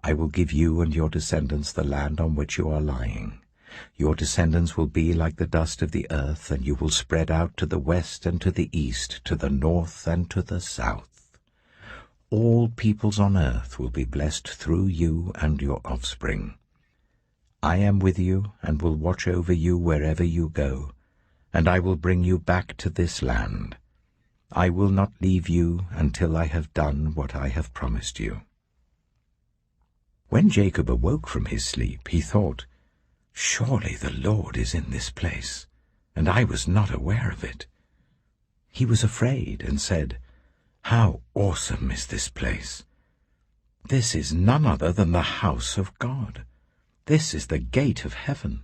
I will give you and your descendants the land on which you are lying. Your descendants will be like the dust of the earth, and you will spread out to the west and to the east, to the north and to the south. All peoples on earth will be blessed through you and your offspring. I am with you and will watch over you wherever you go, and I will bring you back to this land. I will not leave you until I have done what I have promised you. When Jacob awoke from his sleep, he thought, Surely the Lord is in this place, and I was not aware of it. He was afraid and said, How awesome is this place! This is none other than the house of God. This is the gate of heaven.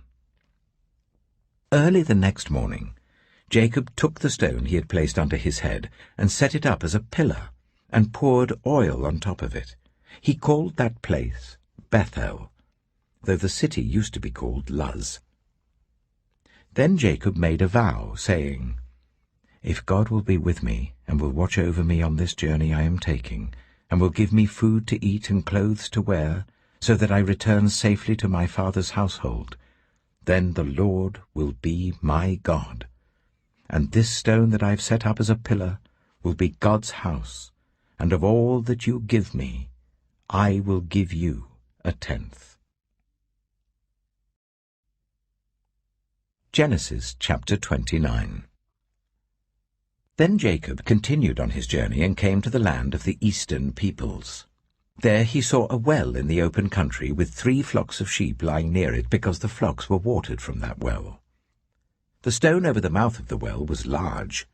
Early the next morning, Jacob took the stone he had placed under his head and set it up as a pillar and poured oil on top of it. He called that place Bethel, though the city used to be called Luz. Then Jacob made a vow, saying, If God will be with me and will watch over me on this journey I am taking, and will give me food to eat and clothes to wear, so that I return safely to my father's household, then the Lord will be my God. And this stone that I have set up as a pillar will be God's house, and of all that you give me, I will give you 1/10. Genesis chapter 29. Then Jacob continued on his journey and came to the land of the eastern peoples. There he saw a well in the open country with 3 flocks of sheep lying near it, because the flocks were watered from that well. The stone over the mouth of the well was large.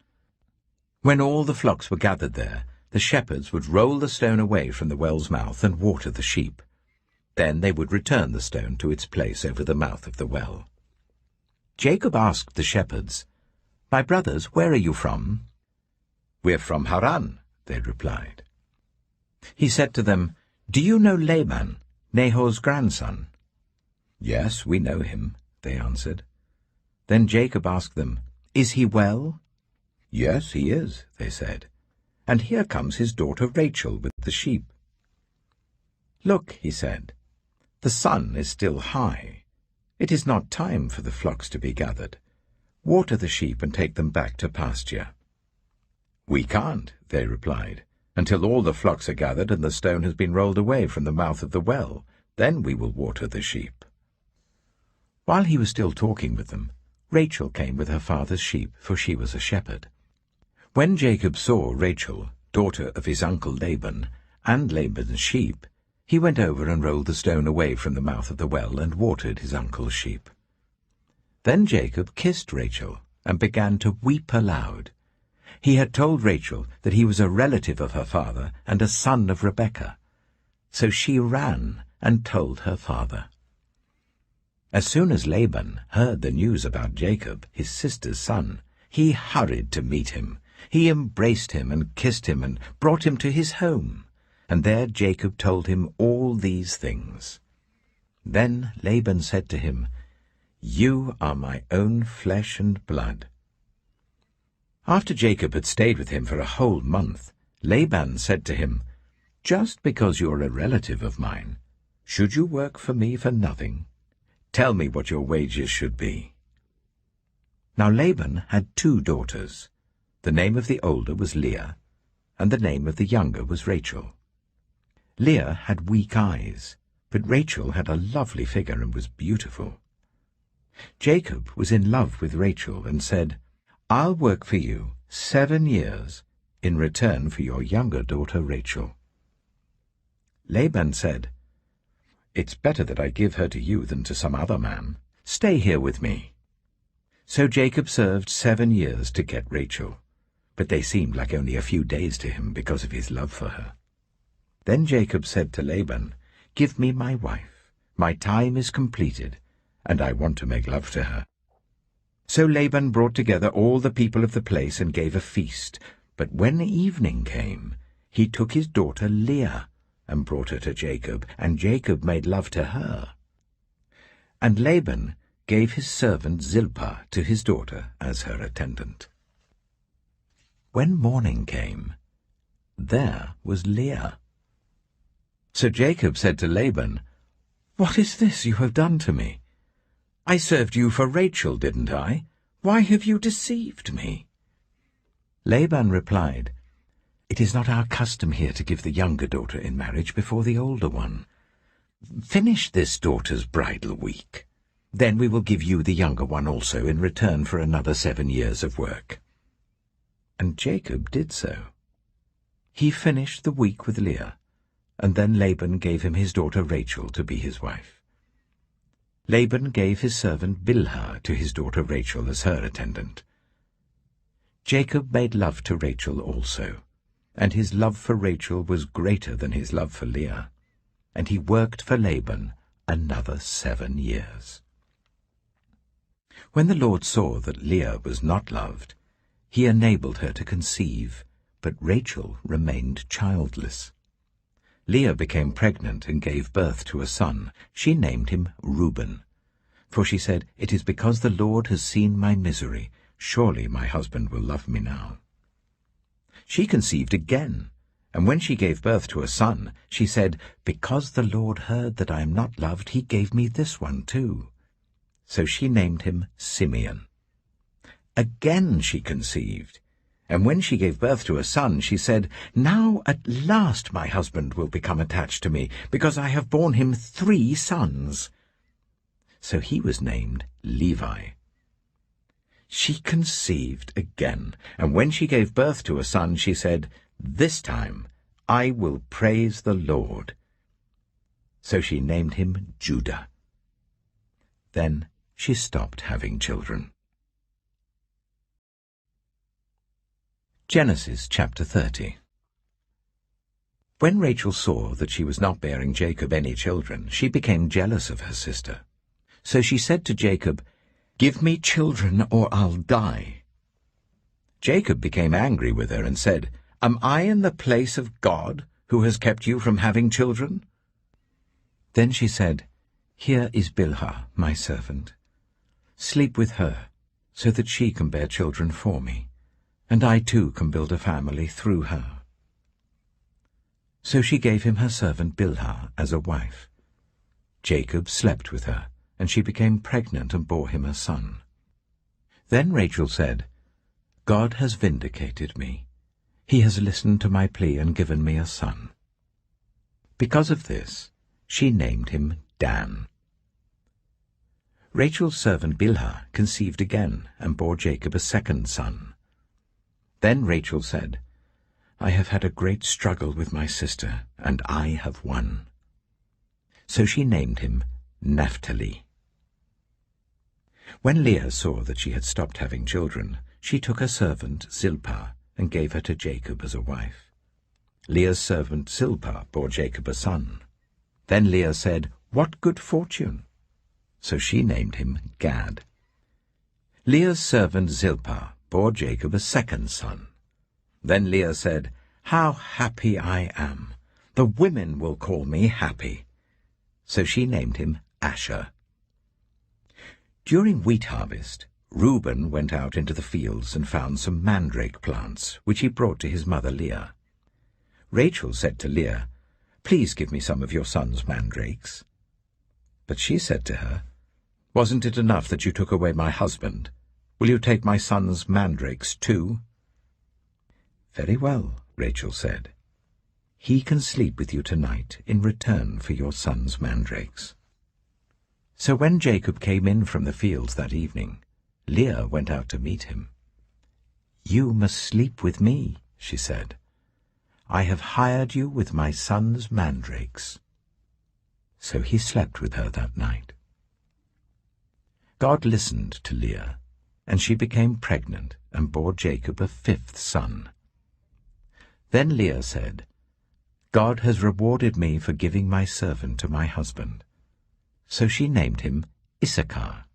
When all the flocks were gathered there, the shepherds would roll the stone away from the well's mouth and water the sheep. Then they would return the stone to its place over the mouth of the well. Jacob asked the shepherds, My brothers, where are you from? We're from Haran, they replied. He said to them, Do you know Laban, Nahor's grandson? Yes, we know him, they answered. Then Jacob asked them, Is he well? Yes, he is, they said. And here comes his daughter Rachel with the sheep. Look, he said, the sun is still high. It is not time for the flocks to be gathered. Water the sheep and take them back to pasture. We can't, they replied, until all the flocks are gathered and the stone has been rolled away from the mouth of the well. Then we will water the sheep. While he was still talking with them, Rachel came with her father's sheep, for she was a shepherd. When Jacob saw Rachel, daughter of his uncle Laban, and Laban's sheep, he went over and rolled the stone away from the mouth of the well and watered his uncle's sheep. Then Jacob kissed Rachel and began to weep aloud. He had told Rachel that he was a relative of her father and a son of Rebekah. So she ran and told her father. As soon as Laban heard the news about Jacob, his sister's son, he hurried to meet him. He embraced him and kissed him and brought him to his home. And there Jacob told him all these things. Then Laban said to him, You are my own flesh and blood. After Jacob had stayed with him for a whole month, Laban said to him, Just because you are a relative of mine, should you work for me for nothing? Tell me what your wages should be. Now Laban had 2 daughters. The name of the older was Leah, and the name of the younger was Rachel. Leah had weak eyes, but Rachel had a lovely figure and was beautiful. Jacob was in love with Rachel and said, I'll work for you 7 years in return for your younger daughter Rachel. Laban said, It's better that I give her to you than to some other man. Stay here with me. So Jacob served 7 years to get Rachel, but they seemed like only a few days to him because of his love for her. Then Jacob said to Laban, Give me my wife. My time is completed, and I want to make love to her. So Laban brought together all the people of the place and gave a feast, But when evening came, he took his daughter Leah and brought her to Jacob, and Jacob made love to her. And Laban gave his servant Zilpah to his daughter as her attendant. When morning came, there was Leah. So Jacob said to Laban, "What is this you have done to me? I served you for Rachel, didn't I? Why have you deceived me?" Laban replied, "It is not our custom here to give the younger daughter in marriage before the older one. Finish this daughter's bridal week. Then we will give you the younger one also in return for another 7 years of work." And Jacob did so. He finished the week with Leah, and then Laban gave him his daughter Rachel to be his wife. Laban gave his servant Bilhah to his daughter Rachel as her attendant. Jacob made love to Rachel also, and his love for Rachel was greater than his love for Leah, and he worked for Laban another 7 years. When the Lord saw that Leah was not loved, he enabled her to conceive, but Rachel remained childless. Leah became pregnant and gave birth to a son. She named him Reuben, for she said, "It is because the Lord has seen my misery. Surely my husband will love me now." She conceived again, and when she gave birth to a son, she said, "Because the Lord heard that I am not loved, he gave me this one too." So she named him Simeon. Again she conceived, and when she gave birth to a son, she said, "Now at last my husband will become attached to me, because I have borne him 3 sons." So he was named Levi. She conceived again, and when she gave birth to a son, she said, "This time I will praise the Lord." So she named him Judah. Then she stopped having children. Genesis chapter 30. When Rachel saw that she was not bearing Jacob any children, she became jealous of her sister. So she said to Jacob, "Give me children or I'll die." Jacob became angry with her and said, "Am I in the place of God, who has kept you from having children?" Then she said, "Here is Bilhah, my servant. Sleep with her, so that she can bear children for me, and I too can build a family through her." So she gave him her servant Bilhah as a wife. Jacob slept with her, and she became pregnant and bore him a son. Then Rachel said, "God has vindicated me. He has listened to my plea and given me a son." Because of this, she named him Dan. Rachel's servant Bilhah conceived again and bore Jacob a second son. Then Rachel said, "I have had a great struggle with my sister, and I have won." So she named him Naphtali. When Leah saw that she had stopped having children, she took her servant Zilpah and gave her to Jacob as a wife. Leah's servant Zilpah bore Jacob a son. Then Leah said, "What good fortune!" So she named him Gad. Leah's servant Zilpah bore Jacob a second son. Then Leah said, "How happy I am! The women will call me happy." So she named him Asher. During wheat harvest, Reuben went out into the fields and found some mandrake plants, which he brought to his mother Leah. Rachel said to Leah, "Please give me some of your son's mandrakes." But she said to her, "Wasn't it enough that you took away my husband? Will you take my son's mandrakes too?" "Very well," Rachel said. "He can sleep with you tonight in return for your son's mandrakes." So when Jacob came in from the fields that evening, Leah went out to meet him. "You must sleep with me," she said. "I have hired you with my son's mandrakes." So he slept with her that night. God listened to Leah, and she became pregnant and bore Jacob a 5th son. Then Leah said, "God has rewarded me for giving my servant to my husband." So she named him Issachar.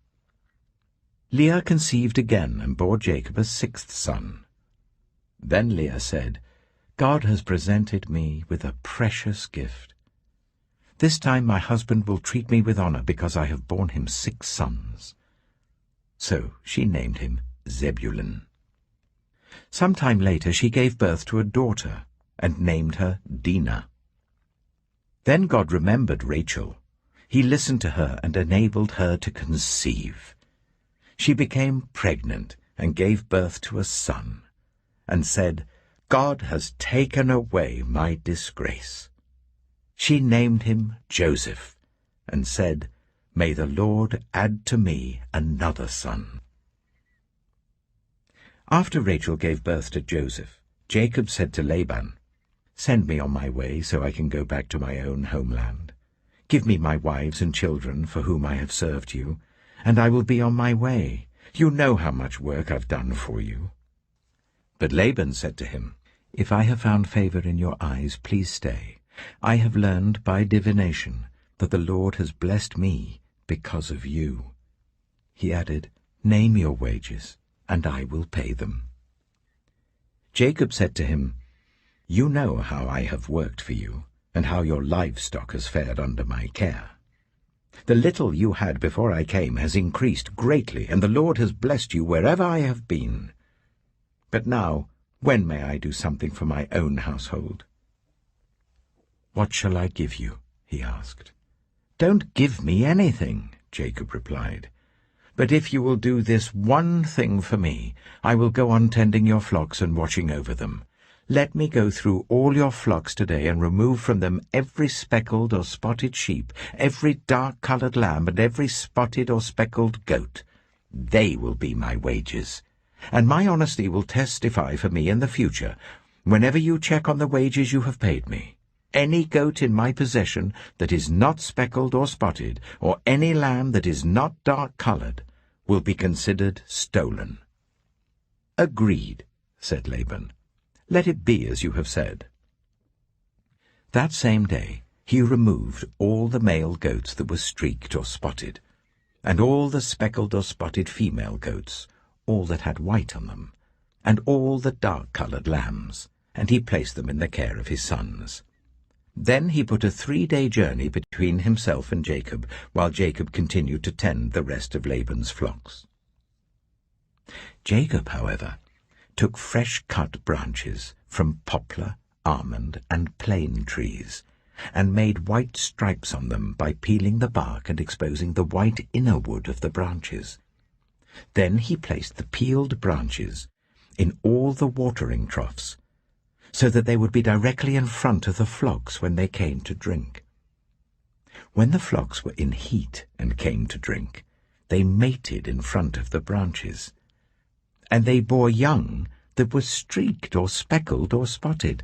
Leah conceived again and bore Jacob a 6th son. Then Leah said, "God has presented me with a precious gift. This time my husband will treat me with honor because I have borne him 6 sons." So she named him Zebulun. Some time later she gave birth to a daughter and named her Dinah. Then God remembered Rachel. He listened to her and enabled her to conceive. She became pregnant and gave birth to a son, and said, "God has taken away my disgrace." She named him Joseph, and said, "May the Lord add to me another son." After Rachel gave birth to Joseph, Jacob said to Laban, "Send me on my way so I can go back to my own homeland. Give me my wives and children for whom I have served you, and I will be on my way. You know how much work I've done for you." But Laban said to him, "If I have found favor in your eyes, please stay. I have learned by divination that the Lord has blessed me because of you." He added, "Name your wages, and I will pay them." Jacob said to him, "You know how I have worked for you, and how your livestock has fared under my care. The little you had before I came has increased greatly, and the Lord has blessed you wherever I have been. But now, when may I do something for my own household?" "What shall I give you?" he asked. "Don't give me anything," Jacob replied. "But if you will do this one thing for me, I will go on tending your flocks and watching over them. Let me go through all your flocks today and remove from them every speckled or spotted sheep, every dark-colored lamb, and every spotted or speckled goat. They will be my wages. And my honesty will testify for me in the future, whenever you check on the wages you have paid me. Any goat in my possession that is not speckled or spotted, or any lamb that is not dark-colored, will be considered stolen." "Agreed," said Laban. "Let it be as you have said." That same day he removed all the male goats that were streaked or spotted, and all the speckled or spotted female goats, all that had white on them, and all the dark-colored lambs, and he placed them in the care of his sons. Then he put a 3-day journey between himself and Jacob, while Jacob continued to tend the rest of Laban's flocks. Jacob, however, took fresh-cut branches from poplar, almond, and plane trees, and made white stripes on them by peeling the bark and exposing the white inner wood of the branches. Then he placed the peeled branches in all the watering troughs, so that they would be directly in front of the flocks when they came to drink. When the flocks were in heat and came to drink, they mated in front of the branches, and they bore young that were streaked or speckled or spotted.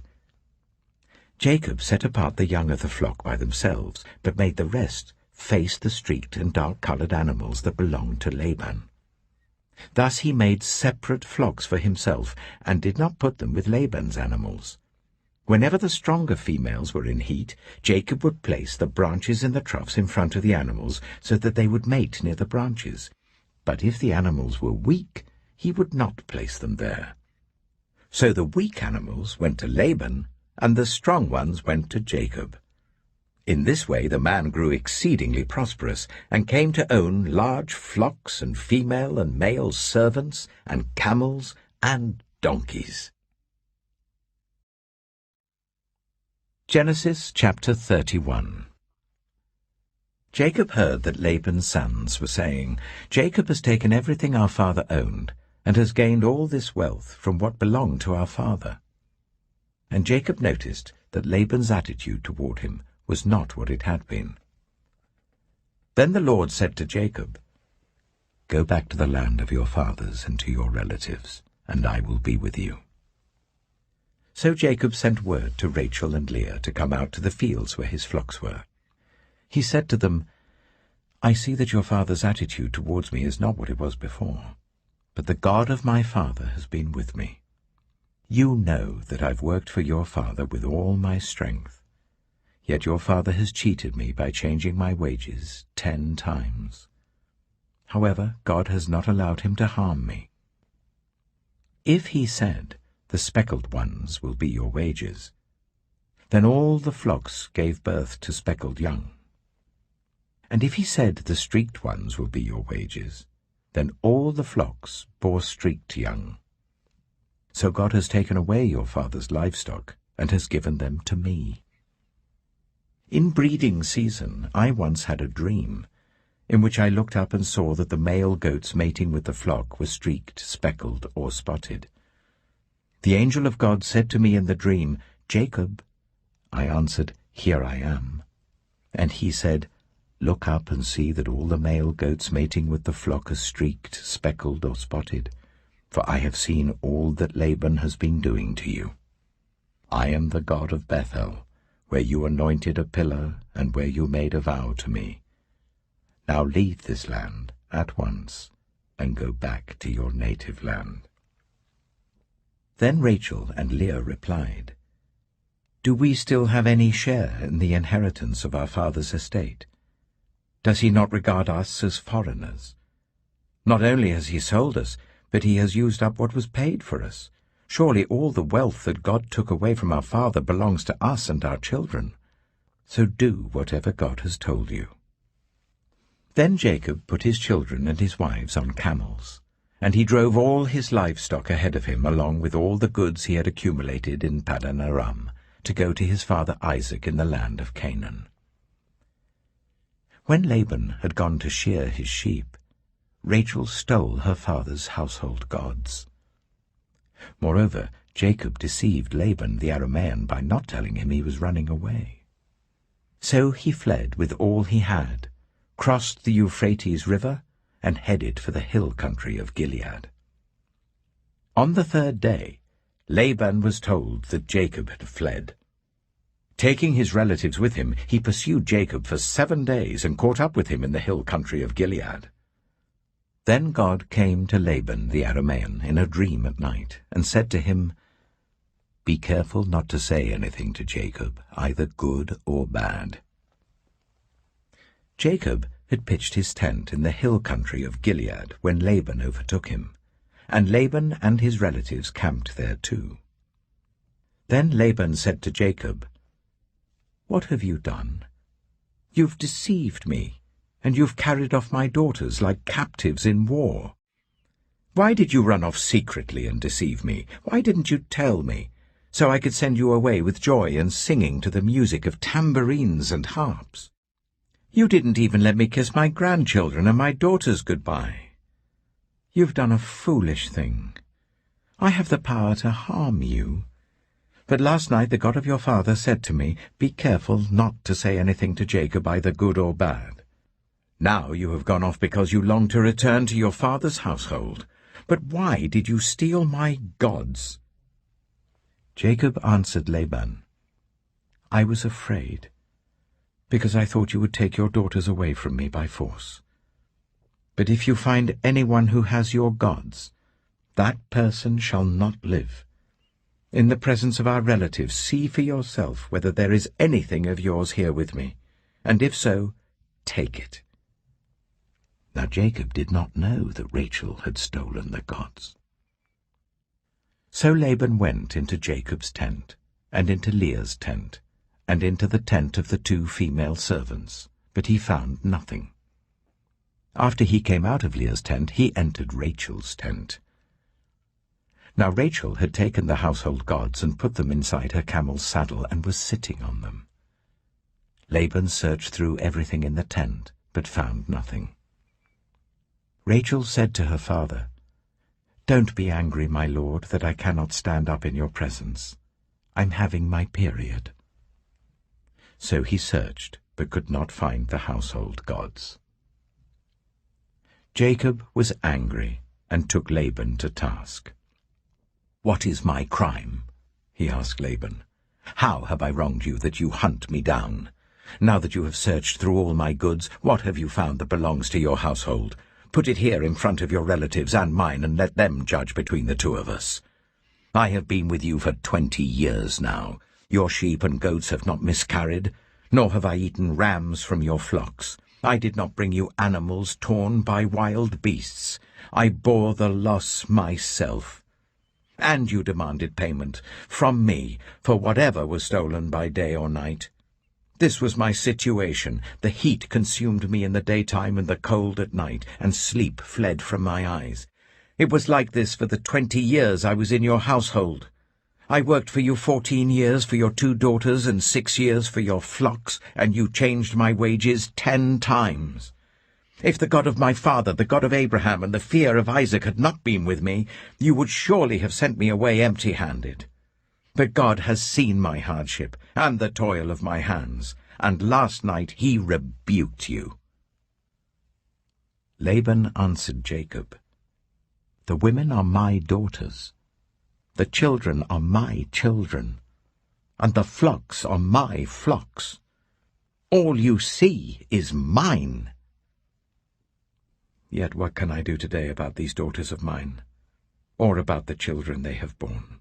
Jacob set apart the young of the flock by themselves, but made the rest face the streaked and dark-colored animals that belonged to Laban. Thus he made separate flocks for himself, and did not put them with Laban's animals. Whenever the stronger females were in heat, Jacob would place the branches in the troughs in front of the animals, so that they would mate near the branches. But if the animals were weak, he would not place them there. So the weak animals went to Laban, and the strong ones went to Jacob. In this way the man grew exceedingly prosperous, and came to own large flocks and female and male servants, and camels and donkeys. Genesis chapter 31. Jacob heard that Laban's sons were saying, "Jacob has taken everything our father owned, and has gained all this wealth from what belonged to our father." And Jacob noticed that Laban's attitude toward him was not what it had been. Then the Lord said to Jacob, "Go back to the land of your fathers and to your relatives, and I will be with you." So Jacob sent word to Rachel and Leah to come out to the fields where his flocks were. He said to them, "I see that your father's attitude towards me is not what it was before, but the God of my father has been with me. You know that I've worked for your father with all my strength. Yet your father has cheated me by changing my wages 10 times. However, God has not allowed him to harm me. If he said, the speckled ones will be your wages. Then all the flocks gave birth to speckled young. And if he said, the streaked ones will be your wages, then all the flocks bore streaked young. So God has taken away your father's livestock and has given them to me. In breeding season I once had a dream, in which I looked up and saw that the male goats mating with the flock were streaked, speckled, or spotted. The angel of God said to me in the dream, Jacob. I answered, Here I am. And he said, Look up and see that all the male goats mating with the flock are streaked, speckled, or spotted, for I have seen all that Laban has been doing to you. I am the God of Bethel, where you anointed a pillar and where you made a vow to me. Now leave this land at once and go back to your native land. Then Rachel and Leah replied, Do we still have any share in the inheritance of our father's estate? Does he not regard us as foreigners? Not only has he sold us, but he has used up what was paid for us. Surely all the wealth that God took away from our father belongs to us and our children. So do whatever God has told you. Then Jacob put his children and his wives on camels, and he drove all his livestock ahead of him along with all the goods he had accumulated in Paddan Aram, to go to his father Isaac in the land of Canaan. When Laban had gone to shear his sheep, Rachel stole her father's household gods. Moreover, Jacob deceived Laban the Aramean by not telling him he was running away. So he fled with all he had, crossed the Euphrates River, and headed for the hill country of Gilead. On the third day, Laban was told that Jacob had fled. Taking his relatives with him, he pursued Jacob for 7 days and caught up with him in the hill country of Gilead. Then God came to Laban the Aramean in a dream at night, and said to him, Be careful not to say anything to Jacob, either good or bad. Jacob had pitched his tent in the hill country of Gilead when Laban overtook him, and Laban and his relatives camped there too. Then Laban said to Jacob, What have you done? You've deceived me, and you've carried off my daughters like captives in war. Why did you run off secretly and deceive me? Why didn't you tell me, so I could send you away with joy and singing to the music of tambourines and harps? You didn't even let me kiss my grandchildren and my daughters goodbye. You've done a foolish thing. I have the power to harm you. But last night the God of your father said to me, Be careful not to say anything to Jacob, either good or bad. Now you have gone off because you long to return to your father's household. But why did you steal my gods? Jacob answered Laban, I was afraid, because I thought you would take your daughters away from me by force. But if you find anyone who has your gods, that person shall not live. In the presence of our relatives, see for yourself whether there is anything of yours here with me, and if so, take it. Now Jacob did not know that Rachel had stolen the gods. So Laban went into Jacob's tent, and into Leah's tent, and into the tent of the 2 female servants, but he found nothing. After he came out of Leah's tent, he entered Rachel's tent. Now Rachel had taken the household gods and put them inside her camel's saddle and was sitting on them. Laban searched through everything in the tent, but found nothing. Rachel said to her father, Don't be angry, my lord, that I cannot stand up in your presence. I'm having my period. So he searched, but could not find the household gods. Jacob was angry and took Laban to task. What is my crime? He asked Laban. How have I wronged you that you hunt me down? Now that you have searched through all my goods, what have you found that belongs to your household? Put it here in front of your relatives and mine, and let them judge between the 2 of us. I have been with you for 20 years now. Your sheep and goats have not miscarried, nor have I eaten rams from your flocks. I did not bring you animals torn by wild beasts. I bore the loss myself. And you demanded payment from me for whatever was stolen by day or night. This was my situation. The heat consumed me in the daytime and the cold at night, and sleep fled from my eyes. It was like this for the 20 years I was in your household. I worked for you 14 years for your 2 daughters and 6 years for your flocks, and you changed my wages 10 times. If the God of my father, the God of Abraham, and the fear of Isaac had not been with me, you would surely have sent me away empty-handed. But God has seen my hardship and the toil of my hands, and last night he rebuked you." Laban answered Jacob, "The women are my daughters, the children are my children, and the flocks are my flocks. All you see is mine. Yet what can I do today about these daughters of mine, or about the children they have borne?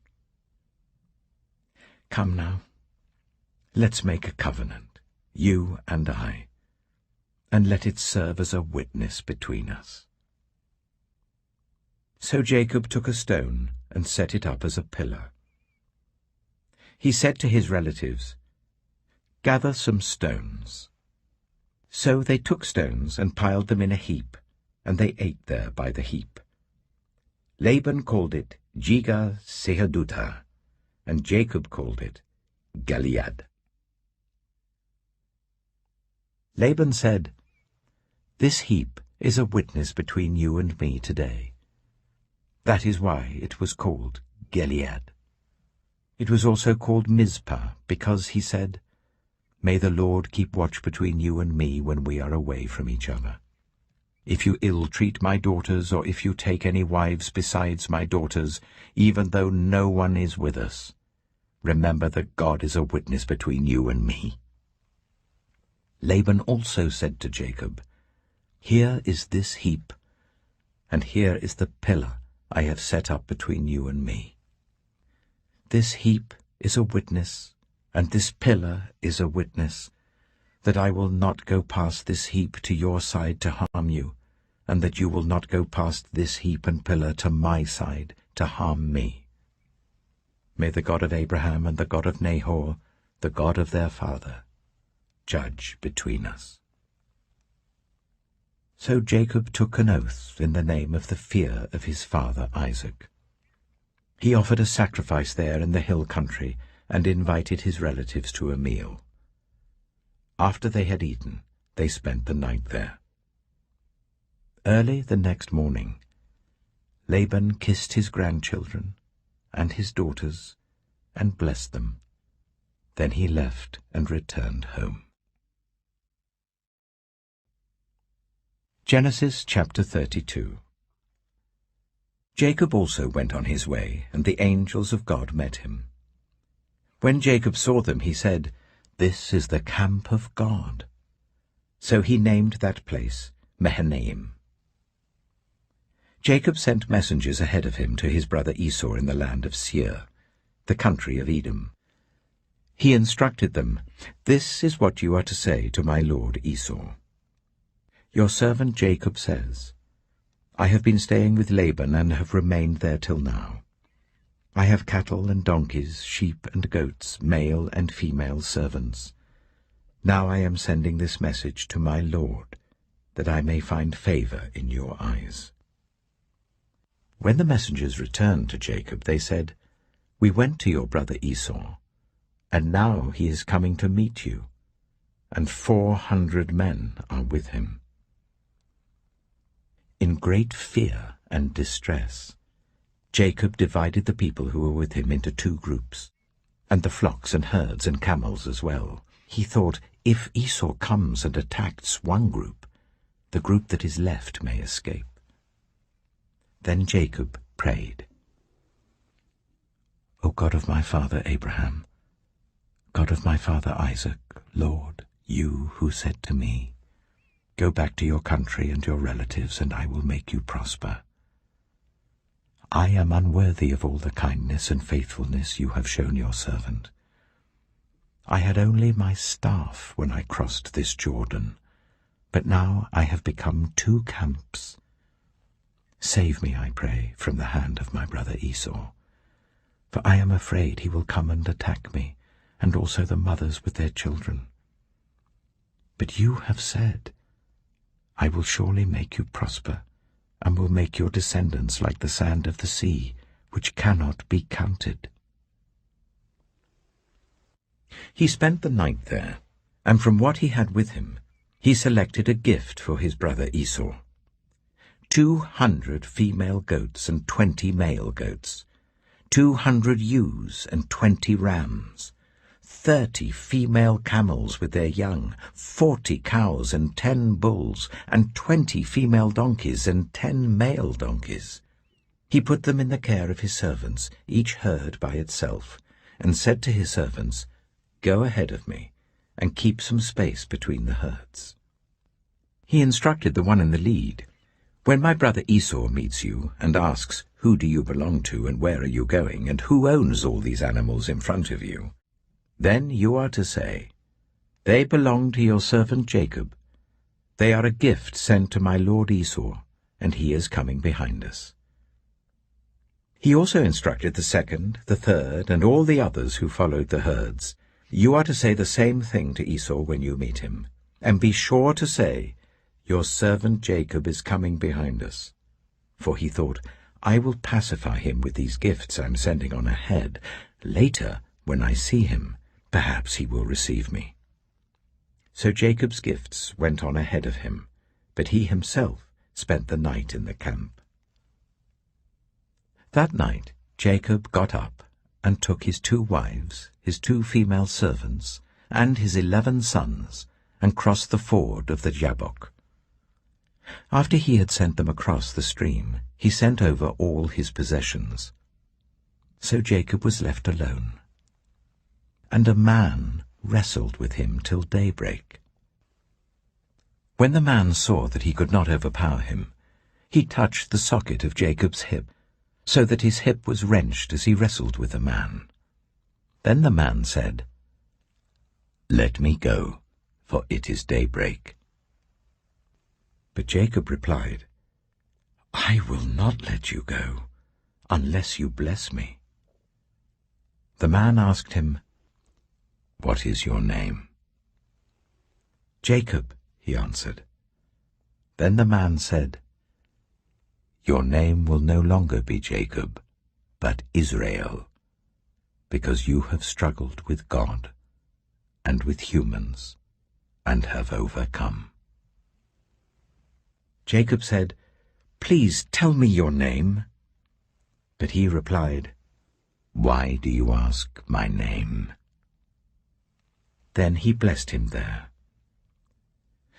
Come now, let's make a covenant, you and I, and let it serve as a witness between us." So Jacob took a stone and set it up as a pillar. He said to his relatives, "Gather some stones." So they took stones and piled them in a heap, and they ate there by the heap. Laban called it Jegar-sahadutha, and Jacob called it Gilead. Laban said, "This heap is a witness between you and me today." That is why it was called Gilead. It was also called Mizpah, because he said, "May the Lord keep watch between you and me when we are away from each other. If you ill-treat my daughters, or if you take any wives besides my daughters, even though no one is with us, remember that God is a witness between you and me." Laban also said to Jacob, "Here is this heap, and here is the pillar I have set up between you and me. This heap is a witness, and this pillar is a witness, that I will not go past this heap to your side to harm you, and that you will not go past this heap and pillar to my side to harm me. May the God of Abraham and the God of Nahor, the God of their father, judge between us." So Jacob took an oath in the name of the fear of his father Isaac. He offered a sacrifice there in the hill country and invited his relatives to a meal. After they had eaten, they spent the night there. Early the next morning, Laban kissed his grandchildren and his daughters and blessed them. Then he left and returned home. Genesis chapter 32. Jacob also went on his way, and the angels of God met him. When Jacob saw them, he said, "This is the camp of God." So he named that place Mahanaim. Jacob sent messengers ahead of him to his brother Esau in the land of Seir, the country of Edom. He instructed them, "This is what you are to say to my lord Esau. Your servant Jacob says, I have been staying with Laban and have remained there till now. I have cattle and donkeys, sheep and goats, male and female servants. Now I am sending this message to my lord, that I may find favor in your eyes." When the messengers returned to Jacob, they said, "We went to your brother Esau, and now he is coming to meet you, and 400 men are with him." In great fear and distress, Jacob divided the people who were with him into 2 groups, and the flocks and herds and camels as well. He thought, if Esau comes and attacks one group, the group that is left may escape. Then Jacob prayed, "O God of my father Abraham, God of my father Isaac, Lord, you who said to me, 'Go back to your country and your relatives, and I will make you prosper.' I am unworthy of all the kindness and faithfulness you have shown your servant. I had only my staff when I crossed this Jordan, but now I have become 2 camps. Save me, I pray, from the hand of my brother Esau, for I am afraid he will come and attack me, and also the mothers with their children. But you have said, I will surely make you prosper, and will make your descendants like the sand of the sea, which cannot be counted." He spent the night there, and from what he had with him, he selected a gift for his brother Esau. 200 female goats and 20 male goats, 200 ewes and 20 rams, 30 female camels with their young, 40 cows and 10 bulls, and 20 female donkeys and 10 male donkeys. He put them in the care of his servants, each herd by itself, and said to his servants, "Go ahead of me, and keep some space between the herds." He instructed the one in the lead, "When my brother Esau meets you and asks, 'Who do you belong to, and where are you going, and who owns all these animals in front of you?' then you are to say, 'They belong to your servant Jacob. They are a gift sent to my lord Esau, and he is coming behind us.'" He also instructed the second, the third, and all the others who followed the herds, "You are to say the same thing to Esau when you meet him, and be sure to say, 'Your servant Jacob is coming behind us.'" For he thought, "I will pacify him with these gifts I'm sending on ahead. Later, when I see him, perhaps he will receive me." So Jacob's gifts went on ahead of him, but he himself spent the night in the camp. That night Jacob got up and took his 2 wives, his 2 female servants, and his 11 sons, and crossed the ford of the Jabbok. After he had sent them across the stream, he sent over all his possessions. So Jacob was left alone, and a man wrestled with him till daybreak. When the man saw that he could not overpower him, he touched the socket of Jacob's hip, so that his hip was wrenched as he wrestled with the man. Then the man said, "Let me go, for it is daybreak." But Jacob replied, "I will not let you go, unless you bless me." The man asked him, "What is your name?" "Jacob," he answered. Then the man said, "Your name will no longer be Jacob, but Israel, because you have struggled with God and with humans, and have overcome." Jacob said, "Please tell me your name." But he replied, "Why do you ask my name?" Then he blessed him there.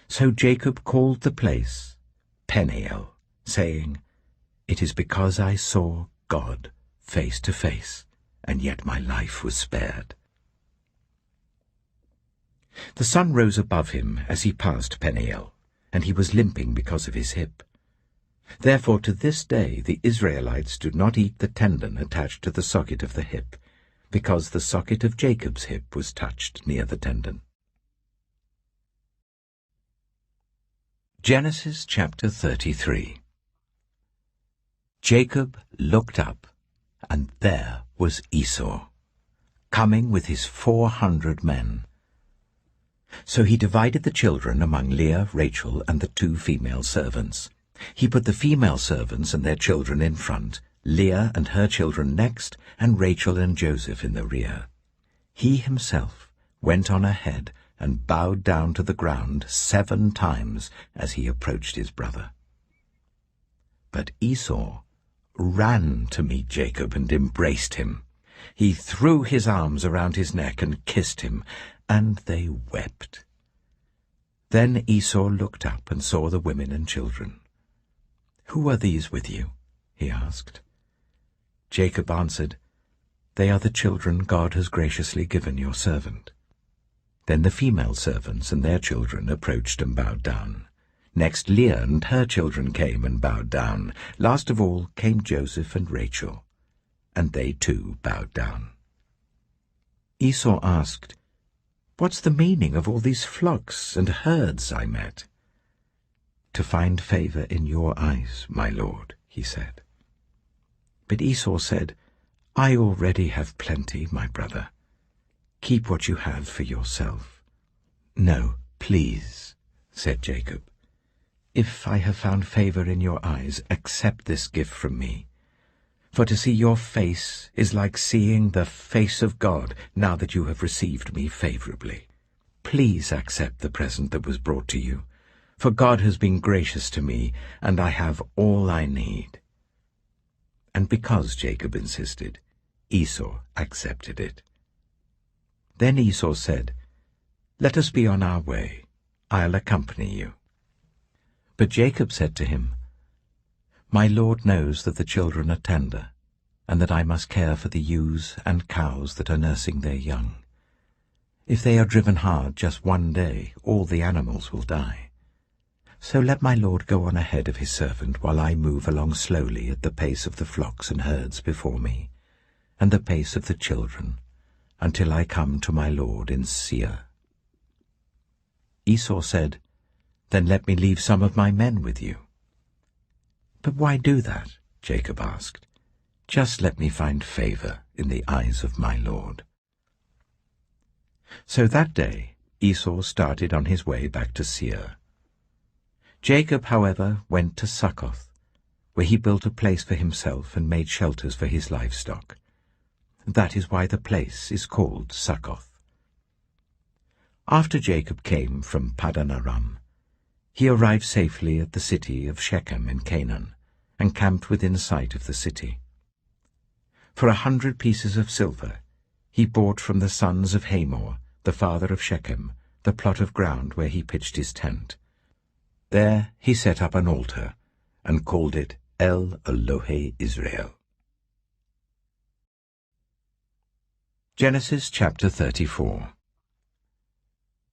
So Jacob called the place Peniel, saying, "It is because I saw God face to face, and yet my life was spared." The sun rose above him as he passed Peniel, and he was limping because of his hip. Therefore to this day the Israelites do not eat the tendon attached to the socket of the hip, because the socket of Jacob's hip was touched near the tendon. Genesis chapter 33. Jacob looked up, and there was Esau, coming with his 400 men. So he divided the children among Leah, Rachel, and the 2 female servants. He put the female servants and their children in front, Leah and her children next, and Rachel and Joseph in the rear. He himself went on ahead and bowed down to the ground 7 times as he approached his brother. But Esau ran to meet Jacob and embraced him. He threw his arms around his neck and kissed him, and they wept. Then Esau looked up and saw the women and children. "Who are these with you?" he asked. Jacob answered, "They are the children God has graciously given your servant." Then the female servants and their children approached and bowed down. Next Leah and her children came and bowed down. Last of all came Joseph and Rachel, and they too bowed down. Esau asked, "What's the meaning of all these flocks and herds I met?" "To find favor in your eyes, my lord," he said. But Esau said, I already have plenty, my brother. Keep what you have for yourself. No, please, said Jacob. If I have found favor in your eyes, accept this gift from me. For to see your face is like seeing the face of God now that you have received me favorably. Please accept the present that was brought to you, for God has been gracious to me, and I have all I need. And because Jacob insisted, Esau accepted it. Then Esau said, Let us be on our way. I'll accompany you. But Jacob said to him, My Lord knows that the children are tender, and that I must care for the ewes and cows that are nursing their young. If they are driven hard just one day, all the animals will die. So let my Lord go on ahead of his servant while I move along slowly at the pace of the flocks and herds before me, and the pace of the children, until I come to my Lord in Seir. Esau said, Then let me leave some of my men with you. But why do that? Jacob asked. Just let me find favor in the eyes of my Lord. So that day Esau started on his way back to Seir. Jacob, however, went to Succoth, where he built a place for himself and made shelters for his livestock. That is why the place is called Succoth. After Jacob came from Paddan Aram, he arrived safely at the city of Shechem in Canaan, and camped within sight of the city. For 100 pieces of silver he bought from the sons of Hamor, the father of Shechem, the plot of ground where he pitched his tent. There he set up an altar, and called it El Elohe Israel. Genesis chapter 34.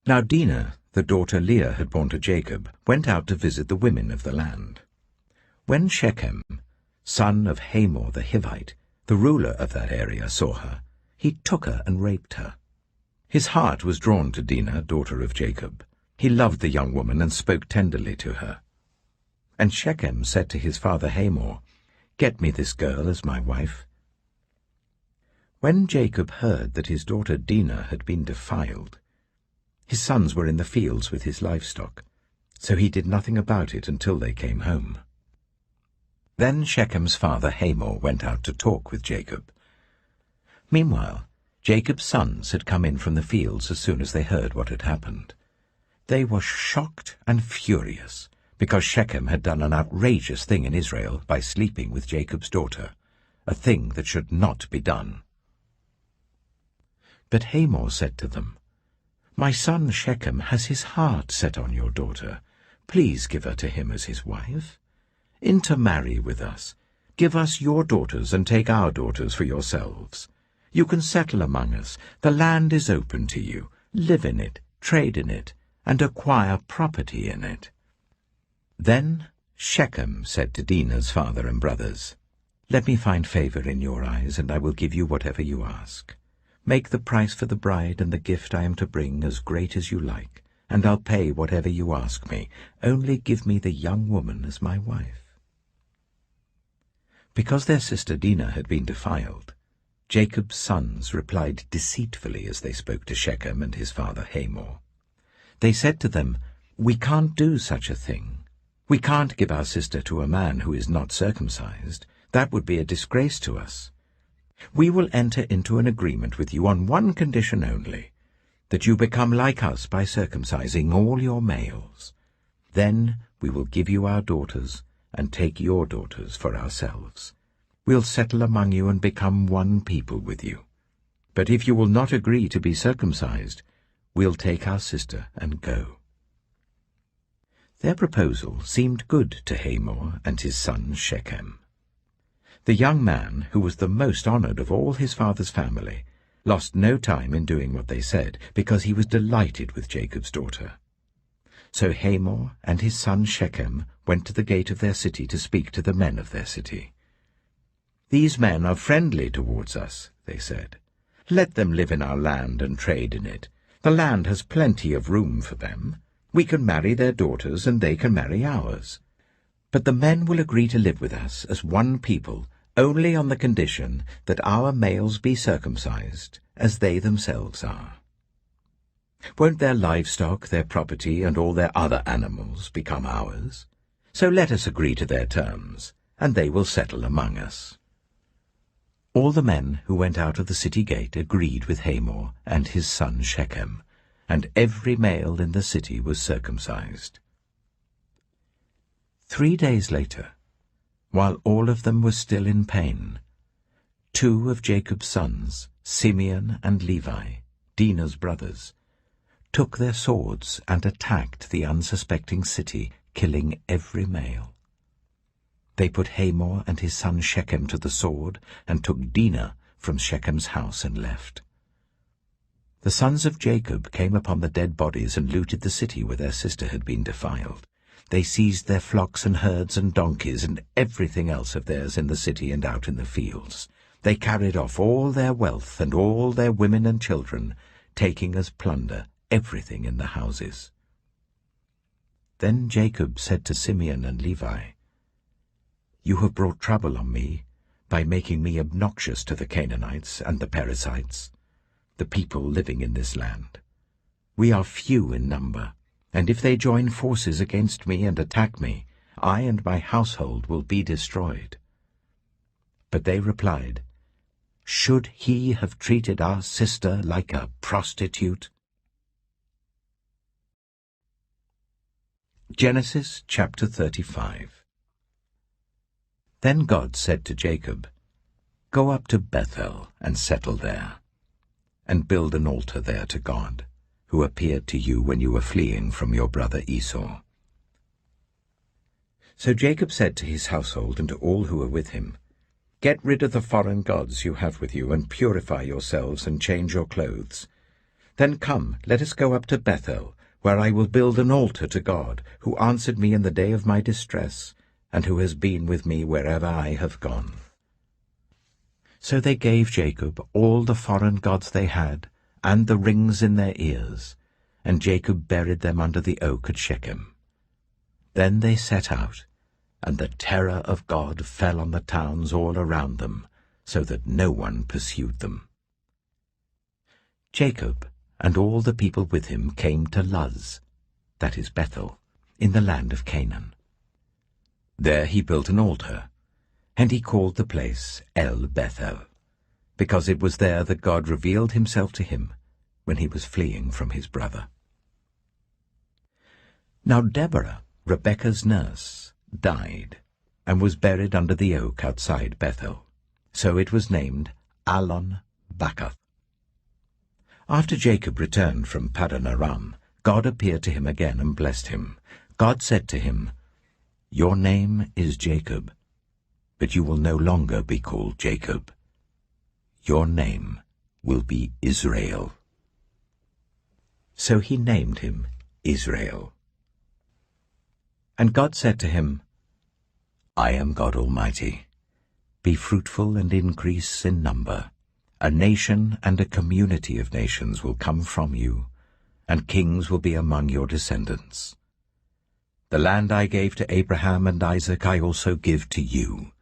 Now Dinah, the daughter Leah had borne to Jacob, went out to visit the women of the land. When Shechem, son of Hamor the Hivite, the ruler of that area, saw her, he took her and raped her. His heart was drawn to Dinah, daughter of Jacob. He loved the young woman and spoke tenderly to her. And Shechem said to his father Hamor, Get me this girl as my wife. When Jacob heard that his daughter Dinah had been defiled, his sons were in the fields with his livestock, so he did nothing about it until they came home. Then Shechem's father Hamor went out to talk with Jacob. Meanwhile, Jacob's sons had come in from the fields as soon as they heard what had happened. They were shocked and furious, because Shechem had done an outrageous thing in Israel by sleeping with Jacob's daughter, a thing that should not be done. But Hamor said to them, My son Shechem has his heart set on your daughter. Please give her to him as his wife. Intermarry with us. Give us your daughters and take our daughters for yourselves. You can settle among us. The land is open to you. Live in it, trade in it, and acquire property in it. Then Shechem said to Dinah's father and brothers, Let me find favor in your eyes, and I will give you whatever you ask. Make the price for the bride and the gift I am to bring as great as you like, and I'll pay whatever you ask me. Only give me the young woman as my wife. Because their sister Dinah had been defiled, Jacob's sons replied deceitfully as they spoke to Shechem and his father Hamor. They said to them, We can't do such a thing. We can't give our sister to a man who is not circumcised. That would be a disgrace to us. We will enter into an agreement with you on one condition only, that you become like us by circumcising all your males. Then we will give you our daughters and take your daughters for ourselves. We'll settle among you and become one people with you. But if you will not agree to be circumcised, we'll take our sister and go. Their proposal seemed good to Hamor and his son Shechem. The young man, who was the most honored of all his father's family, lost no time in doing what they said, because he was delighted with Jacob's daughter. So Hamor and his son Shechem went to the gate of their city to speak to the men of their city. These men are friendly towards us, they said. Let them live in our land and trade in it. The land has plenty of room for them. We can marry their daughters, and they can marry ours. But the men will agree to live with us as one people only on the condition that our males be circumcised, as they themselves are. Won't their livestock, their property, and all their other animals become ours? So let us agree to their terms, and they will settle among us." All the men who went out of the city gate agreed with Hamor and his son Shechem, and every male in the city was circumcised. 3 days later, while all of them were still in pain, 2 of Jacob's sons, Simeon and Levi, Dinah's brothers, took their swords and attacked the unsuspecting city, killing every male. They put Hamor and his son Shechem to the sword and took Dinah from Shechem's house and left. The sons of Jacob came upon the dead bodies and looted the city where their sister had been defiled. They seized their flocks and herds and donkeys and everything else of theirs in the city and out in the fields. They carried off all their wealth and all their women and children, taking as plunder everything in the houses. Then Jacob said to Simeon and Levi, "You have brought trouble on me by making me obnoxious to the Canaanites and the Perizzites, the people living in this land. We are few in number, and if they join forces against me and attack me, I and my household will be destroyed." But they replied, "Should he have treated our sister like a prostitute?" Genesis chapter 35. Then God said to Jacob, "Go up to Bethel and settle there, and build an altar there to God, who appeared to you when you were fleeing from your brother Esau." So Jacob said to his household and to all who were with him, "Get rid of the foreign gods you have with you, and purify yourselves and change your clothes. Then come, let us go up to Bethel, where I will build an altar to God, who answered me in the day of my distress, and who has been with me wherever I have gone." So they gave Jacob all the foreign gods they had, and the rings in their ears, and Jacob buried them under the oak at Shechem. Then they set out, and the terror of God fell on the towns all around them, so that no one pursued them. Jacob and all the people with him came to Luz, that is Bethel, in the land of Canaan. There he built an altar, and he called the place El Bethel, because it was there that God revealed himself to him when he was fleeing from his brother. Now Deborah, Rebekah's nurse, died, and was buried under the oak outside Bethel. So it was named Allon Bacuth. After Jacob returned from Paddan Aram, God appeared to him again and blessed him. God said to him, "Your name is Jacob, but you will no longer be called Jacob. Your name will be Israel." So he named him Israel. And God said to him, "I am God Almighty. Be fruitful and increase in number. A nation and a community of nations will come from you, and kings will be among your descendants. The land I gave to Abraham and Isaac I also give to you,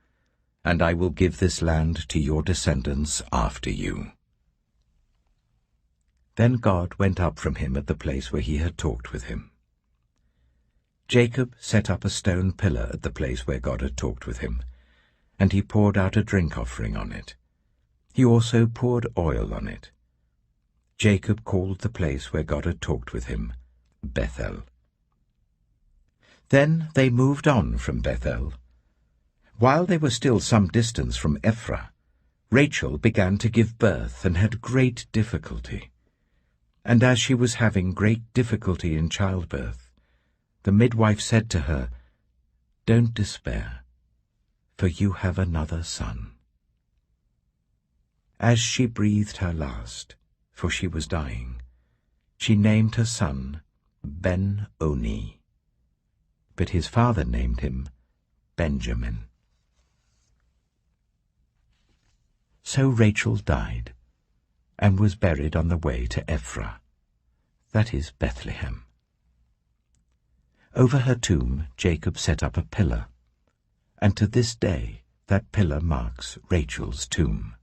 and I will give this land to your descendants after you." Then God went up from him at the place where he had talked with him. Jacob set up a stone pillar at the place where God had talked with him, and he poured out a drink offering on it. He also poured oil on it. Jacob called the place where God had talked with him Bethel. Then they moved on from Bethel. While they were still some distance from Ephraim, Rachel began to give birth and had great difficulty. And as she was having great difficulty in childbirth, the midwife said to her, "Don't despair, for you have another son." As she breathed her last, for she was dying, she named her son Ben-Oni, but his father named him Benjamin. So Rachel died, and was buried on the way to Ephraim, that is Bethlehem. Over her tomb Jacob set up a pillar, and to this day that pillar marks Rachel's tomb.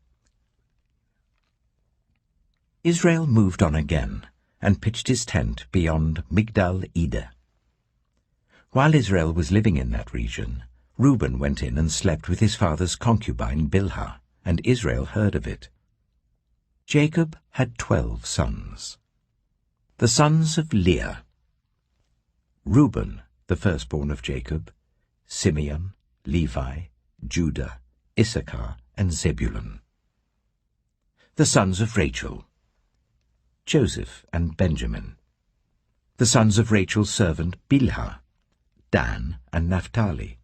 Israel moved on again and pitched his tent beyond Migdal Eder. While Israel was living in that region, Reuben went in and slept with his father's concubine Bilhah, and Israel heard of it. Jacob had 12 sons. The sons of Leah: Reuben, the firstborn of Jacob, Simeon, Levi, Judah, Issachar, and Zebulun. The sons of Rachel: Joseph and Benjamin. The sons of Rachel's servant Bilhah: Dan and Naphtali.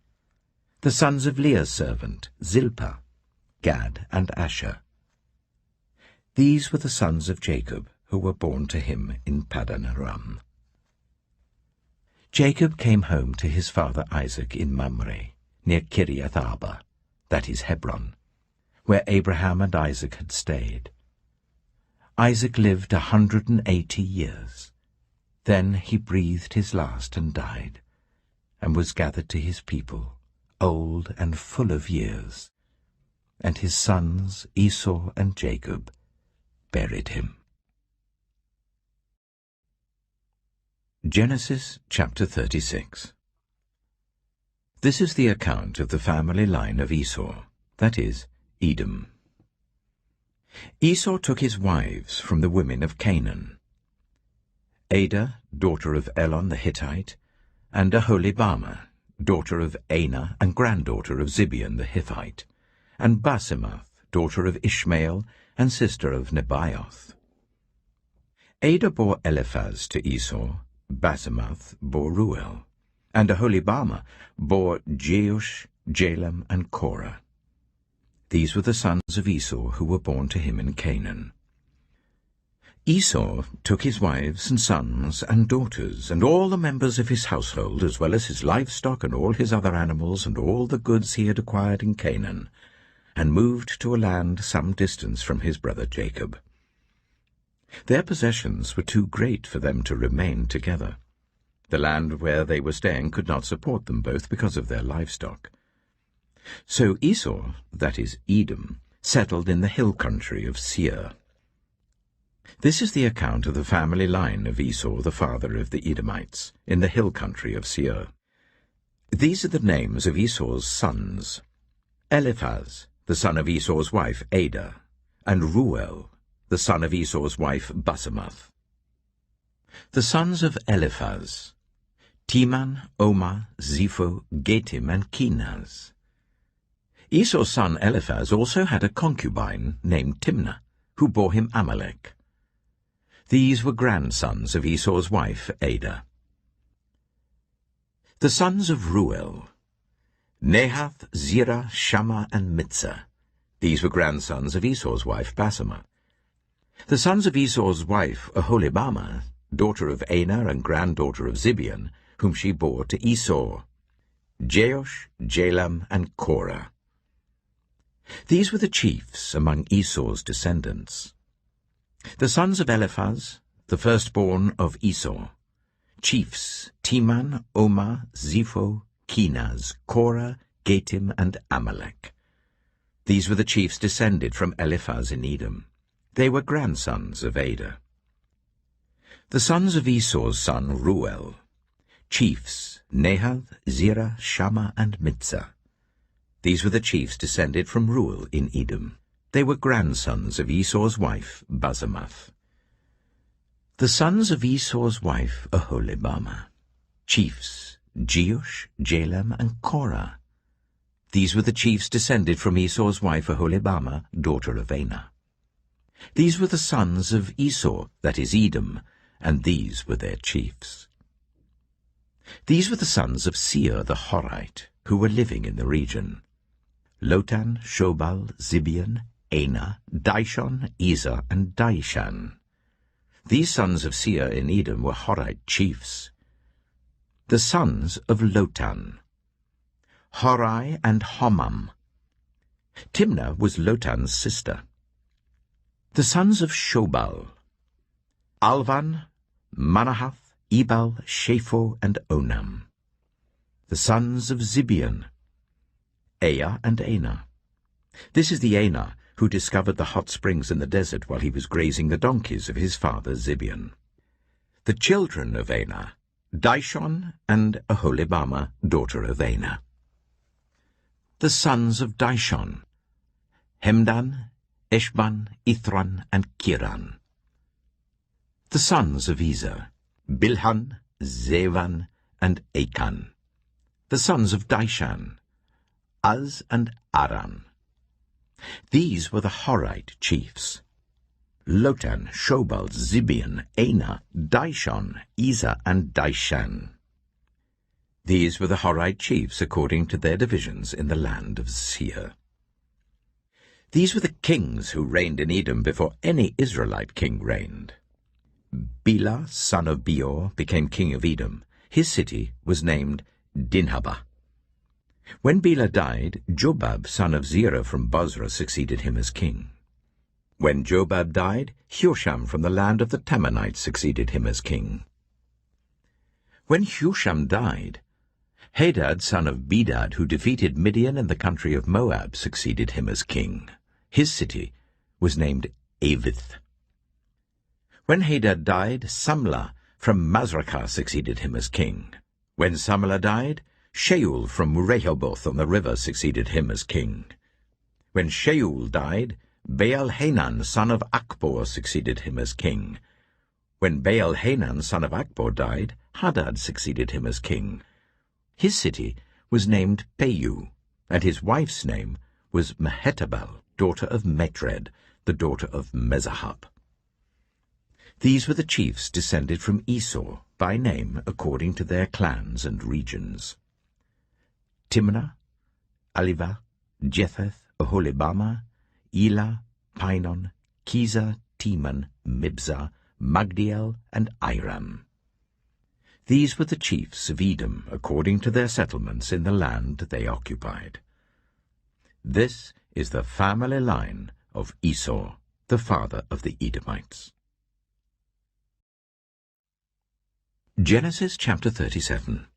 The sons of Leah's servant Zilpah: Gad and Asher. These were the sons of Jacob who were born to him in Paddan Aram. Jacob came home to his father Isaac in Mamre, near Kiriath Arba, that is Hebron, where Abraham and Isaac had stayed. Isaac lived 180 years. Then he breathed his last and died, and was gathered to his people, old and full of years. And his sons Esau and Jacob buried him. Genesis chapter 36. This is the account of the family line of Esau, that is, Edom. Esau took his wives from the women of Canaan: Adah, daughter of Elon the Hittite, and Aholibamah, daughter of Anah and granddaughter of Zibeon the Hittite, and Basemath, daughter of Ishmael and sister of Nebaioth. Adah bore Eliphaz to Esau, Basemath bore Ruel, and Aholibamah bore Jeush, Jalam, and Korah. These were the sons of Esau who were born to him in Canaan. Esau took his wives and sons and daughters and all the members of his household, as well as his livestock and all his other animals and all the goods he had acquired in Canaan, and moved to a land some distance from his brother Jacob. Their possessions were too great for them to remain together. The land where they were staying could not support them both because of their livestock. So Esau, that is Edom, settled in the hill country of Seir. This is the account of the family line of Esau, the father of the Edomites, in the hill country of Seir. These are the names of Esau's sons: Eliphaz, the son of Esau's wife Adah, and Ruel, the son of Esau's wife Basemath. The sons of Eliphaz: Teman, Omar, Zepho, Getim, and Kenaz. Esau's son Eliphaz also had a concubine named Timnah, who bore him Amalek. These were grandsons of Esau's wife Adah. The sons of Ruel: Nahath, Zerah, Shammah, and Mitzah. These were grandsons of Esau's wife Basemath. The sons of Esau's wife Aholibamah, daughter of Anah and granddaughter of Zibeon, whom she bore to Esau: Jeush, Jalam, and Korah. These were the chiefs among Esau's descendants. The sons of Eliphaz, the firstborn of Esau: chiefs Teman, Omar, Zepho, Kenaz, Korah, Getim, and Amalek. These were the chiefs descended from Eliphaz in Edom. They were grandsons of Adah. The sons of Esau's son Ruel: chiefs Nahath, Zerah, Shammah, and Mitzah. These were the chiefs descended from Ruel in Edom. They were grandsons of Esau's wife Basemath. The sons of Esau's wife Aholibamah: chiefs Jeush, Jalam, and Korah. These were the chiefs descended from Esau's wife Aholibamah, daughter of Anah. These were the sons of Esau, that is Edom, and these were their chiefs. These were the sons of Seir the Horite, who were living in the region: Lotan, Shobal, Zibeon, Anah, Dishon, Ezer, and Dishan. These sons of Seir in Edom were Horite chiefs. The sons of Lotan: Horai and Homam. Timnah was Lotan's sister. The sons of Shobal: Alvan, Manahath, Ebal, Shapho, and Onam. The sons of Zibeon: Ea and Ana. This is the Ana who discovered the hot springs in the desert while he was grazing the donkeys of his father Zibeon. The children of Ana, Dishon and Aholibama, daughter of Ana. The sons of Dishon, Hemdan, Eshban, Ithran, and Kiran. The sons of Ezer, Bilhan, Zevan, and Achan. The sons of Dishan, Az and Aran. These were the Horite chiefs: Lotan, Shobal, Zibeon, Ana, Dishon, Ezer, and Dishan. These were the Horite chiefs according to their divisions in the land of Seir. These were the kings who reigned in Edom before any Israelite king reigned. Bela, son of Beor, became king of Edom. His city was named Dinhabah. When Bela died, Jobab, son of Zerah from Bozrah, succeeded him as king. When Jobab died, Husham from the land of the Tammanites succeeded him as king. When Husham died, Hadad, son of Bedad, who defeated Midian in the country of Moab, succeeded him as king. His city was named Avith. When Hadad died, Samlah from Masrekah succeeded him as king. When Samlah died, Shaul from Rehoboth on the river succeeded him as king. When Shaul died, Baal-Hanan, son of Akbor, succeeded him as king. When Baal-Hanan, son of Akbor, died, Hadad succeeded him as king. His city was named Peiu, and his wife's name was Mehetabel, daughter of Matred, the daughter of Mezahab. These were the chiefs descended from Esau, by name according to their clans and regions: Timnah, Alivah, Jetheth, Aholibama, Elah, Pinon, Kizah, Teman, Mibzah, Magdiel, and Iram. These were the chiefs of Edom according to their settlements in the land they occupied. This is the family line of Esau, the father of the Edomites. Genesis chapter 37.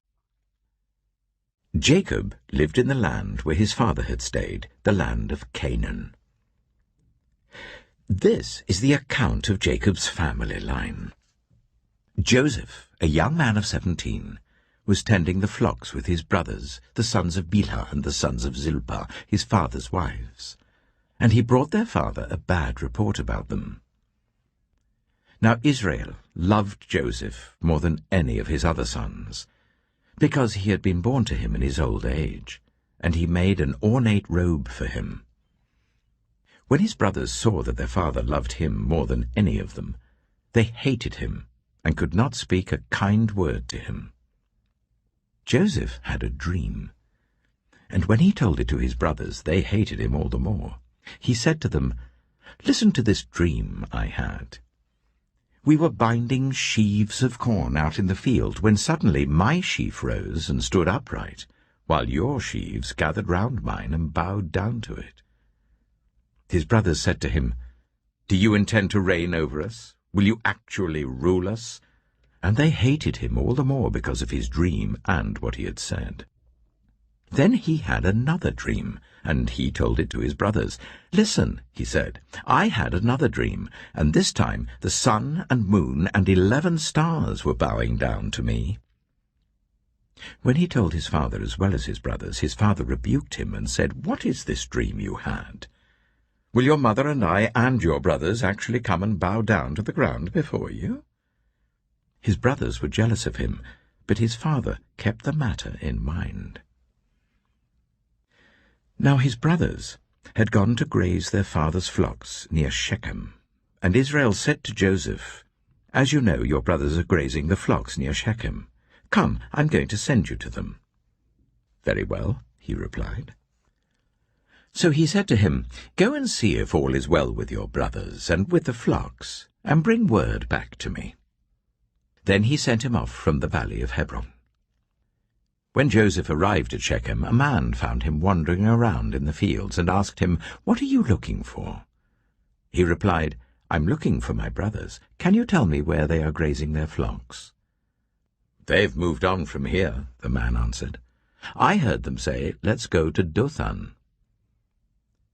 Jacob lived in the land where his father had stayed, the land of Canaan. This is the account of Jacob's family line. Joseph, a young man of 17, was tending the flocks with his brothers, the sons of Bilhah and the sons of Zilpah, his father's wives, and he brought their father a bad report about them. Now Israel loved Joseph more than any of his other sons, because he had been born to him in his old age, and he made an ornate robe for him. When his brothers saw that their father loved him more than any of them, they hated him and could not speak a kind word to him. Joseph had a dream, and when he told it to his brothers, they hated him all the more. He said to them, "Listen to this dream I had. We were binding sheaves of corn out in the field, when suddenly my sheaf rose and stood upright, while your sheaves gathered round mine and bowed down to it." His brothers said to him, "Do you intend to reign over us? Will you actually rule us?" And they hated him all the more because of his dream and what he had said. Then he had another dream, and he told it to his brothers. "Listen," he said, "I had another dream, and this time the sun and moon and 11 stars were bowing down to me." When he told his father as well as his brothers, his father rebuked him and said, "What is this dream you had? Will your mother and I and your brothers actually come and bow down to the ground before you?" His brothers were jealous of him, but his father kept the matter in mind. Now his brothers had gone to graze their father's flocks near Shechem, and Israel said to Joseph, "As you know, your brothers are grazing the flocks near Shechem. Come, I'm going to send you to them." "Very well," he replied. So he said to him, "Go and see if all is well with your brothers and with the flocks, and bring word back to me." Then he sent him off from the valley of Hebron. When Joseph arrived at Shechem, a man found him wandering around in the fields and asked him, "What are you looking for?" He replied, "I'm looking for my brothers. Can you tell me where they are grazing their flocks?" "They've moved on from here," the man answered. I heard them say, 'Let's go to Dothan.'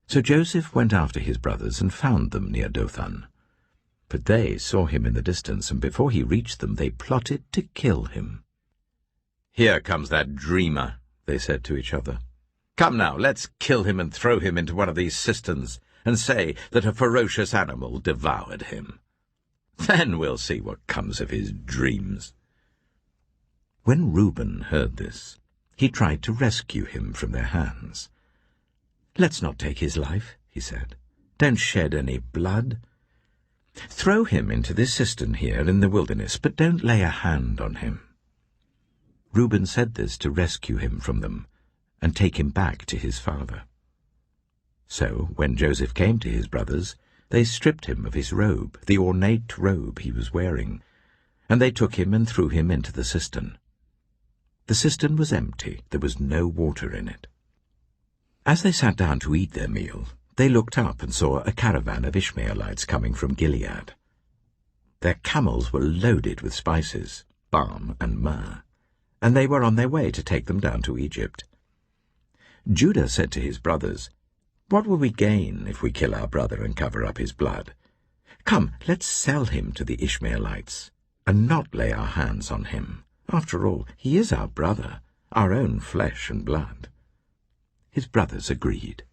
So Joseph went after his brothers and found them near Dothan. But they saw him in the distance, and before he reached them they plotted to kill him. 'Here comes that dreamer,' they said to each other. 'Come now, let's kill him and throw him into one of these cisterns, and say that a ferocious animal devoured him. Then we'll see what comes of his dreams.' When Reuben heard this, he tried to rescue him from their hands. 'Let's not take his life,' he said. 'Don't shed any blood. Throw him into this cistern here in the wilderness, but don't lay a hand on him.' Reuben said this to rescue him from them and take him back to his father. So when Joseph came to his brothers, they stripped him of his robe, the ornate robe he was wearing, and they took him and threw him into the cistern. The cistern was empty, there was no water in it. As they sat down to eat their meal, they looked up and saw a caravan of Ishmaelites coming from Gilead. Their camels were loaded with spices, balm and myrrh, and they were on their way to take them down to Egypt. Judah said to his brothers, "What will we gain if we kill our brother and cover up his blood? Come, let's sell him to the Ishmaelites, and not lay our hands on him. After all, he is our brother, our own flesh and blood." His brothers agreed.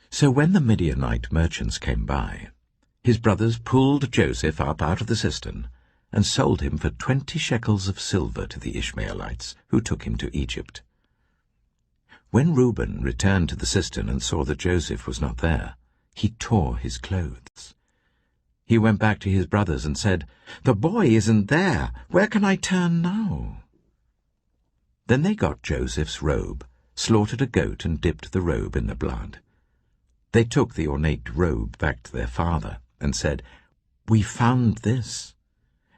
So when the Midianite merchants came by, his brothers pulled Joseph up out of the cistern and sold him for 20 shekels of silver to the Ishmaelites, who took him to Egypt. When Reuben returned to the cistern and saw that Joseph was not there, he tore his clothes. He went back to his brothers and said, "The boy isn't there. Where can I turn now?" Then they got Joseph's robe, slaughtered a goat and dipped the robe in the blood. They took the ornate robe back to their father and said, "We found this.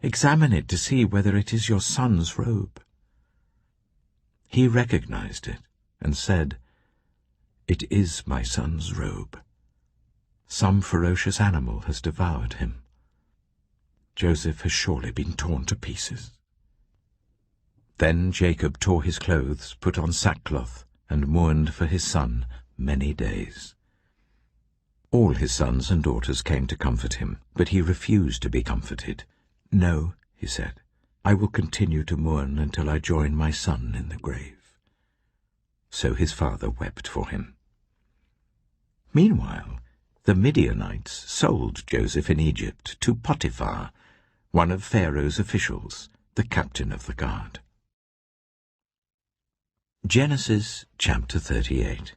Examine it to see whether it is your son's robe." He recognized it and said, "It is my son's robe. Some ferocious animal has devoured him. Joseph has surely been torn to pieces." Then Jacob tore his clothes, put on sackcloth, and mourned for his son many days. All his sons and daughters came to comfort him, but he refused to be comforted. "No," he said, "I will continue to mourn until I join my son in the grave." So his father wept for him. Meanwhile, the Midianites sold Joseph in Egypt to Potiphar, one of Pharaoh's officials, the captain of the guard. Genesis chapter 38.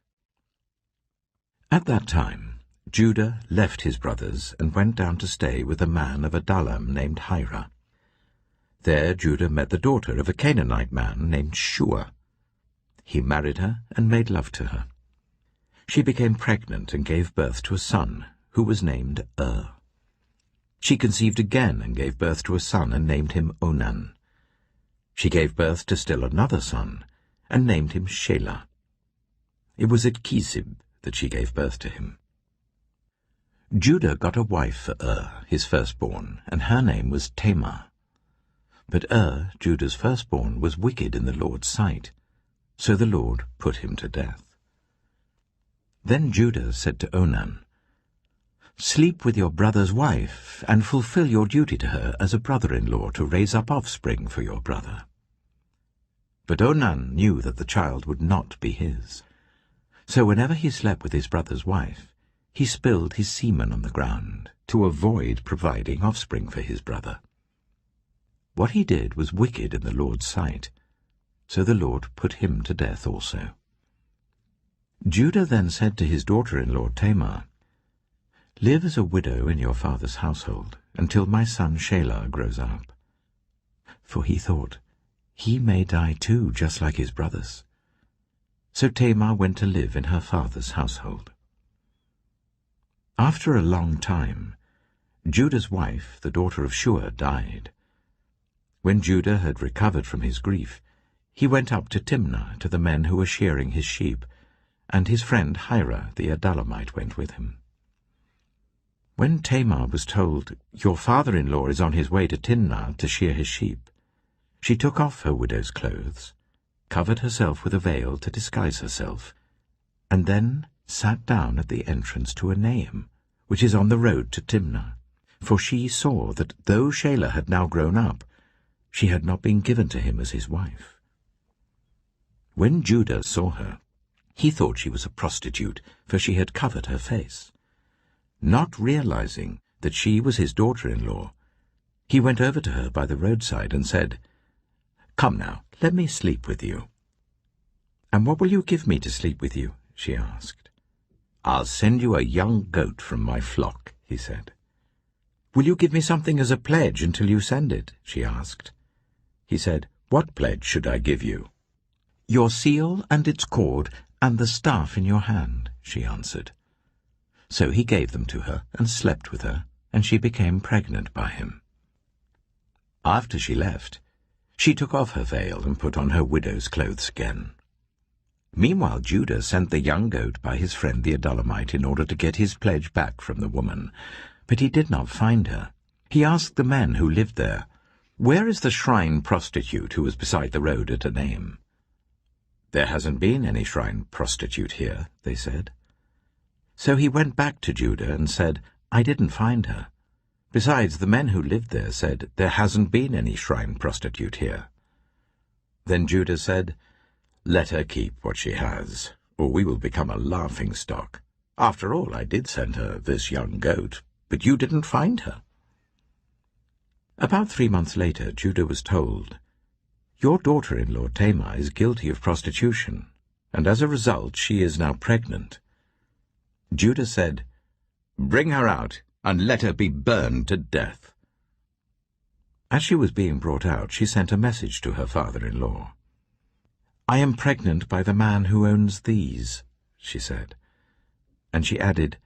At that time, Judah left his brothers and went down to stay with a man of Adullam named Hira. There Judah met the daughter of a Canaanite man named Shua. He married her and made love to her. She became pregnant and gave birth to a son, who was named She conceived again and gave birth to a son and named him Onan. She gave birth to still another son, and named him Shelah. It was at Kisib that she gave birth to him. Judah got a wife for his firstborn, and her name was Tamar. But Judah's firstborn, was wicked in the Lord's sight, so the Lord put him to death. Then Judah said to Onan, "Sleep with your brother's wife, and fulfill your duty to her as a brother-in-law to raise up offspring for your brother." But Onan knew that the child would not be his. So whenever he slept with his brother's wife, he spilled his semen on the ground to avoid providing offspring for his brother. What he did was wicked in the Lord's sight, so the Lord put him to death also. Judah then said to his daughter-in-law Tamar, "Live as a widow in your father's household until my son Shelah grows up." For he thought, "He may die too, just like his brothers." So Tamar went to live in her father's household. After a long time, Judah's wife, the daughter of Shua, died. When Judah had recovered from his grief, he went up to Timnah to the men who were shearing his sheep, and his friend Hira the Adullamite went with him. When Tamar was told, "Your father-in-law is on his way to Timnah to shear his sheep," she took off her widow's clothes, covered herself with a veil to disguise herself, and then sat down at the entrance to Enaim, which is on the road to Timnah, for she saw that though Shelah had now grown up, she had not been given to him as his wife. When Judah saw her, he thought she was a prostitute, for she had covered her face. Not realizing that she was his daughter-in-law, he went over to her by the roadside and said, "Come now, let me sleep with you." "And what will you give me to sleep with you?" she asked. "I'll send you a young goat from my flock," he said. "Will you give me something as a pledge until you send it?" she asked. He said, "What pledge should I give you?" "Your seal and its cord and the staff in your hand," she answered. So he gave them to her and slept with her, and she became pregnant by him. After she left, she took off her veil and put on her widow's clothes again. Meanwhile Judah sent the young goat by his friend the Adullamite in order to get his pledge back from the woman, but he did not find her. He asked the men who lived there, "Where is the shrine prostitute who was beside the road at Enaim?" "There hasn't been any shrine prostitute here," they said. So he went back to Judah and said, "I didn't find her. Besides, the men who lived there said, 'There hasn't been any shrine prostitute here.'" Then Judah said, "Let her keep what she has, or we will become a laughingstock. After all, I did send her this young goat, but you didn't find her." About 3 months later, Judah was told, "Your daughter-in-law Tamar is guilty of prostitution, and as a result she is now pregnant." Judah said, "Bring her out, and let her be burned to death." As she was being brought out, she sent a message to her father-in-law. "I am pregnant by the man who owns these," she said. And she added,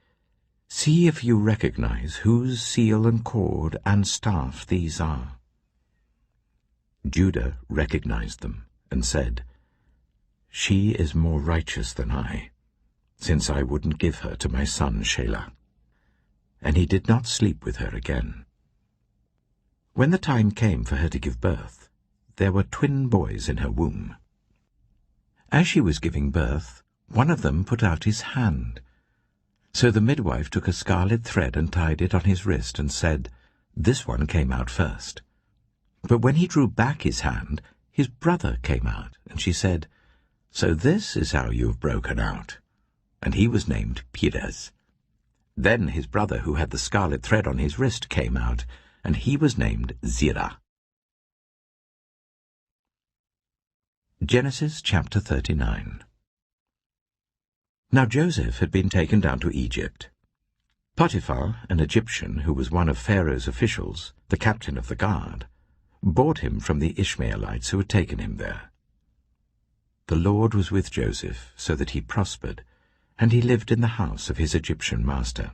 "See if you recognize whose seal and cord and staff these are." Judah recognized them and said, "She is more righteous than I, since I wouldn't give her to my son Shelah." And he did not sleep with her again. When the time came for her to give birth, there were twin boys in her womb. As she was giving birth, one of them put out his hand. So the midwife took a scarlet thread and tied it on his wrist and said, "This one came out first." But when he drew back his hand, his brother came out, and she said, "So this is how you have broken out." And he was named Perez. Then his brother, who had the scarlet thread on his wrist, came out, and he was named Zerah. Genesis chapter 39. Now Joseph had been taken down to Egypt. Potiphar, an Egyptian who was one of Pharaoh's officials, the captain of the guard, bought him from the Ishmaelites who had taken him there. The Lord was with Joseph, so that he prospered, and he lived in the house of his Egyptian master.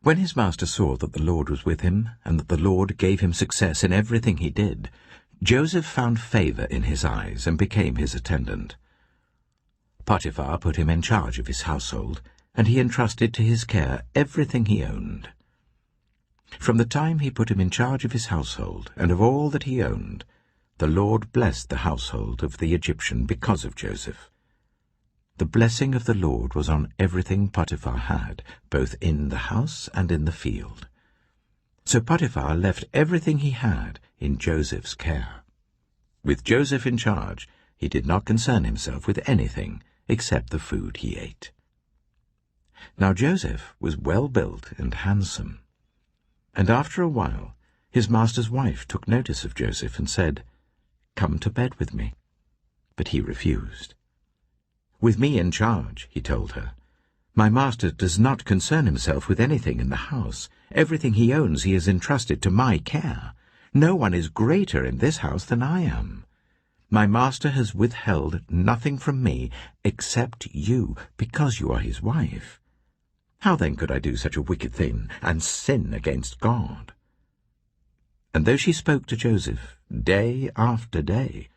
When his master saw that the Lord was with him, and that the Lord gave him success in everything he did, Joseph found favor in his eyes and became his attendant. Potiphar put him in charge of his household, and he entrusted to his care everything he owned. From the time he put him in charge of his household and of all that he owned, the Lord blessed the household of the Egyptian because of Joseph. The blessing of the Lord was on everything Potiphar had, both in the house and in the field. So Potiphar left everything he had in Joseph's care. With Joseph in charge, he did not concern himself with anything except the food he ate. Now Joseph was well built and handsome. And after a while, his master's wife took notice of Joseph and said, "Come to bed with me." But he refused. "With me in charge," he told her, "my master does not concern himself with anything in the house. Everything he owns he has entrusted to my care. No one is greater in this house than I am. My master has withheld nothing from me except you, because you are his wife. How then could I do such a wicked thing and sin against God?" And though she spoke to Joseph day after day,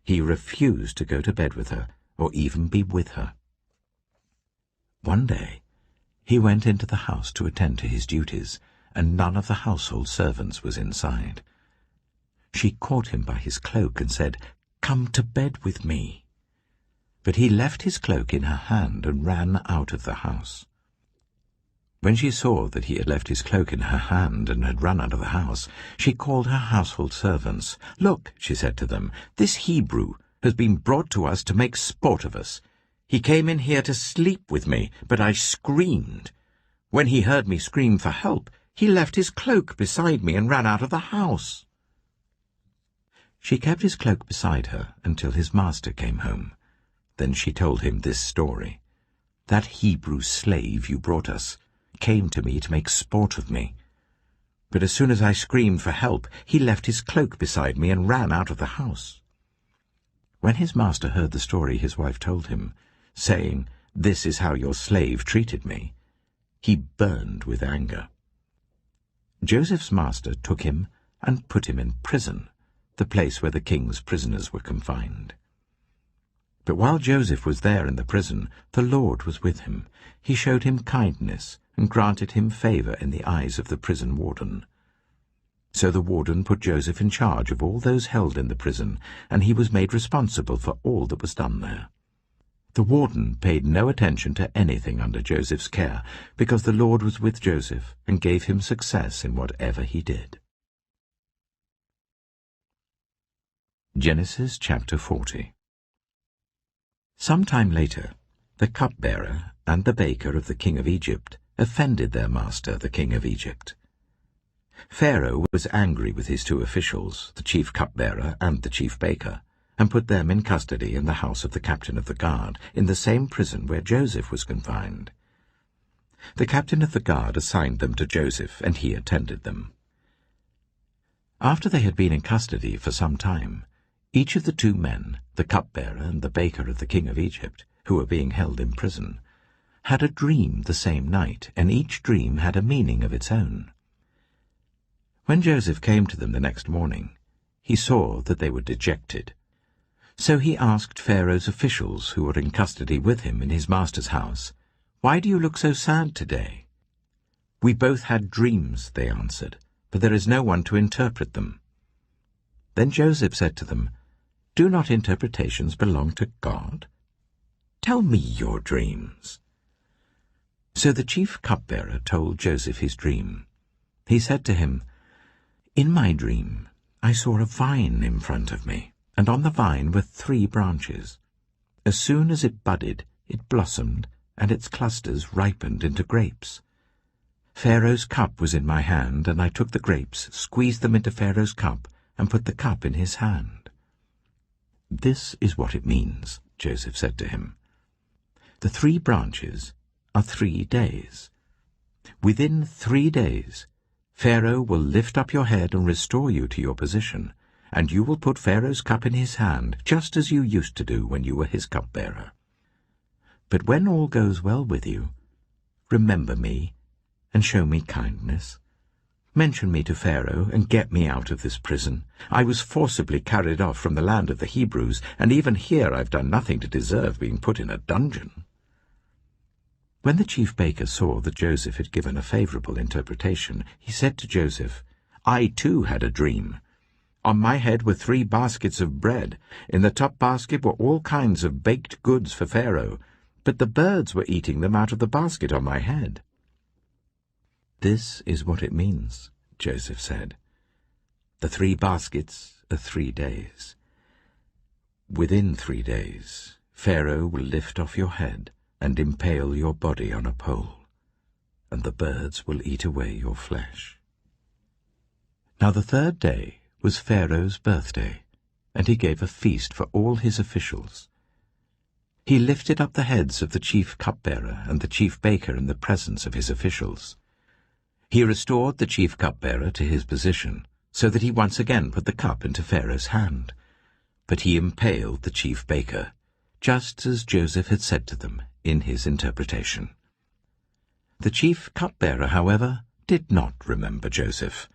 he refused to go to bed with her or even be with her. One day he went into the house to attend to his duties, and none of the household servants was inside. She caught him by his cloak and said, "Come to bed with me." But he left his cloak in her hand and ran out of the house. When she saw that he had left his cloak in her hand and had run out of the house, she called her household servants. "Look," she said to them, "this Hebrew has been brought to us to make sport of us. He came in here to sleep with me, but I screamed. When he heard me scream for help, he left his cloak beside me and ran out of the house." She kept his cloak beside her until his master came home. Then she told him this story. "That Hebrew slave you brought us came to me to make sport of me. But as soon as I screamed for help, he left his cloak beside me and ran out of the house." When his master heard the story his wife told him, saying, "This is how your slave treated me," he burned with anger. Joseph's master took him and put him in prison, the place where the king's prisoners were confined. But while Joseph was there in the prison, the Lord was with him. He showed him kindness and granted him favor in the eyes of the prison warden. So the warden put Joseph in charge of all those held in the prison, and he was made responsible for all that was done there. The warden paid no attention to anything under Joseph's care, because the Lord was with Joseph and gave him success in whatever he did. Genesis chapter 40. Some time later, the cupbearer and the baker of the king of Egypt offended their master, the king of Egypt. Pharaoh was angry with his two officials, the chief cupbearer and the chief baker, and put them in custody in the house of the captain of the guard, in the same prison where Joseph was confined. The captain of the guard assigned them to Joseph, and he attended them. After they had been in custody for some time, each of the two men, the cupbearer and the baker of the king of Egypt, who were being held in prison, had a dream the same night, and each dream had a meaning of its own. When Joseph came to them the next morning, he saw that they were dejected. So he asked Pharaoh's officials, who were in custody with him in his master's house, "Why do you look so sad today?" "We both had dreams," they answered, "but there is no one to interpret them." Then Joseph said to them, "Do not interpretations belong to God? Tell me your dreams." So the chief cupbearer told Joseph his dream. He said to him, "In my dream I saw a vine in front of me, and on the vine were 3 branches. As soon as it budded, it blossomed, and its clusters ripened into grapes. Pharaoh's cup was in my hand, and I took the grapes, squeezed them into Pharaoh's cup, and put the cup in his hand." "This is what it means," Joseph said to him. "The 3 branches are 3 days. Within 3 days, Pharaoh will lift up your head and restore you to your position, and you will put Pharaoh's cup in his hand, just as you used to do when you were his cupbearer. But when all goes well with you, remember me and show me kindness. Mention me to Pharaoh and get me out of this prison. I was forcibly carried off from the land of the Hebrews, and even here I've done nothing to deserve being put in a dungeon." When the chief baker saw that Joseph had given a favorable interpretation, he said to Joseph, "I too had a dream. On my head were 3 baskets of bread. In the top basket were all kinds of baked goods for Pharaoh, but the birds were eating them out of the basket on my head." "This is what it means," Joseph said. "The 3 baskets are 3 days. Within 3 days, Pharaoh will lift off your head and impale your body on a pole, and the birds will eat away your flesh." Now the 3rd day was Pharaoh's birthday, and he gave a feast for all his officials. He lifted up the heads of the chief cupbearer and the chief baker in the presence of his officials. He restored the chief cupbearer to his position, so that he once again put the cup into Pharaoh's hand. But he impaled the chief baker, just as Joseph had said to them in his interpretation. The chief cupbearer, however, did not remember Joseph.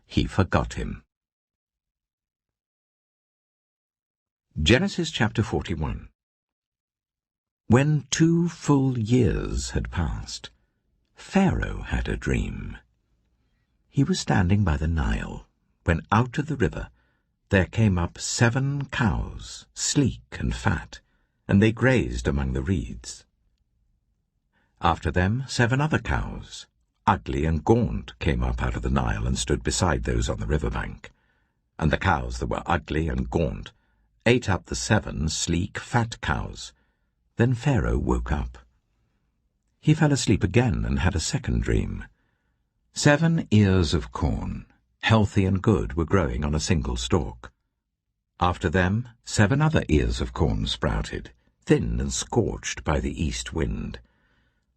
He forgot him. Genesis chapter 41. When 2 full years had passed, Pharaoh had a dream. He was standing by the Nile, when out of the river there came up 7 cows, sleek and fat, and they grazed among the reeds. After them 7 other cows, ugly and gaunt, came up out of the Nile and stood beside those on the river bank. And the cows that were ugly and gaunt ate up the 7 sleek, fat cows. Then Pharaoh woke up. He fell asleep again and had a second dream. 7 ears of corn, healthy and good, were growing on a single stalk. After them 7 other ears of corn sprouted, thin and scorched by the east wind.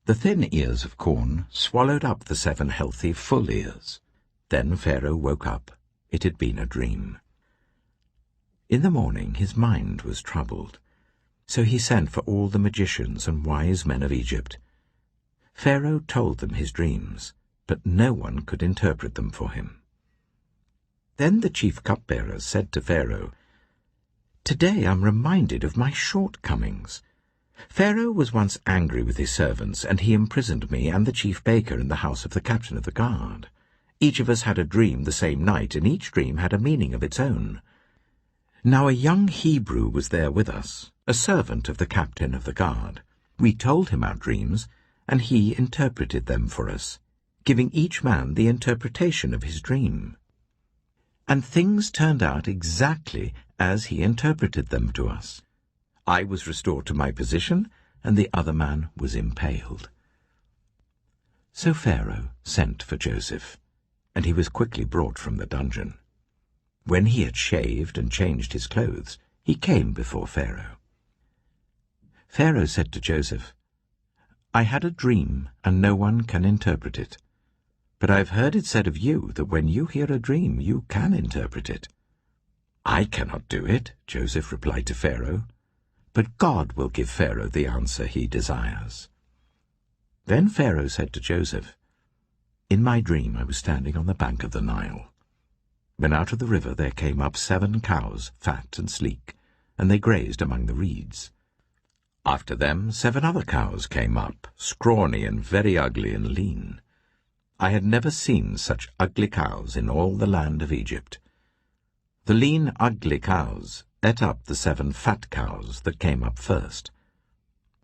The thin ears of corn swallowed up the 7 healthy, full ears. Then Pharaoh woke up. It had been a dream. In the morning his mind was troubled, so he sent for all the magicians and wise men of Egypt. Pharaoh told them his dreams, but no one could interpret them for him. Then the chief cupbearers said to Pharaoh, "Today I'm reminded of my shortcomings. Pharaoh was once angry with his servants, and he imprisoned me and the chief baker in the house of the captain of the guard. Each of us had a dream the same night, and each dream had a meaning of its own. Now a young Hebrew was there with us, a servant of the captain of the guard. We told him our dreams, and he interpreted them for us, giving each man the interpretation of his dream. And things turned out exactly as he interpreted them to us. I was restored to my position, and the other man was impaled." So Pharaoh sent for Joseph, and he was quickly brought from the dungeon. When he had shaved and changed his clothes, he came before Pharaoh. Pharaoh said to Joseph, "I had a dream, and no one can interpret it. But I have heard it said of you that when you hear a dream, you can interpret it." "I cannot do it," Joseph replied to Pharaoh. "But God will give Pharaoh the answer he desires." Then Pharaoh said to Joseph, "In my dream I was standing on the bank of the Nile. When out of the river there came up 7 cows, fat and sleek, and they grazed among the reeds. After them 7 other cows came up, scrawny and very ugly and lean. I had never seen such ugly cows in all the land of Egypt. The lean, ugly cows ate up the 7 fat cows that came up first.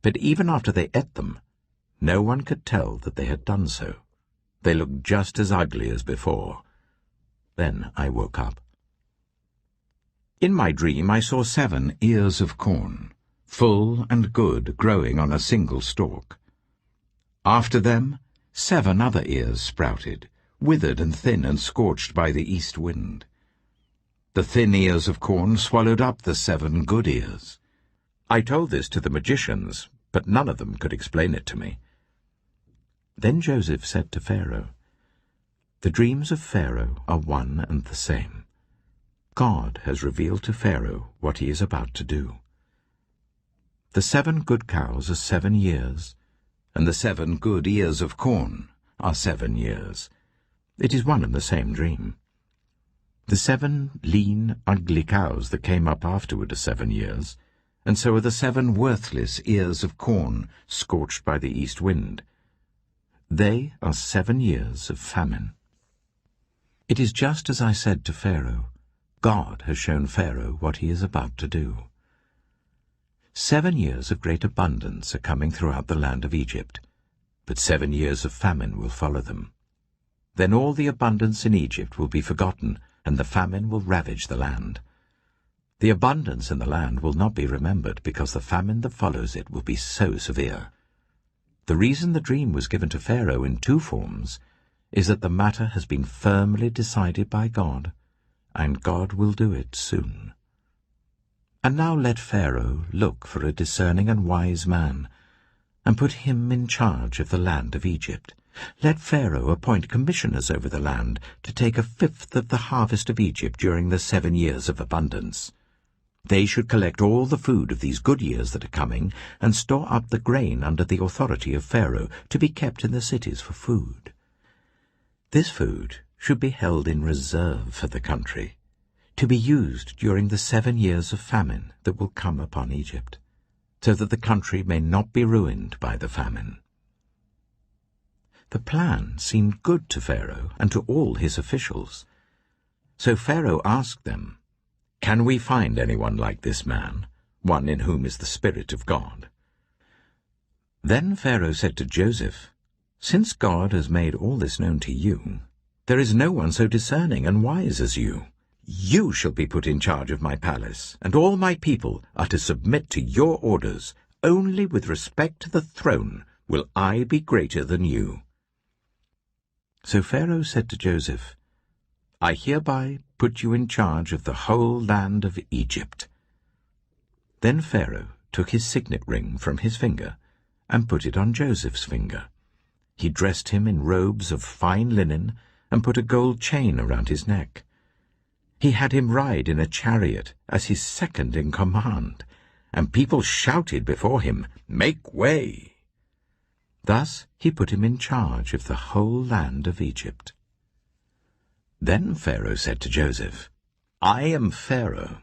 But even after they ate them, no one could tell that they had done so. They looked just as ugly as before. Then I woke up. In my dream I saw 7 ears of corn, full and good, growing on a single stalk. After them 7 other ears sprouted, withered and thin and scorched by the east wind. The thin ears of corn swallowed up the 7 good ears. I told this to the magicians, but none of them could explain it to me." Then Joseph said to Pharaoh, "The dreams of Pharaoh are one and the same. God has revealed to Pharaoh what he is about to do. The 7 good cows are 7 years, and the 7 good ears of corn are 7 years. It is one and the same dream. The 7 lean, ugly cows that came up afterward are 7 years, and so are the 7 worthless ears of corn scorched by the east wind. They are 7 years of famine. It is just as I said to Pharaoh. God has shown Pharaoh what he is about to do. 7 years of great abundance are coming throughout the land of Egypt, but 7 years of famine will follow them. Then all the abundance in Egypt will be forgotten, and the famine will ravage the land. The abundance in the land will not be remembered, because the famine that follows it will be so severe. The reason the dream was given to Pharaoh in 2 forms is that the matter has been firmly decided by God, and God will do it soon. And now let Pharaoh look for a discerning and wise man, and put him in charge of the land of Egypt. Let Pharaoh appoint commissioners over the land to take 1/5 of the harvest of Egypt during the 7 years of abundance. They should collect all the food of these good years that are coming, and store up the grain under the authority of Pharaoh, to be kept in the cities for food. This food should be held in reserve for the country, to be used during the 7 years of famine that will come upon Egypt, so that the country may not be ruined by the famine." The plan seemed good to Pharaoh and to all his officials. So Pharaoh asked them, "Can we find anyone like this man, one in whom is the Spirit of God?" Then Pharaoh said to Joseph, "Since God has made all this known to you, there is no one so discerning and wise as you. You shall be put in charge of my palace, and all my people are to submit to your orders. Only with respect to the throne will I be greater than you." So Pharaoh said to Joseph, "I hereby put you in charge of the whole land of Egypt." Then Pharaoh took his signet ring from his finger and put it on Joseph's finger. He dressed him in robes of fine linen and put a gold chain around his neck. He had him ride in a chariot as his second in command, and people shouted before him, "Make way!" Thus he put him in charge of the whole land of Egypt. Then Pharaoh said to Joseph, "I am Pharaoh,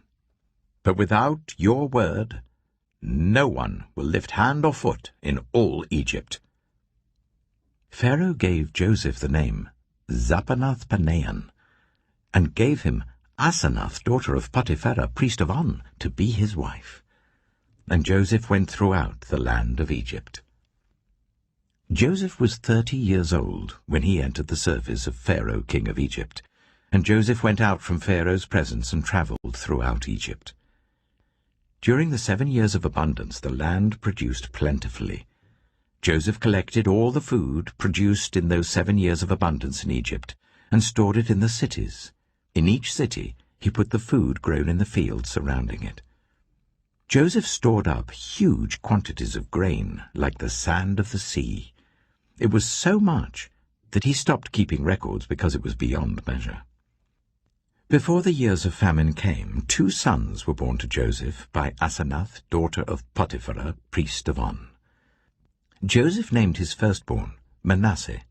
but without your word, no one will lift hand or foot in all Egypt." Pharaoh gave Joseph the name Zapanath-Paneah, and gave him Asenath, daughter of Potiphera, priest of On, to be his wife. And Joseph went throughout the land of Egypt. Joseph was 30 years old when he entered the service of Pharaoh, king of Egypt, and Joseph went out from Pharaoh's presence and travelled throughout Egypt. During the 7 years of abundance the land produced plentifully. Joseph collected all the food produced in those 7 years of abundance in Egypt, and stored it in the cities. In each city he put the food grown in the fields surrounding it. Joseph stored up huge quantities of grain, like the sand of the sea. It was so much that he stopped keeping records because it was beyond measure. Before the years of famine came, 2 sons were born to Joseph by Asenath, daughter of Potiphera, priest of On. Joseph named his firstborn Manasseh,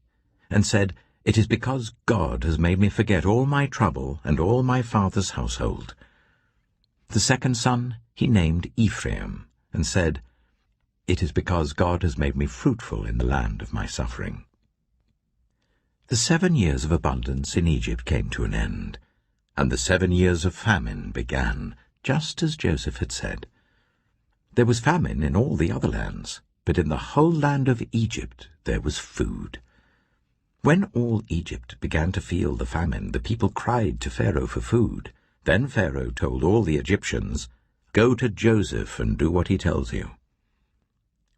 and said, "It is because God has made me forget all my trouble and all my father's household." The second son he named Ephraim, and said, "It is because God has made me fruitful in the land of my suffering." The 7 years of abundance in Egypt came to an end, and the 7 years of famine began, just as Joseph had said. There was famine in all the other lands, but in the whole land of Egypt there was food. When all Egypt began to feel the famine, the people cried to Pharaoh for food. Then Pharaoh told all the Egyptians, "Go to Joseph and do what he tells you."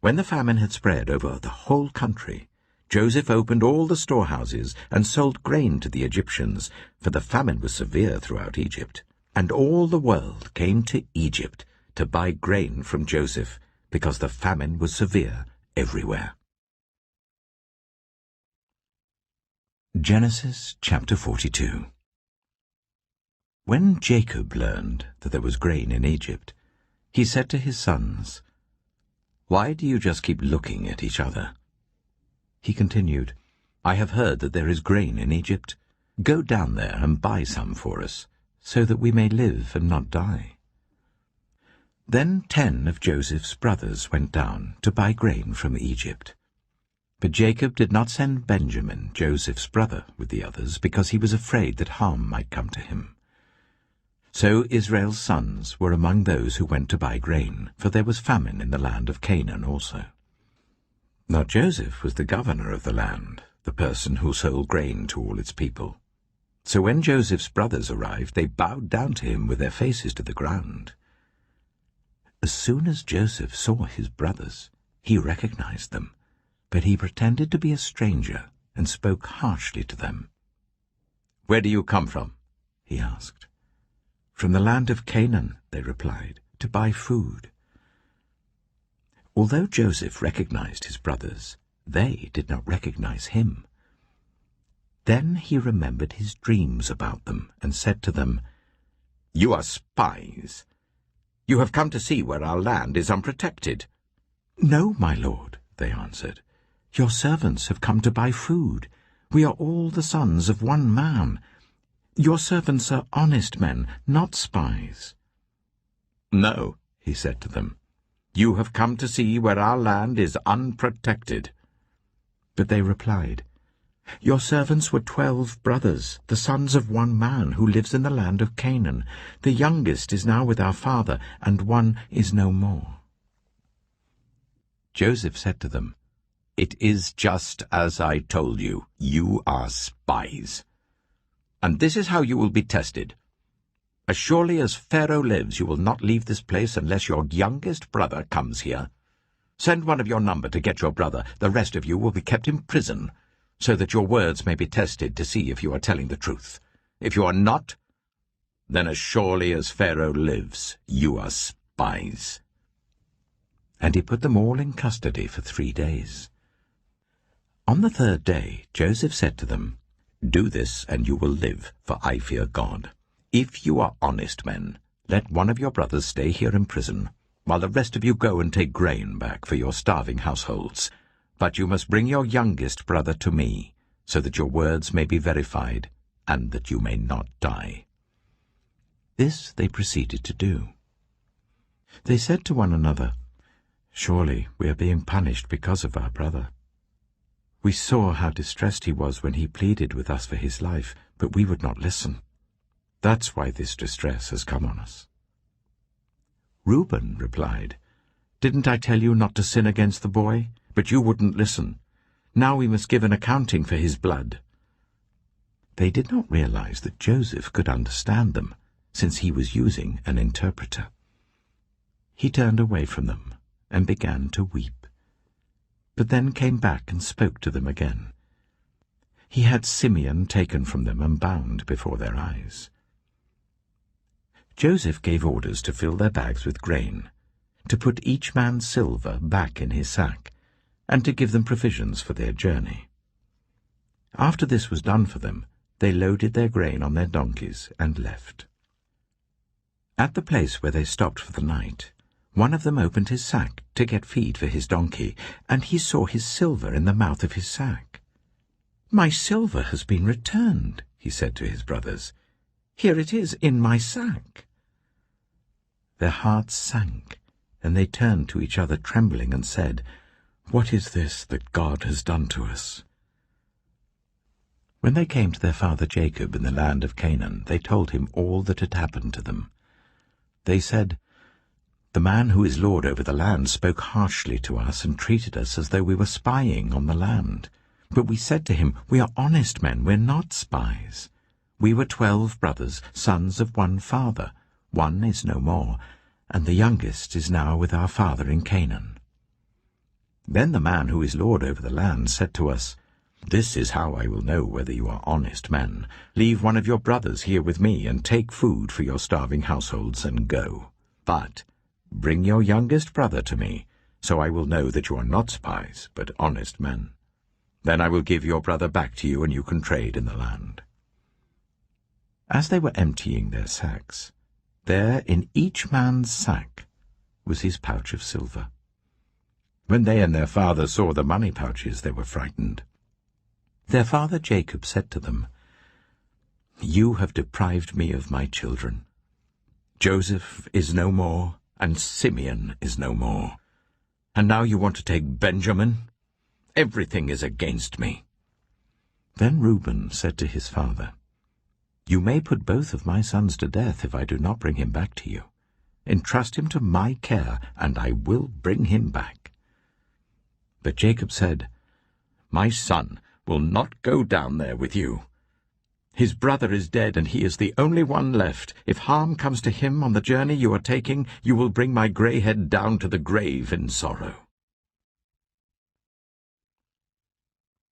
When the famine had spread over the whole country, Joseph opened all the storehouses and sold grain to the Egyptians, for the famine was severe throughout Egypt. And all the world came to Egypt to buy grain from Joseph, because the famine was severe everywhere. Genesis chapter 42. When Jacob learned that there was grain in Egypt, he said to his sons, "Why do you just keep looking at each other?" He continued, "I have heard that there is grain in Egypt. Go down there and buy some for us, so that we may live and not die." Then 10 of Joseph's brothers went down to buy grain from Egypt. But Jacob did not send Benjamin, Joseph's brother, with the others, because he was afraid that harm might come to him. So Israel's sons were among those who went to buy grain, for there was famine in the land of Canaan also. Now Joseph was the governor of the land, the person who sold grain to all its people. So when Joseph's brothers arrived, they bowed down to him with their faces to the ground. As soon as Joseph saw his brothers, he recognized them, but he pretended to be a stranger and spoke harshly to them. "Where do you come from?" he asked. "From the land of Canaan," they replied, "to buy food." Although Joseph recognized his brothers, they did not recognize him. Then he remembered his dreams about them and said to them, "You are spies. You have come to see where our land is unprotected." "No, my lord," they answered. "Your servants have come to buy food. We are all the sons of one man. Your servants are honest men, not spies." "No," he said to them. "You have come to see where our land is unprotected." But they replied, Your servants were 12 brothers, the sons of one man who lives in the land of Canaan. The youngest is now with our father, and one is no more." Joseph said to them, "It is just as I told you. You are spies. And this is how you will be tested. As surely as Pharaoh lives, you will not leave this place unless your youngest brother comes here. Send one of your number to get your brother. The rest of you will be kept in prison, so that your words may be tested to see if you are telling the truth. If you are not, then as surely as Pharaoh lives, you are spies." And he put them all in custody for 3 days. On the 3rd day Joseph said to them, "Do this, and you will live, for I fear God. If you are honest men, let one of your brothers stay here in prison, while the rest of you go and take grain back for your starving households. But you must bring your youngest brother to me, so that your words may be verified, and that you may not die." This they proceeded to do. They said to one another, "Surely we are being punished because of our brother. We saw how distressed he was when he pleaded with us for his life, but we would not listen. That's why this distress has come on us." Reuben replied, "Didn't I tell you not to sin against the boy? But you wouldn't listen. Now we must give an accounting for his blood." They did not realize that Joseph could understand them, since he was using an interpreter. He turned away from them and began to weep, but then came back and spoke to them again. He had Simeon taken from them and bound before their eyes. Joseph gave orders to fill their bags with grain, to put each man's silver back in his sack, and to give them provisions for their journey. After this was done for them, they loaded their grain on their donkeys and left. At the place where they stopped for the night, one of them opened his sack to get feed for his donkey, and he saw his silver in the mouth of his sack. "My silver has been returned," he said to his brothers. "Here it is in my sack." Their hearts sank, and they turned to each other trembling and said, "What is this that God has done to us?" When they came to their father Jacob in the land of Canaan, they told him all that had happened to them. They said, "The man who is lord over the land spoke harshly to us and treated us as though we were spying on the land. But we said to him, 'We are honest men, we're not spies. We were 12 brothers, sons of one father. One is no more, and the youngest is now with our father in Canaan.' Then the man who is lord over the land said to us, 'This is how I will know whether you are honest men. Leave one of your brothers here with me, and take food for your starving households, and go. But bring your youngest brother to me, so I will know that you are not spies, but honest men. Then I will give your brother back to you, and you can trade in the land.' As they were emptying their sacks, there in each man's sack was his pouch of silver. When they and their father saw the money pouches, they were frightened. Their father Jacob said to them, 'You have deprived me of my children. Joseph is no more, and Simeon is no more. And now you want to take Benjamin? Everything is against me.' Then Reuben said to his father, 'You may put both of my sons to death if I do not bring him back to you. Entrust him to my care, and I will bring him back.' But Jacob said, 'My son will not go down there with you. His brother is dead, and he is the only one left. If harm comes to him on the journey you are taking, you will bring my grey head down to the grave in sorrow.'"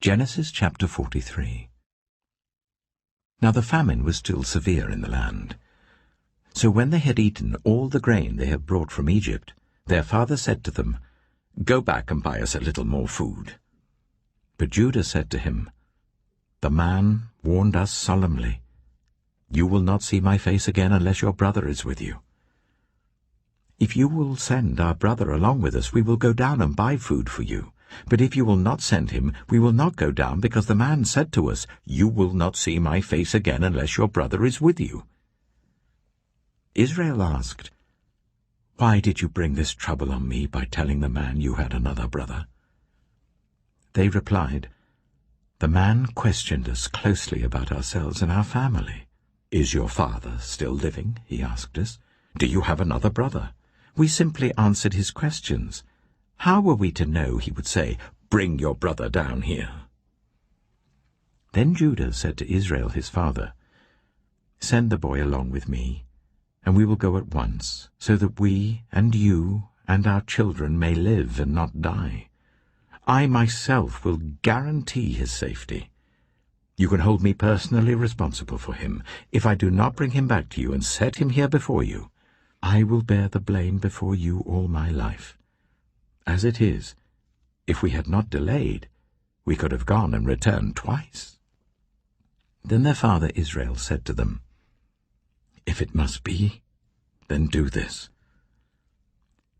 Genesis chapter 43. Now the famine was still severe in the land. So when they had eaten all the grain they had brought from Egypt, their father said to them, "Go back and buy us a little more food." But Judah said to him, "The man warned us solemnly, 'You will not see my face again unless your brother is with you.' If you will send our brother along with us, we will go down and buy food for you. But if you will not send him, we will not go down, because the man said to us, 'You will not see my face again unless your brother is with you.'" Israel asked, "Why did you bring this trouble on me by telling the man you had another brother?" They replied, The man questioned us closely about ourselves and our family. "Is your father still living?" he asked us. "Do you have another brother?" We simply answered his questions. How were we to know he would say, "Bring your brother down here"? Then Judah said to Israel his father, "Send the boy along with me, and we will go at once, so that we and you and our children may live and not die. I myself will guarantee his safety. You can hold me personally responsible for him. If I do not bring him back to you and set him here before you, I will bear the blame before you all my life. As it is, if we had not delayed, we could have gone and returned twice." Then their father Israel said to them, "If it must be, then do this.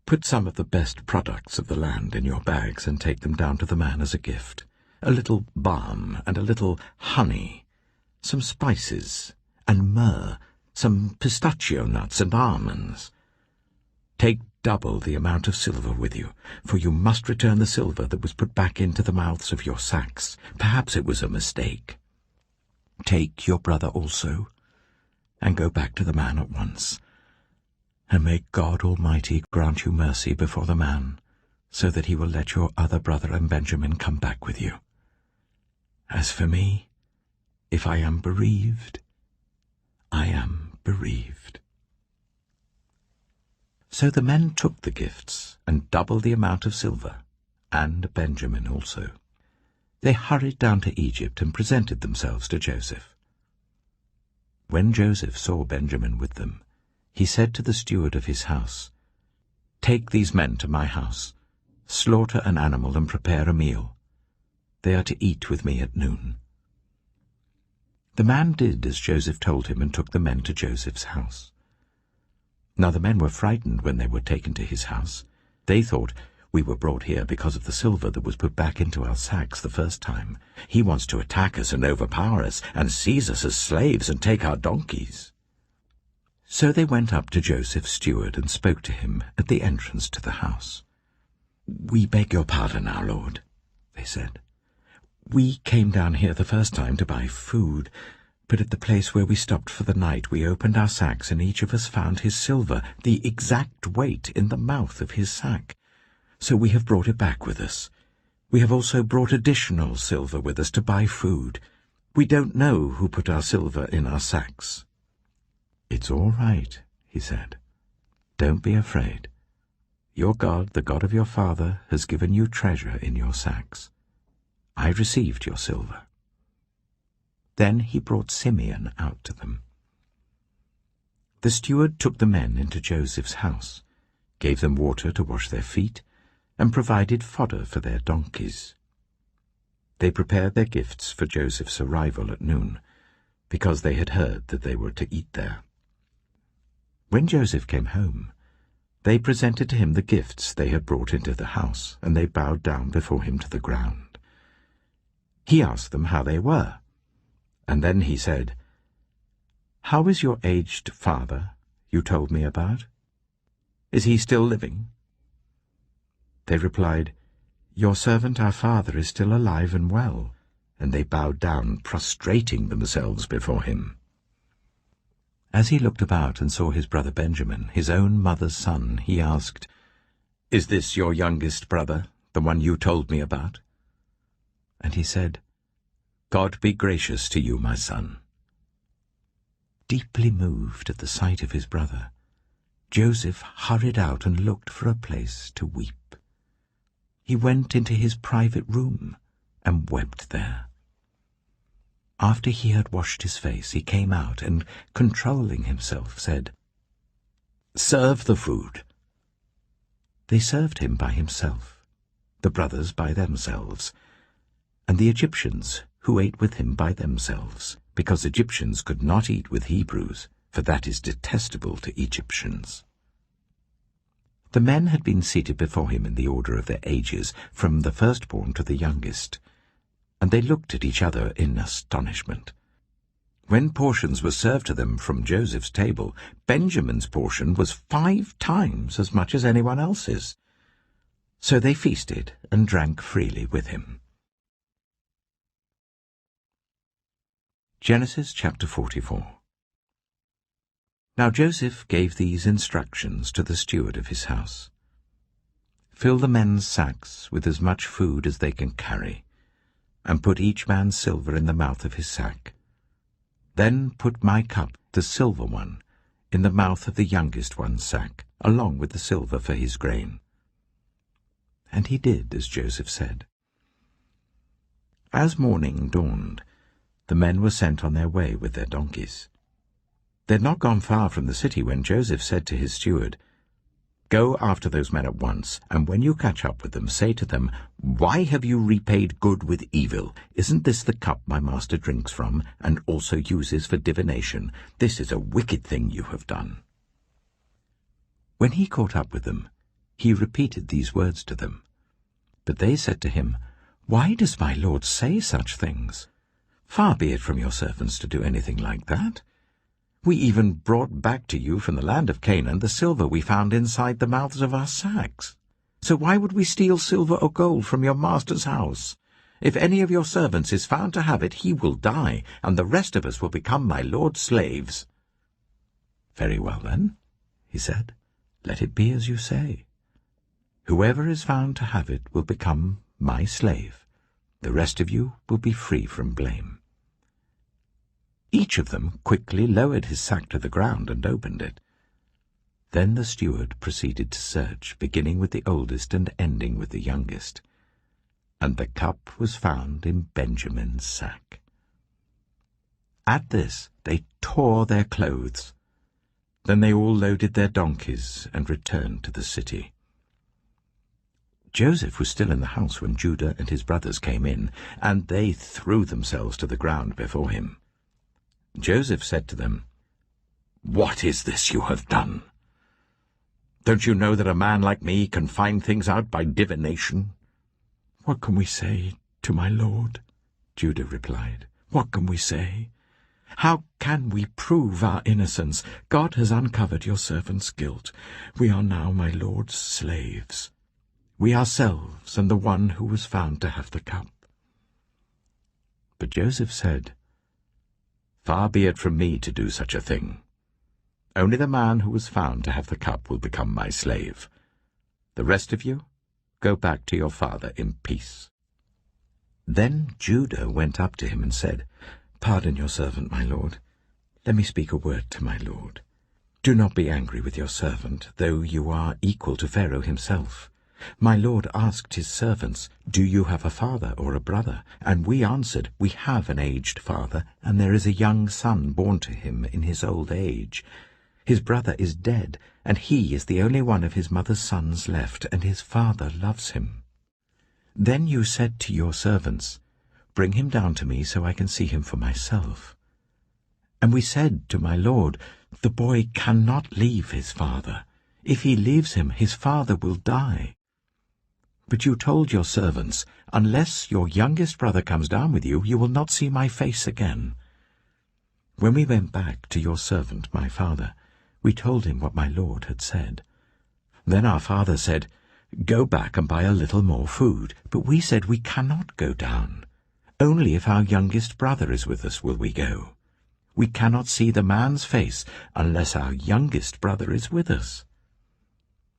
Put some of the best products of the land in your bags and take them down to the man as a gift. A little balm and a little honey, some spices and myrrh, some pistachio nuts and almonds. Take double the amount of silver with you, for you must return the silver that was put back into the mouths of your sacks. Perhaps it was a mistake. Take your brother also, and go back to the man at once. And may God Almighty grant you mercy before the man, so that he will let your other brother and Benjamin come back with you. As for me, if I am bereaved, I am bereaved." So the men took the gifts and double the amount of silver, and Benjamin also. They hurried down to Egypt and presented themselves to Joseph. When Joseph saw Benjamin with them, he said to the steward of his house, "Take these men to my house, slaughter an animal and prepare a meal. They are to eat with me at noon." The man did as Joseph told him and took the men to Joseph's house. Now the men were frightened when they were taken to his house. They thought, "We were brought here because of the silver that was put back into our sacks the first time. He wants to attack us and overpower us and seize us as slaves and take our donkeys." So they went up to Joseph's steward and spoke to him at the entrance to the house. "We beg your pardon, our lord," they said. "We came down here the first time to buy food, but at the place where we stopped for the night we opened our sacks and each of us found his silver, the exact weight, in the mouth of his sack. So we have brought it back with us. We have also brought additional silver with us to buy food. We don't know who put our silver in our sacks." "It's all right," he said. "Don't be afraid. Your God, the God of your father, has given you treasure in your sacks. I received your silver." Then he brought Simeon out to them. The steward took the men into Joseph's house, gave them water to wash their feet, and provided fodder for their donkeys. They prepared their gifts for Joseph's arrival at noon, because they had heard that they were to eat there. When Joseph came home, they presented to him the gifts they had brought into the house, and they bowed down before him to the ground. He asked them how they were, and then he said, "How is your aged father you told me about? Is he still living?" They replied, "Your servant our father is still alive and well," and they bowed down, prostrating themselves before him. As he looked about and saw his brother Benjamin, his own mother's son, he asked, "Is this your youngest brother, the one you told me about?" And he said, "God be gracious to you, my son." Deeply moved at the sight of his brother, Joseph hurried out and looked for a place to weep. He went into his private room and wept there. After he had washed his face, he came out and, controlling himself, said, "Serve the food." They served him by himself, the brothers by themselves, and the Egyptians who ate with him by themselves, because Egyptians could not eat with Hebrews, for that is detestable to Egyptians. The men had been seated before him in the order of their ages, from the firstborn to the youngest, and they looked at each other in astonishment. When portions were served to them from Joseph's table, Benjamin's portion was 5 times as much as anyone else's. So they feasted and drank freely with him. Genesis chapter 44. Now Joseph gave these instructions to the steward of his house. Fill the men's sacks with as much food as they can carry, and put each man's silver in the mouth of his sack. Then put my cup, the silver one, in the mouth of the youngest one's sack, along with the silver for his grain. And he did as Joseph said. As morning dawned, the men were sent on their way with their donkeys. They had not gone far from the city when Joseph said to his steward, "Go after those men at once, and when you catch up with them, say to them, 'Why have you repaid good with evil? Isn't this the cup my master drinks from, and also uses for divination? This is a wicked thing you have done.'" When he caught up with them, he repeated these words to them. But they said to him, "Why does my lord say such things? Far be it from your servants to do anything like that. We even brought back to you from the land of Canaan the silver we found inside the mouths of our sacks. So why would we steal silver or gold from your master's house? If any of your servants is found to have it, he will die, and the rest of us will become my lord's slaves." "Very well, then," he said, "let it be as you say. Whoever is found to have it will become my slave. The rest of you will be free from blame." Each of them quickly lowered his sack to the ground and opened it. Then the steward proceeded to search, beginning with the oldest and ending with the youngest. And the cup was found in Benjamin's sack. At this they tore their clothes. Then they all loaded their donkeys and returned to the city. Joseph was still in the house when Judah and his brothers came in, and they threw themselves to the ground before him. Joseph said to them, "What is this you have done? Don't you know that a man like me can find things out by divination?" "What can we say to my lord?" Judah replied. "What can we say? How can we prove our innocence? God has uncovered your servant's guilt. We are now my lord's slaves, we ourselves and the one who was found to have the cup." But Joseph said, "Far be it from me to do such a thing. Only the man who was found to have the cup will become my slave. The rest of you, go back to your father in peace." Then Judah went up to him and said, "Pardon your servant, my lord. Let me speak a word to my lord. Do not be angry with your servant, though you are equal to Pharaoh himself. My lord asked his servants, 'Do you have a father or a brother?' And we answered, 'We have an aged father, and there is a young son born to him in his old age. His brother is dead, and he is the only one of his mother's sons left, and his father loves him.' Then you said to your servants, 'Bring him down to me so I can see him for myself.' And we said to my lord, 'The boy cannot leave his father. If he leaves him, his father will die.' But you told your servants, 'Unless your youngest brother comes down with you, you will not see my face again.' When we went back to your servant, my father, we told him what my lord had said. Then our father said, 'Go back and buy a little more food.' But we said, 'We cannot go down. Only if our youngest brother is with us will we go. We cannot see the man's face unless our youngest brother is with us.'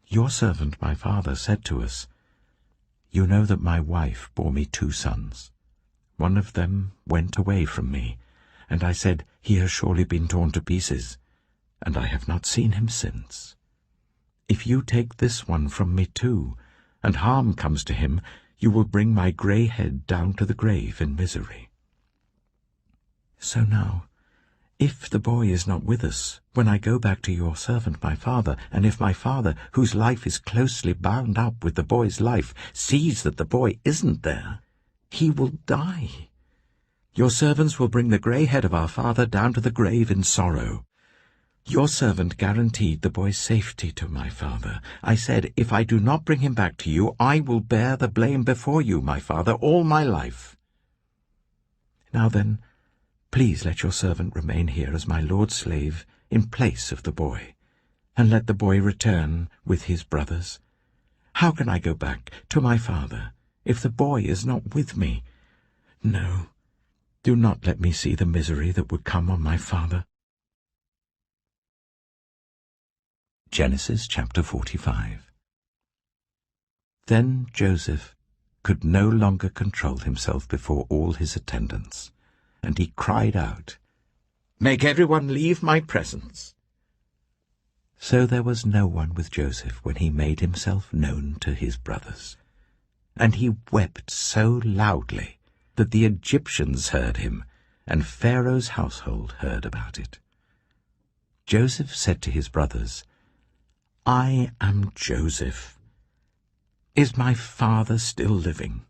Your servant, my father, said to us, 'You know that my wife bore me 2 sons. One of them went away from me, and I said, "He has surely been torn to pieces," and I have not seen him since. If you take this one from me too, and harm comes to him, you will bring my grey head down to the grave in misery. So now, if the boy is not with us, when I go back to your servant my father, and if my father, whose life is closely bound up with the boy's life, sees that the boy isn't there, he will die. Your servants will bring the grey head of our father down to the grave in sorrow. Your servant guaranteed the boy's safety to my father. I said, if I do not bring him back to you, I will bear the blame before you, my father, all my life. Now then, please let your servant remain here as my lord's slave in place of the boy, and let the boy return with his brothers. How can I go back to my father if the boy is not with me? No, Do not let me see the misery that would come on my father. Genesis chapter 45. Then Joseph could no longer control himself before all his attendants, and he cried out, "Make everyone leave my presence." So there was no one with Joseph when he made himself known to his brothers. And he wept so loudly that the Egyptians heard him, and Pharaoh's household heard about it. Joseph said to his brothers, "I am Joseph. Is my father still living?"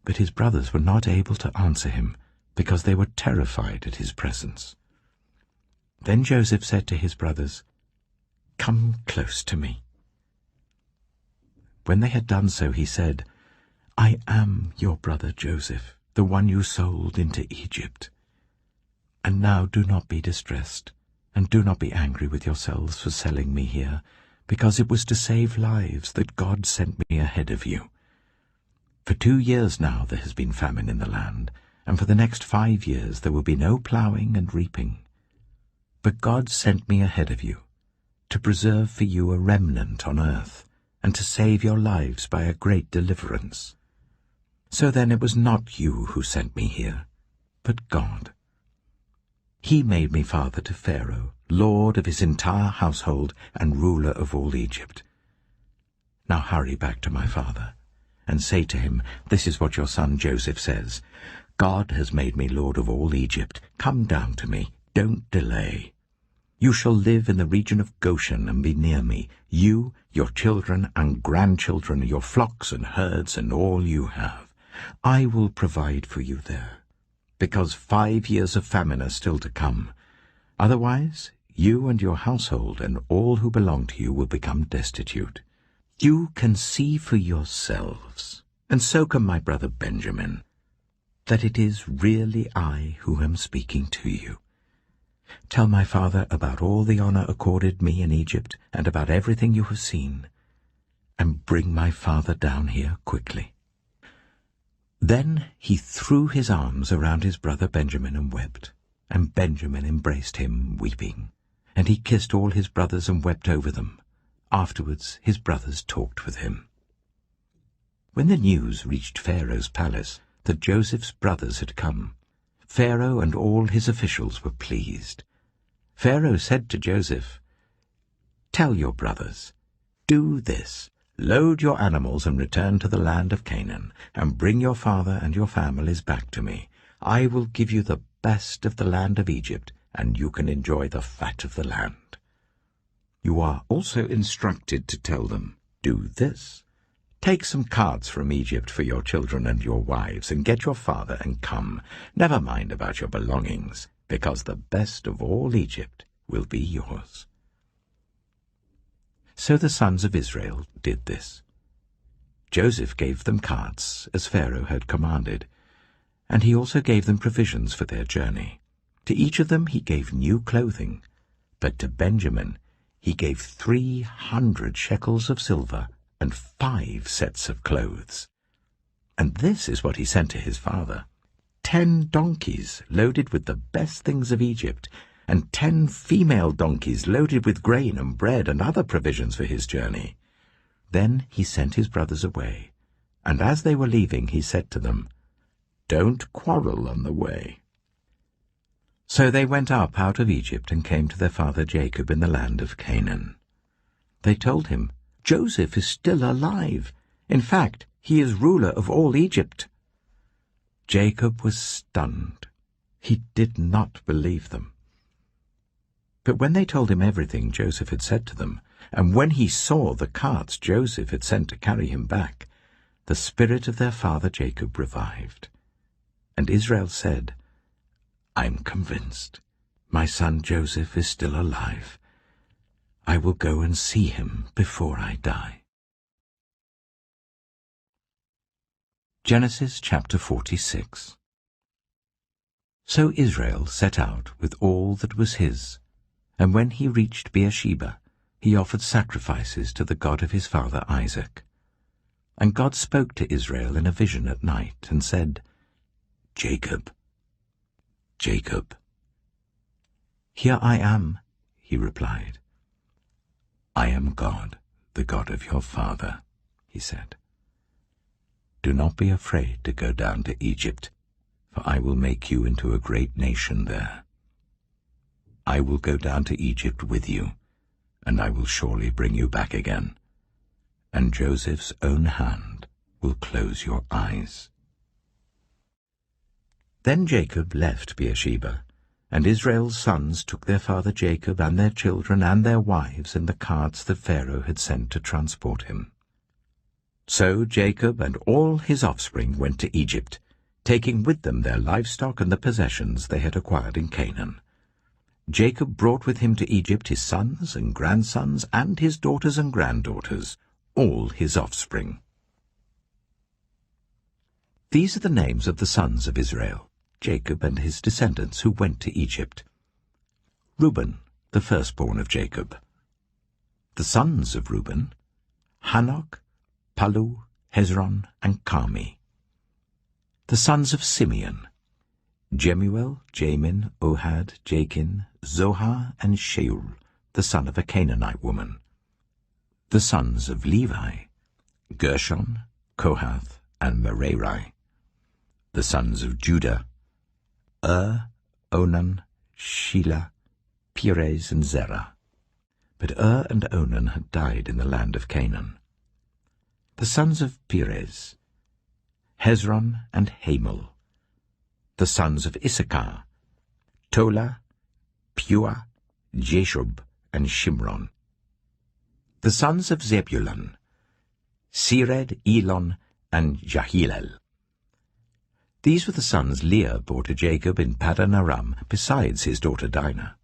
But his brothers were not able to answer him, because they were terrified at his presence. Then Joseph said to his brothers, "Come close to me." When they had done so, he said, "I am your brother Joseph, the one you sold into Egypt. And now do not be distressed, and do not be angry with yourselves for selling me here, because it was to save lives that God sent me ahead of you. For 2 years now there has been famine in the land, and for the next 5 years there will be no plowing and reaping. But God sent me ahead of you, to preserve for you a remnant on earth, and to save your lives by a great deliverance. So then it was not you who sent me here, but God. He made me father to Pharaoh, lord of his entire household and ruler of all Egypt. Now hurry back to my father, and say to him, 'This is what your son Joseph says. God has made me lord of all Egypt. Come down to me. Don't delay. You shall live in the region of Goshen and be near me, you, your children and grandchildren, your flocks and herds, and all you have. I will provide for you there, because 5 years of famine are still to come. Otherwise, you and your household and all who belong to you will become destitute. You can see for yourselves, and so can my brother Benjamin, that it is really I who am speaking to you. Tell my father about all the honor accorded me in Egypt and about everything you have seen, and bring my father down here quickly." Then he threw his arms around his brother Benjamin and wept, and Benjamin embraced him, weeping, and he kissed all his brothers and wept over them. Afterwards his brothers talked with him. When the news reached Pharaoh's palace that Joseph's brothers had come, Pharaoh and all his officials were pleased. Pharaoh said to Joseph, "Tell your brothers, do this, load your animals and return to the land of Canaan, and bring your father and your families back to me. I will give you the best of the land of Egypt, and you can enjoy the fat of the land." You are also instructed to tell them, "Do this. Take some carts from Egypt for your children and your wives, and get your father and come. Never mind about your belongings, because the best of all Egypt will be yours." So the sons of Israel did this. Joseph gave them carts, as Pharaoh had commanded, and he also gave them provisions for their journey. To each of them he gave new clothing, but to Benjamin he gave 300 shekels of silver and 5 sets of clothes. And this is what he sent to his father: 10 donkeys loaded with the best things of Egypt, and 10 female donkeys loaded with grain and bread and other provisions for his journey. Then he sent his brothers away, and as they were leaving he said to them, "Don't quarrel on the way." So they went up out of Egypt and came to their father Jacob in the land of Canaan. They told him, "Joseph is still alive. In fact, he is ruler of all Egypt." Jacob was stunned. He did not believe them. But when they told him everything Joseph had said to them, and when he saw the carts Joseph had sent to carry him back, the spirit of their father Jacob revived. And Israel said, "I'm convinced. My son Joseph is still alive. I will go and see him before I die." Genesis chapter 46. So Israel set out with all that was his, and when he reached Beersheba, he offered sacrifices to the God of his father Isaac. And God spoke to Israel in a vision at night, and said, Jacob, Jacob." "Here I am," he replied. "I am God, the God of your father," he said. "Do not be afraid to go down to Egypt, for I will make you into a great nation there. I will go down to Egypt with you, and I will surely bring you back again, and Joseph's own hand will close your eyes." Then Jacob left Beersheba, and Israel's sons took their father Jacob and their children and their wives in the carts that Pharaoh had sent to transport him. So Jacob and all his offspring went to Egypt, taking with them their livestock and the possessions they had acquired in Canaan. Jacob brought with him to Egypt his sons and grandsons and his daughters and granddaughters, all his offspring. These are the names of the sons of Israel, Jacob and his descendants who went to Egypt. Reuben, the firstborn of Jacob. The sons of Reuben: Hanok, Palu, Hezron, and Carmi. The sons of Simeon: Jemuel, Jamin, Ohad, Jachin, Zohar, and Sheul, the son of a Canaanite woman. The sons of Levi: Gershon, Kohath, and Merari. The sons of Judah: Onan, Shelah, Perez, and Zerah. But and Onan had died in the land of Canaan. The sons of Perez: Hezron and Hamul. The sons of Issachar: Tola, Pua, Jeshub, and Shimron. The sons of Zebulun: Sered, Elon, and Jahilel. These were the sons Leah bore to Jacob in Paddan Aram, besides his daughter Dinah.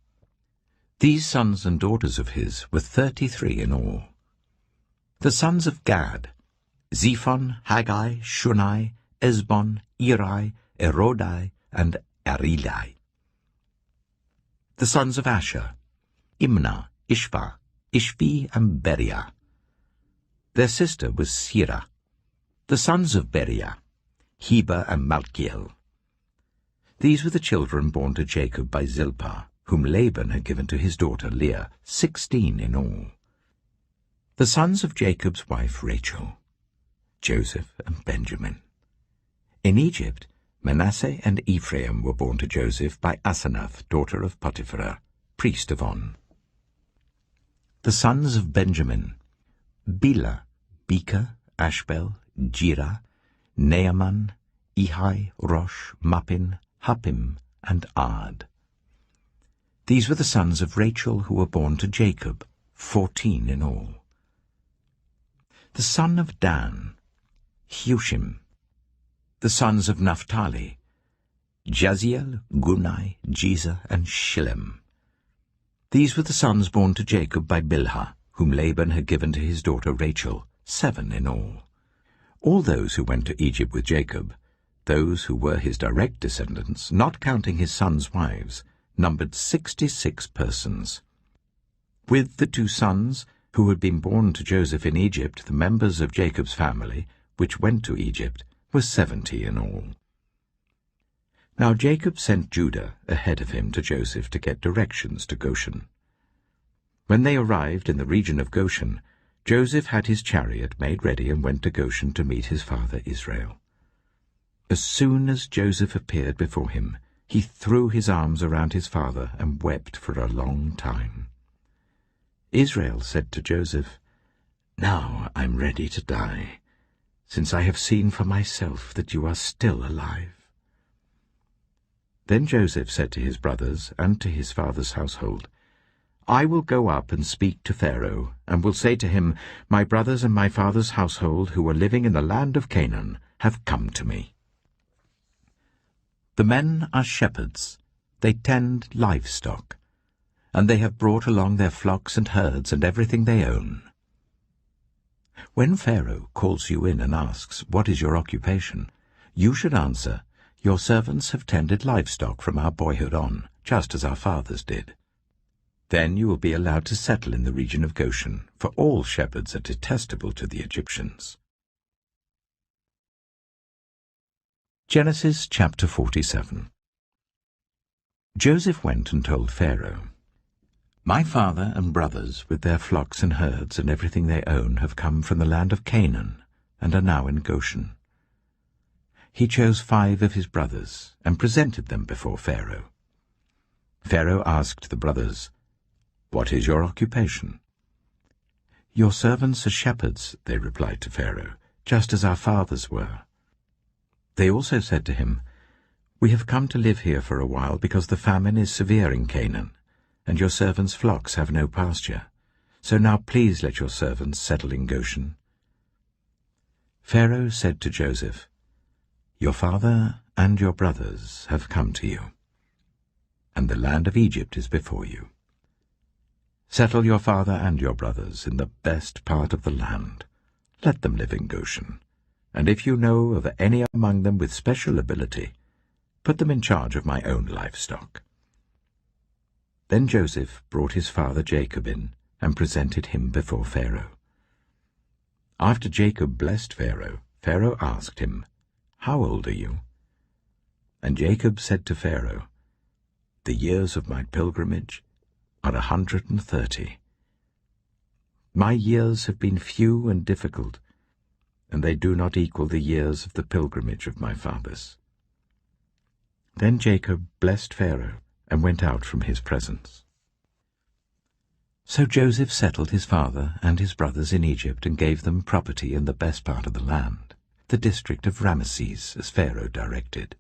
These sons and daughters of his were 33 in all. The sons of Gad: Zephon, Haggai, Shunai, Esbon, Eri, Erodai, and Arilai. The sons of Asher: Imnah, Ishva, Ishvi, and Beriah. Their sister was Sirah. The sons of Beriah: Heber and Malkiel. These were the children born to Jacob by Zilpah, whom Laban had given to his daughter Leah, 16 in all. The sons of Jacob's wife Rachel: Joseph and Benjamin. In Egypt, Manasseh and Ephraim were born to Joseph by Asenath, daughter of Potiphar, priest of On. The sons of Benjamin: Bela, Becher, Ashbel, Jirah, Naaman, Ehi, Rosh, Muppim, Huppim, and Ard. These were the sons of Rachel who were born to Jacob, 14 in all. The son of Dan: Hushim. The sons of Naphtali: Jaziel, Gunai, Jezer, and Shillem. These were the sons born to Jacob by Bilhah, whom Laban had given to his daughter Rachel, 7 in all. All those who went to Egypt with Jacob, those who were his direct descendants, not counting his sons' wives, numbered 66 persons. With the 2 sons who had been born to Joseph in Egypt, the members of Jacob's family, which went to Egypt, were 70 in all. Now Jacob sent Judah ahead of him to Joseph to get directions to Goshen. When they arrived in the region of Goshen, Joseph had his chariot made ready and went to Goshen to meet his father Israel. As soon as Joseph appeared before him, he threw his arms around his father and wept for a long time. Israel said to Joseph, "Now I'm ready to die, since I have seen for myself that you are still alive." Then Joseph said to his brothers and to his father's household, "I will go up and speak to Pharaoh, and will say to him, 'My brothers and my father's household, who are living in the land of Canaan, have come to me. The men are shepherds, they tend livestock, and they have brought along their flocks and herds and everything they own.' When Pharaoh calls you in and asks, 'What is your occupation?' you should answer, 'Your servants have tended livestock from our boyhood on, just as our fathers did.' Then you will be allowed to settle in the region of Goshen, for all shepherds are detestable to the Egyptians." Genesis chapter 47. Joseph went and told Pharaoh, "My father and brothers with their flocks and herds and everything they own have come from the land of Canaan and are now in Goshen." He chose 5 of his brothers and presented them before Pharaoh. Pharaoh asked the brothers, "What is your occupation?" "Your servants are shepherds," they replied to Pharaoh, "just as our fathers were." They also said to him, "We have come to live here for a while because the famine is severe in Canaan, and your servants' flocks have no pasture. So now please let your servants settle in Goshen." Pharaoh said to Joseph, "Your father and your brothers have come to you, and the land of Egypt is before you. Settle your father and your brothers in the best part of the land. Let them live in Goshen, and if you know of any among them with special ability, put them in charge of my own livestock." Then Joseph brought his father Jacob in and presented him before Pharaoh. After Jacob blessed Pharaoh, Pharaoh asked him, "How old are you?" And Jacob said to Pharaoh, "The years of my pilgrimage are 130. My years have been few and difficult, and they do not equal the years of the pilgrimage of my fathers." Then Jacob blessed Pharaoh and went out from his presence. So Joseph settled his father and his brothers in Egypt and gave them property in the best part of the land, the district of Ramesses, as Pharaoh directed.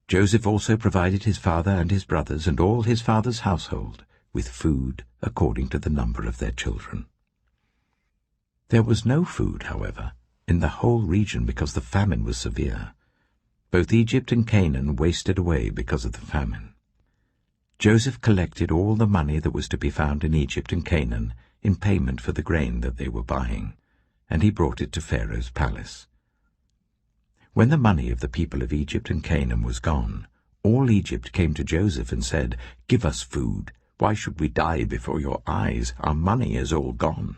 Joseph also provided his father and his brothers and all his father's household with food according to the number of their children. There was no food, however, in the whole region because the famine was severe. Both Egypt and Canaan wasted away because of the famine. Joseph collected all the money that was to be found in Egypt and Canaan in payment for the grain that they were buying, and he brought it to Pharaoh's palace. When the money of the people of Egypt and Canaan was gone, all Egypt came to Joseph and said, "Give us food. Why should we die before your eyes? Our money is all gone."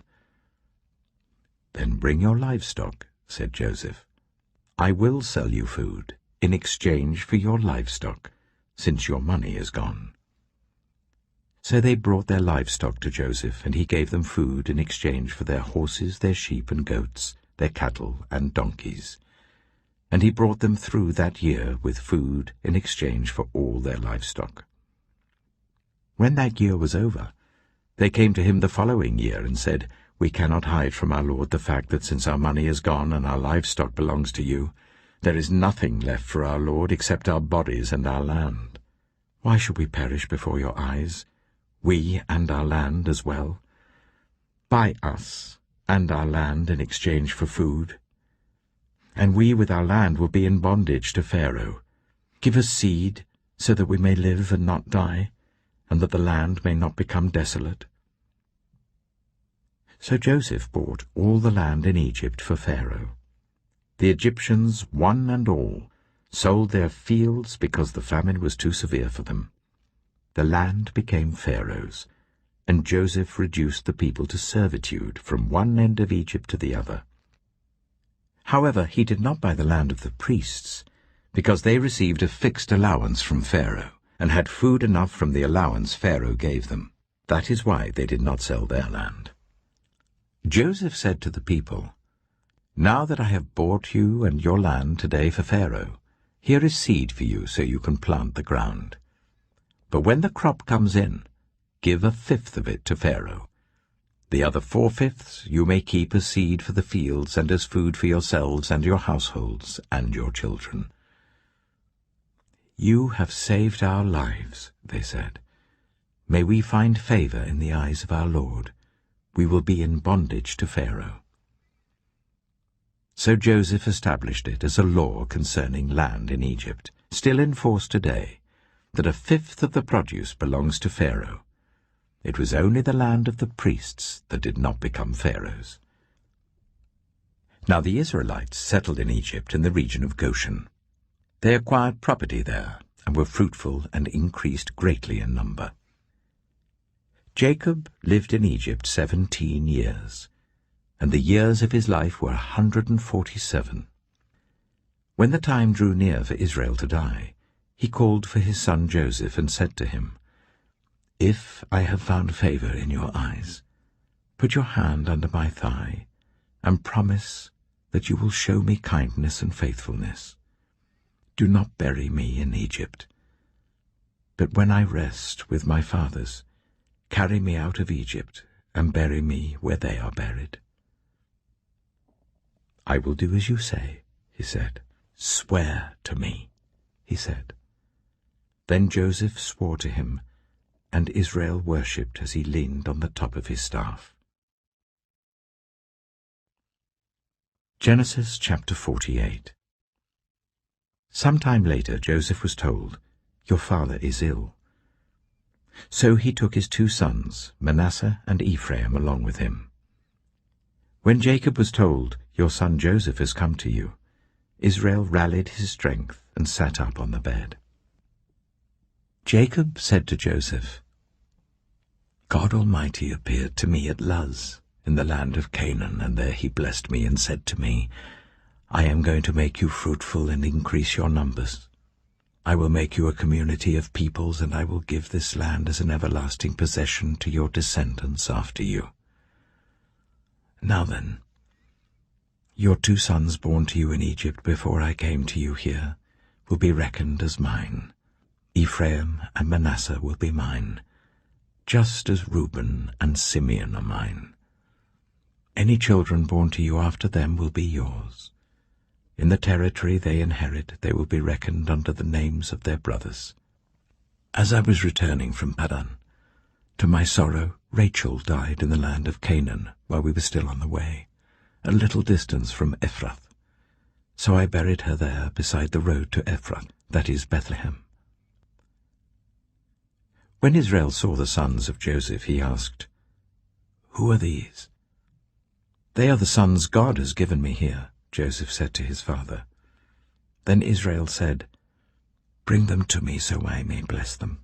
"Then bring your livestock," said Joseph. "I will sell you food in exchange for your livestock, since your money is gone." So they brought their livestock to Joseph, and he gave them food in exchange for their horses, their sheep and goats, their cattle and donkeys. And he brought them through that year with food in exchange for all their livestock. When that year was over, they came to him the following year and said, "We cannot hide from our lord the fact that since our money is gone and our livestock belongs to you, there is nothing left for our lord except our bodies and our land. Why should we perish before your eyes, we and our land as well? Buy us and our land in exchange for food, and we with our land will be in bondage to Pharaoh. Give us seed so that we may live and not die, and that the land may not become desolate." So Joseph bought all the land in Egypt for Pharaoh. The Egyptians, one and all, sold their fields because the famine was too severe for them. The land became Pharaoh's, and Joseph reduced the people to servitude from one end of Egypt to the other. However, he did not buy the land of the priests, because they received a fixed allowance from Pharaoh, and had food enough from the allowance Pharaoh gave them. That is why they did not sell their land. Joseph said to the people, "Now that I have bought you and your land today for Pharaoh, here is seed for you so you can plant the ground. But when the crop comes in, give 1/5 of it to Pharaoh. The other 4/5 you may keep as seed for the fields and as food for yourselves and your households and your children." "You have saved our lives," they said. "May we find favor in the eyes of our Lord. We will be in bondage to Pharaoh." So Joseph established it as a law concerning land in Egypt, still in force today, that 1/5 of the produce belongs to Pharaoh. It was only the land of the priests that did not become Pharaoh's. Now the Israelites settled in Egypt in the region of Goshen. They acquired property there, and were fruitful and increased greatly in number. Jacob lived in Egypt 17 years, and the years of his life were 147. When the time drew near for Israel to die, he called for his son Joseph and said to him, "If I have found favor in your eyes, put your hand under my thigh, and promise that you will show me kindness and faithfulness. Do not bury me in Egypt, but when I rest with my fathers, carry me out of Egypt and bury me where they are buried." "I will do as you say," he said. "Swear to me," he said. Then Joseph swore to him, and Israel worshipped as he leaned on the top of his staff. Genesis chapter 48. Some time later Joseph was told, "Your father is ill." So he took his 2 sons, Manasseh and Ephraim, along with him. When Jacob was told, "Your son Joseph has come to you," Israel rallied his strength and sat up on the bed. Jacob said to Joseph, "God Almighty appeared to me at Luz, in the land of Canaan, and there he blessed me and said to me, 'I am going to make you fruitful and increase your numbers. I will make you a community of peoples, and I will give this land as an everlasting possession to your descendants after you.' Now then, your 2 sons born to you in Egypt before I came to you here will be reckoned as mine. Ephraim and Manasseh will be mine, just as Reuben and Simeon are mine. Any children born to you after them will be yours. In the territory they inherit, they will be reckoned under the names of their brothers. As I was returning from Padan, to my sorrow, Rachel died in the land of Canaan while we were still on the way, a little distance from Ephrath. So I buried her there beside the road to Ephrath, that is Bethlehem." When Israel saw the sons of Joseph, he asked, "Who are these?" "They are the sons God has given me here," Joseph said to his father. Then Israel said, "Bring them to me so I may bless them."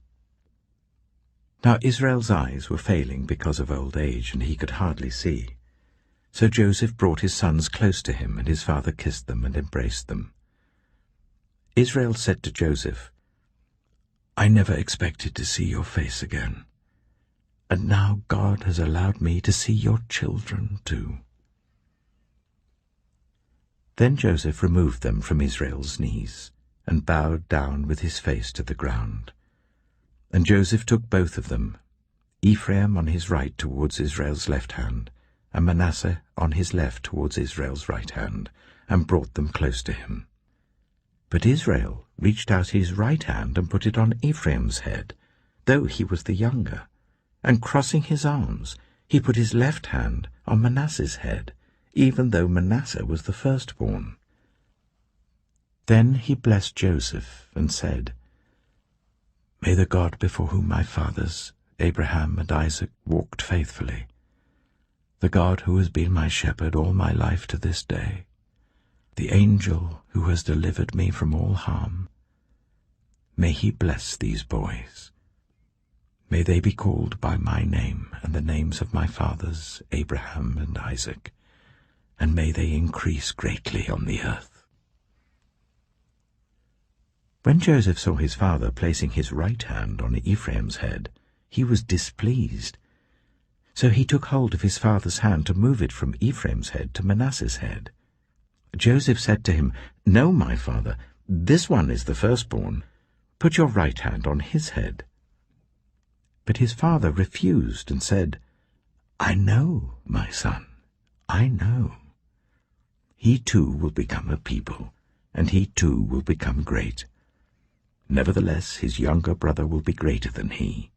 Now Israel's eyes were failing because of old age, and he could hardly see. So Joseph brought his sons close to him, and his father kissed them and embraced them. Israel said to Joseph, "I never expected to see your face again, and now God has allowed me to see your children too." Then Joseph removed them from Israel's knees, and bowed down with his face to the ground. And Joseph took both of them, Ephraim on his right towards Israel's left hand, and Manasseh on his left towards Israel's right hand, and brought them close to him. But Israel reached out his right hand and put it on Ephraim's head, though he was the younger, and crossing his arms, he put his left hand on Manasseh's head, even though Manasseh was the firstborn. Then he blessed Joseph and said, "May the God before whom my fathers, Abraham and Isaac, walked faithfully, the God who has been my shepherd all my life to this day, the angel who has delivered me from all harm, may he bless these boys. May they be called by my name and the names of my fathers, Abraham and Isaac, and may they increase greatly on the earth." When Joseph saw his father placing his right hand on Ephraim's head, he was displeased. So he took hold of his father's hand to move it from Ephraim's head to Manasseh's head. Joseph said to him, "No, my father, this one is the firstborn. Put your right hand on his head." But his father refused and said, "I know, my son, I know. He too will become a people, and he too will become great. Nevertheless, his younger brother will be greater than he,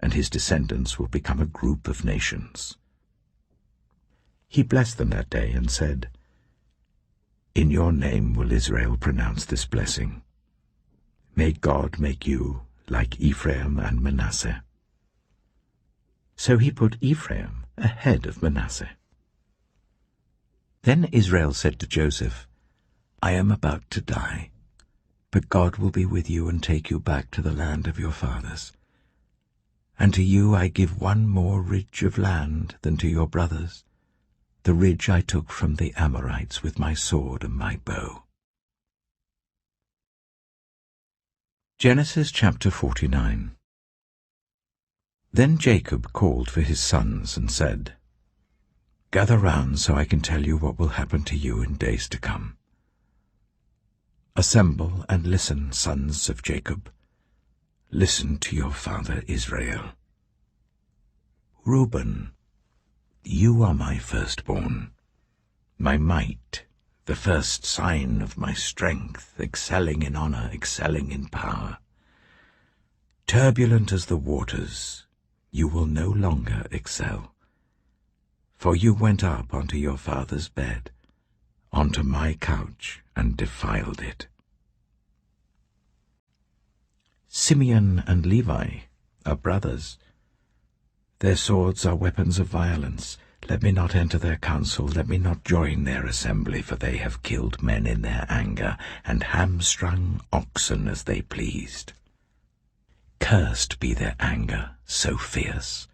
and his descendants will become a group of nations." He blessed them that day and said, "In your name will Israel pronounce this blessing. May God make you like Ephraim and Manasseh." So he put Ephraim ahead of Manasseh. Then Israel said to Joseph, "I am about to die, but God will be with you and take you back to the land of your fathers. And to you I give one more ridge of land than to your brothers, the ridge I took from the Amorites with my sword and my bow." Genesis chapter 49. Then Jacob called for his sons and said, "Gather round so I can tell you what will happen to you in days to come. Assemble and listen, sons of Jacob. Listen to your father Israel. Reuben, you are my firstborn, my might, the first sign of my strength, excelling in honor, excelling in power. Turbulent as the waters, you will no longer excel. For you went up onto your father's bed, onto my couch, and defiled it. Simeon and Levi are brothers. Their swords are weapons of violence. Let me not enter their council, let me not join their assembly, for they have killed men in their anger, and hamstrung oxen as they pleased. Cursed be their anger, so fierce,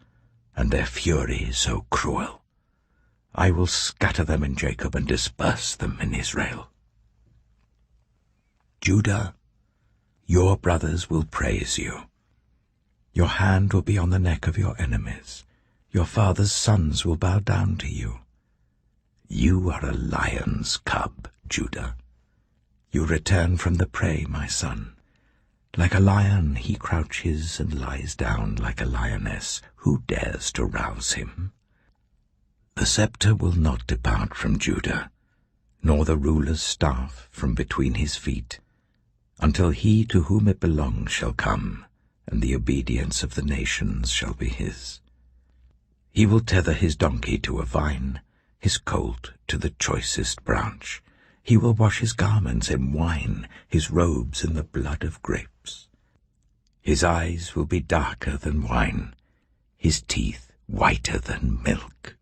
and their fury so cruel. I will scatter them in Jacob and disperse them in Israel. Judah, your brothers will praise you. Your hand will be on the neck of your enemies. Your father's sons will bow down to you. You are a lion's cub, Judah. You return from the prey, my son. Like a lion he crouches and lies down like a lioness. Who dares to rouse him? The scepter will not depart from Judah, nor the ruler's staff from between his feet, until he to whom it belongs shall come, and the obedience of the nations shall be his. He will tether his donkey to a vine, his colt to the choicest branch. He will wash his garments in wine, his robes in the blood of grapes. His eyes will be darker than wine, his teeth whiter than milk.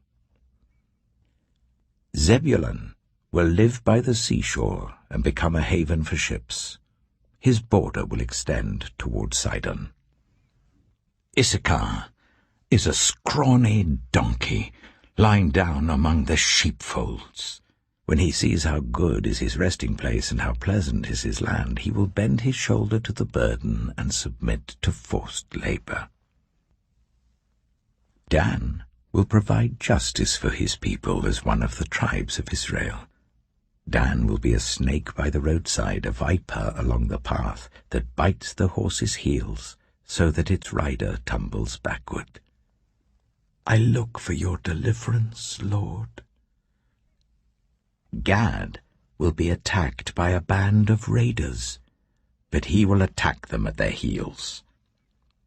Zebulun will live by the seashore and become a haven for ships. His border will extend toward Sidon. Issachar is a scrawny donkey lying down among the sheepfolds. When he sees how good is his resting place and how pleasant is his land, he will bend his shoulder to the burden and submit to forced labor. Dan will provide justice for his people as one of the tribes of Israel. Dan will be a snake by the roadside, a viper along the path that bites the horse's heels so that its rider tumbles backward. I look for your deliverance, Lord. Gad will be attacked by a band of raiders, but he will attack them at their heels.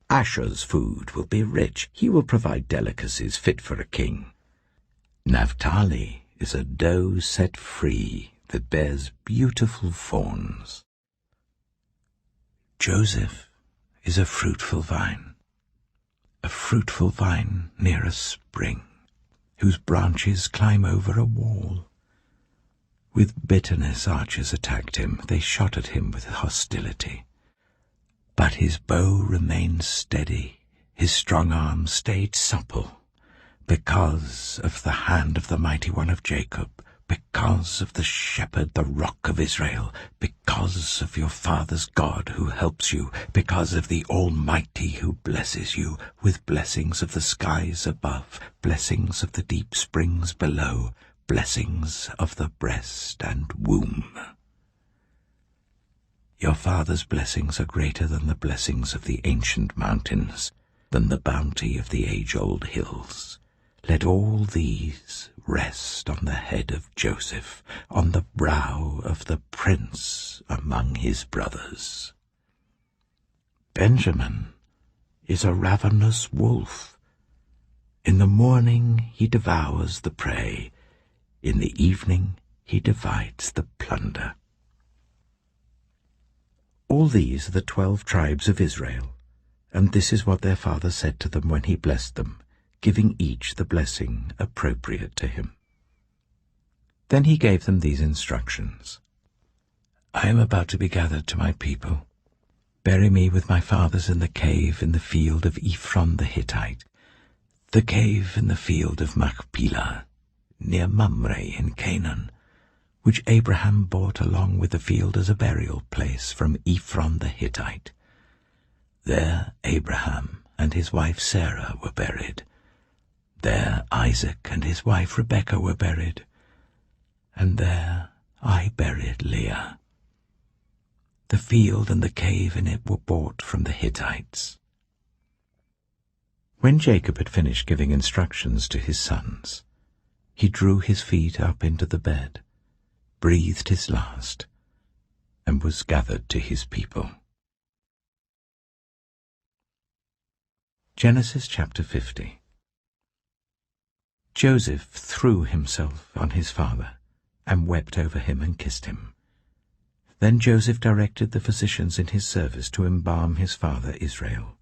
Asher's food will be rich. He will provide delicacies fit for a king. Naphtali is a doe set free that bears beautiful fawns. Joseph is a fruitful vine near a spring, whose branches climb over a wall. With bitterness archers attacked him, they shot at him with hostility. But his bow remained steady, his strong arm stayed supple, because of the hand of the mighty one of Jacob, because of the shepherd, the rock of Israel, because of your father's God who helps you, because of the Almighty who blesses you with blessings of the skies above, blessings of the deep springs below, blessings of the breast and womb. Your father's blessings are greater than the blessings of the ancient mountains, than the bounty of the age-old hills. Let all these rest on the head of Joseph, on the brow of the prince among his brothers. Benjamin is a ravenous wolf. In the morning he devours the prey. In the evening he divides the plunder. All these are the 12 tribes of Israel, and this is what their father said to them when he blessed them, giving each the blessing appropriate to him. Then he gave them these instructions. I am about to be gathered to my people. Bury me with my fathers in the cave in the field of Ephron the Hittite, the cave in the field of Machpelah, near Mamre in Canaan, which Abraham bought along with the field as a burial place from Ephron the Hittite, There Abraham and his wife Sarah were buried. There Isaac and his wife Rebekah were buried. And there I buried Leah. The field and the cave in it were bought from the Hittites." When Jacob had finished giving instructions to his sons, he drew his feet up into the bed, breathed his last, and was gathered to his people. Genesis chapter 50. Joseph threw himself on his father, and wept over him and kissed him. Then Joseph directed the physicians in his service to embalm his father Israel.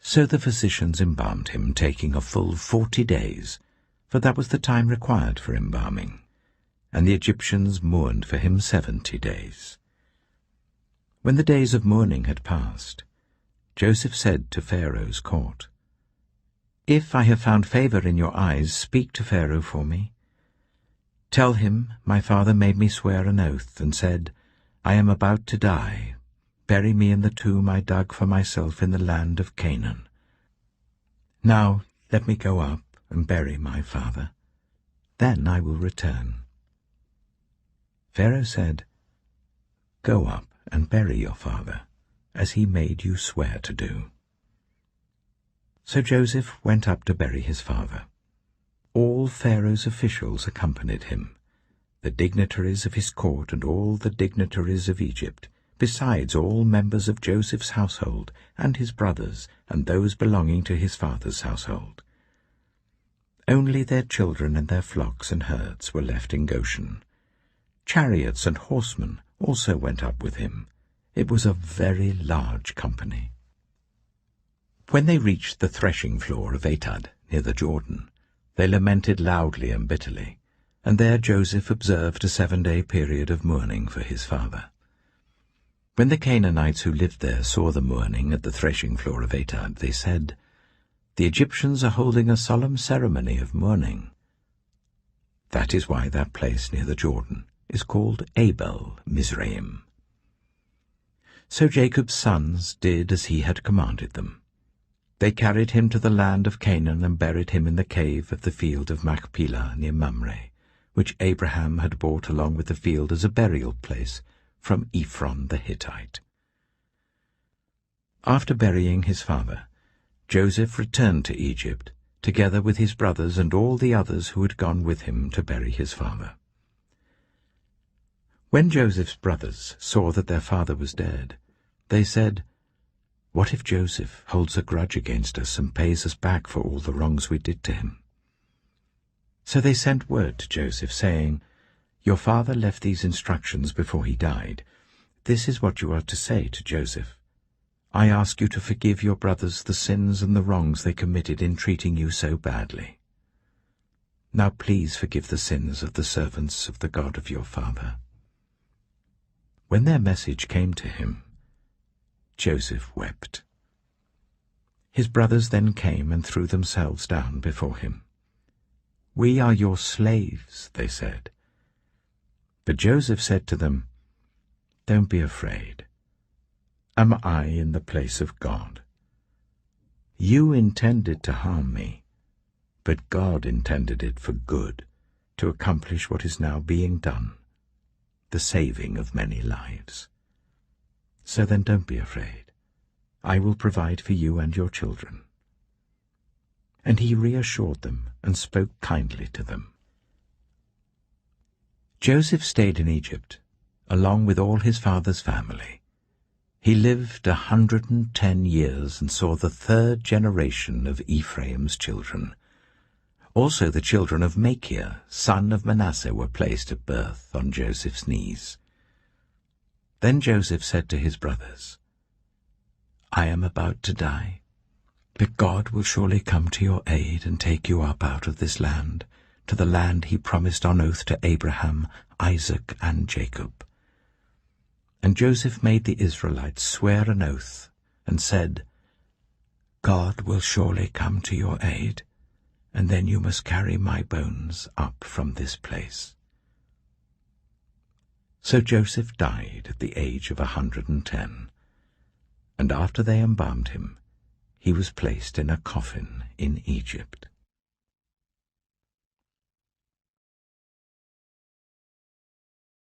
So the physicians embalmed him, taking a full 40 days, for that was the time required for embalming, and the Egyptians mourned for him 70 days. When the days of mourning had passed, Joseph said to Pharaoh's court, "If I have found favor in your eyes, speak to Pharaoh for me. Tell him, my father made me swear an oath, and said, 'I am about to die. Bury me in the tomb I dug for myself in the land of Canaan.' Now let me go up and bury my father. Then I will return." Pharaoh said, "Go up and bury your father, as he made you swear to do." So Joseph went up to bury his father. All Pharaoh's officials accompanied him, the dignitaries of his court and all the dignitaries of Egypt, besides all members of Joseph's household and his brothers and those belonging to his father's household. Only their children and their flocks and herds were left in Goshen. Chariots and horsemen also went up with him. It was a very large company. When they reached the threshing floor of Atad, near the Jordan, they lamented loudly and bitterly, and there Joseph observed a 7-day period of mourning for his father. When the Canaanites who lived there saw the mourning at the threshing floor of Atad, they said, "The Egyptians are holding a solemn ceremony of mourning." That is why that place near the Jordan is called Abel Mizraim. So Jacob's sons did as he had commanded them. They carried him to the land of Canaan and buried him in the cave of the field of Machpelah near Mamre, which Abraham had bought along with the field as a burial place from Ephron the Hittite. After burying his father, Joseph returned to Egypt, together with his brothers and all the others who had gone with him to bury his father. When Joseph's brothers saw that their father was dead, they said, "What if Joseph holds a grudge against us and pays us back for all the wrongs we did to him?" So they sent word to Joseph, saying, "Your father left these instructions before he died. This is what you are to say to Joseph. I ask you to forgive your brothers the sins and the wrongs they committed in treating you so badly. Now please forgive the sins of the servants of the God of your father." When their message came to him, Joseph wept. His brothers then came and threw themselves down before him. "We are your slaves," they said. But Joseph said to them, "Don't be afraid. Am I in the place of God? You intended to harm me, but God intended it for good, to accomplish what is now being done, the saving of many lives. So then don't be afraid. I will provide for you and your children." And he reassured them and spoke kindly to them. Joseph stayed in Egypt, along with all his father's family. He lived 110 years and saw the 3rd generation of Ephraim's children. Also the children of Machir, son of Manasseh, were placed at birth on Joseph's knees. Then Joseph said to his brothers, "I am about to die, but God will surely come to your aid and take you up out of this land, to the land he promised on oath to Abraham, Isaac, and Jacob." And Joseph made the Israelites swear an oath and said, "God will surely come to your aid, and then you must carry my bones up from this place." So Joseph died at the age of 110, And after they embalmed him, he was placed in a coffin in Egypt.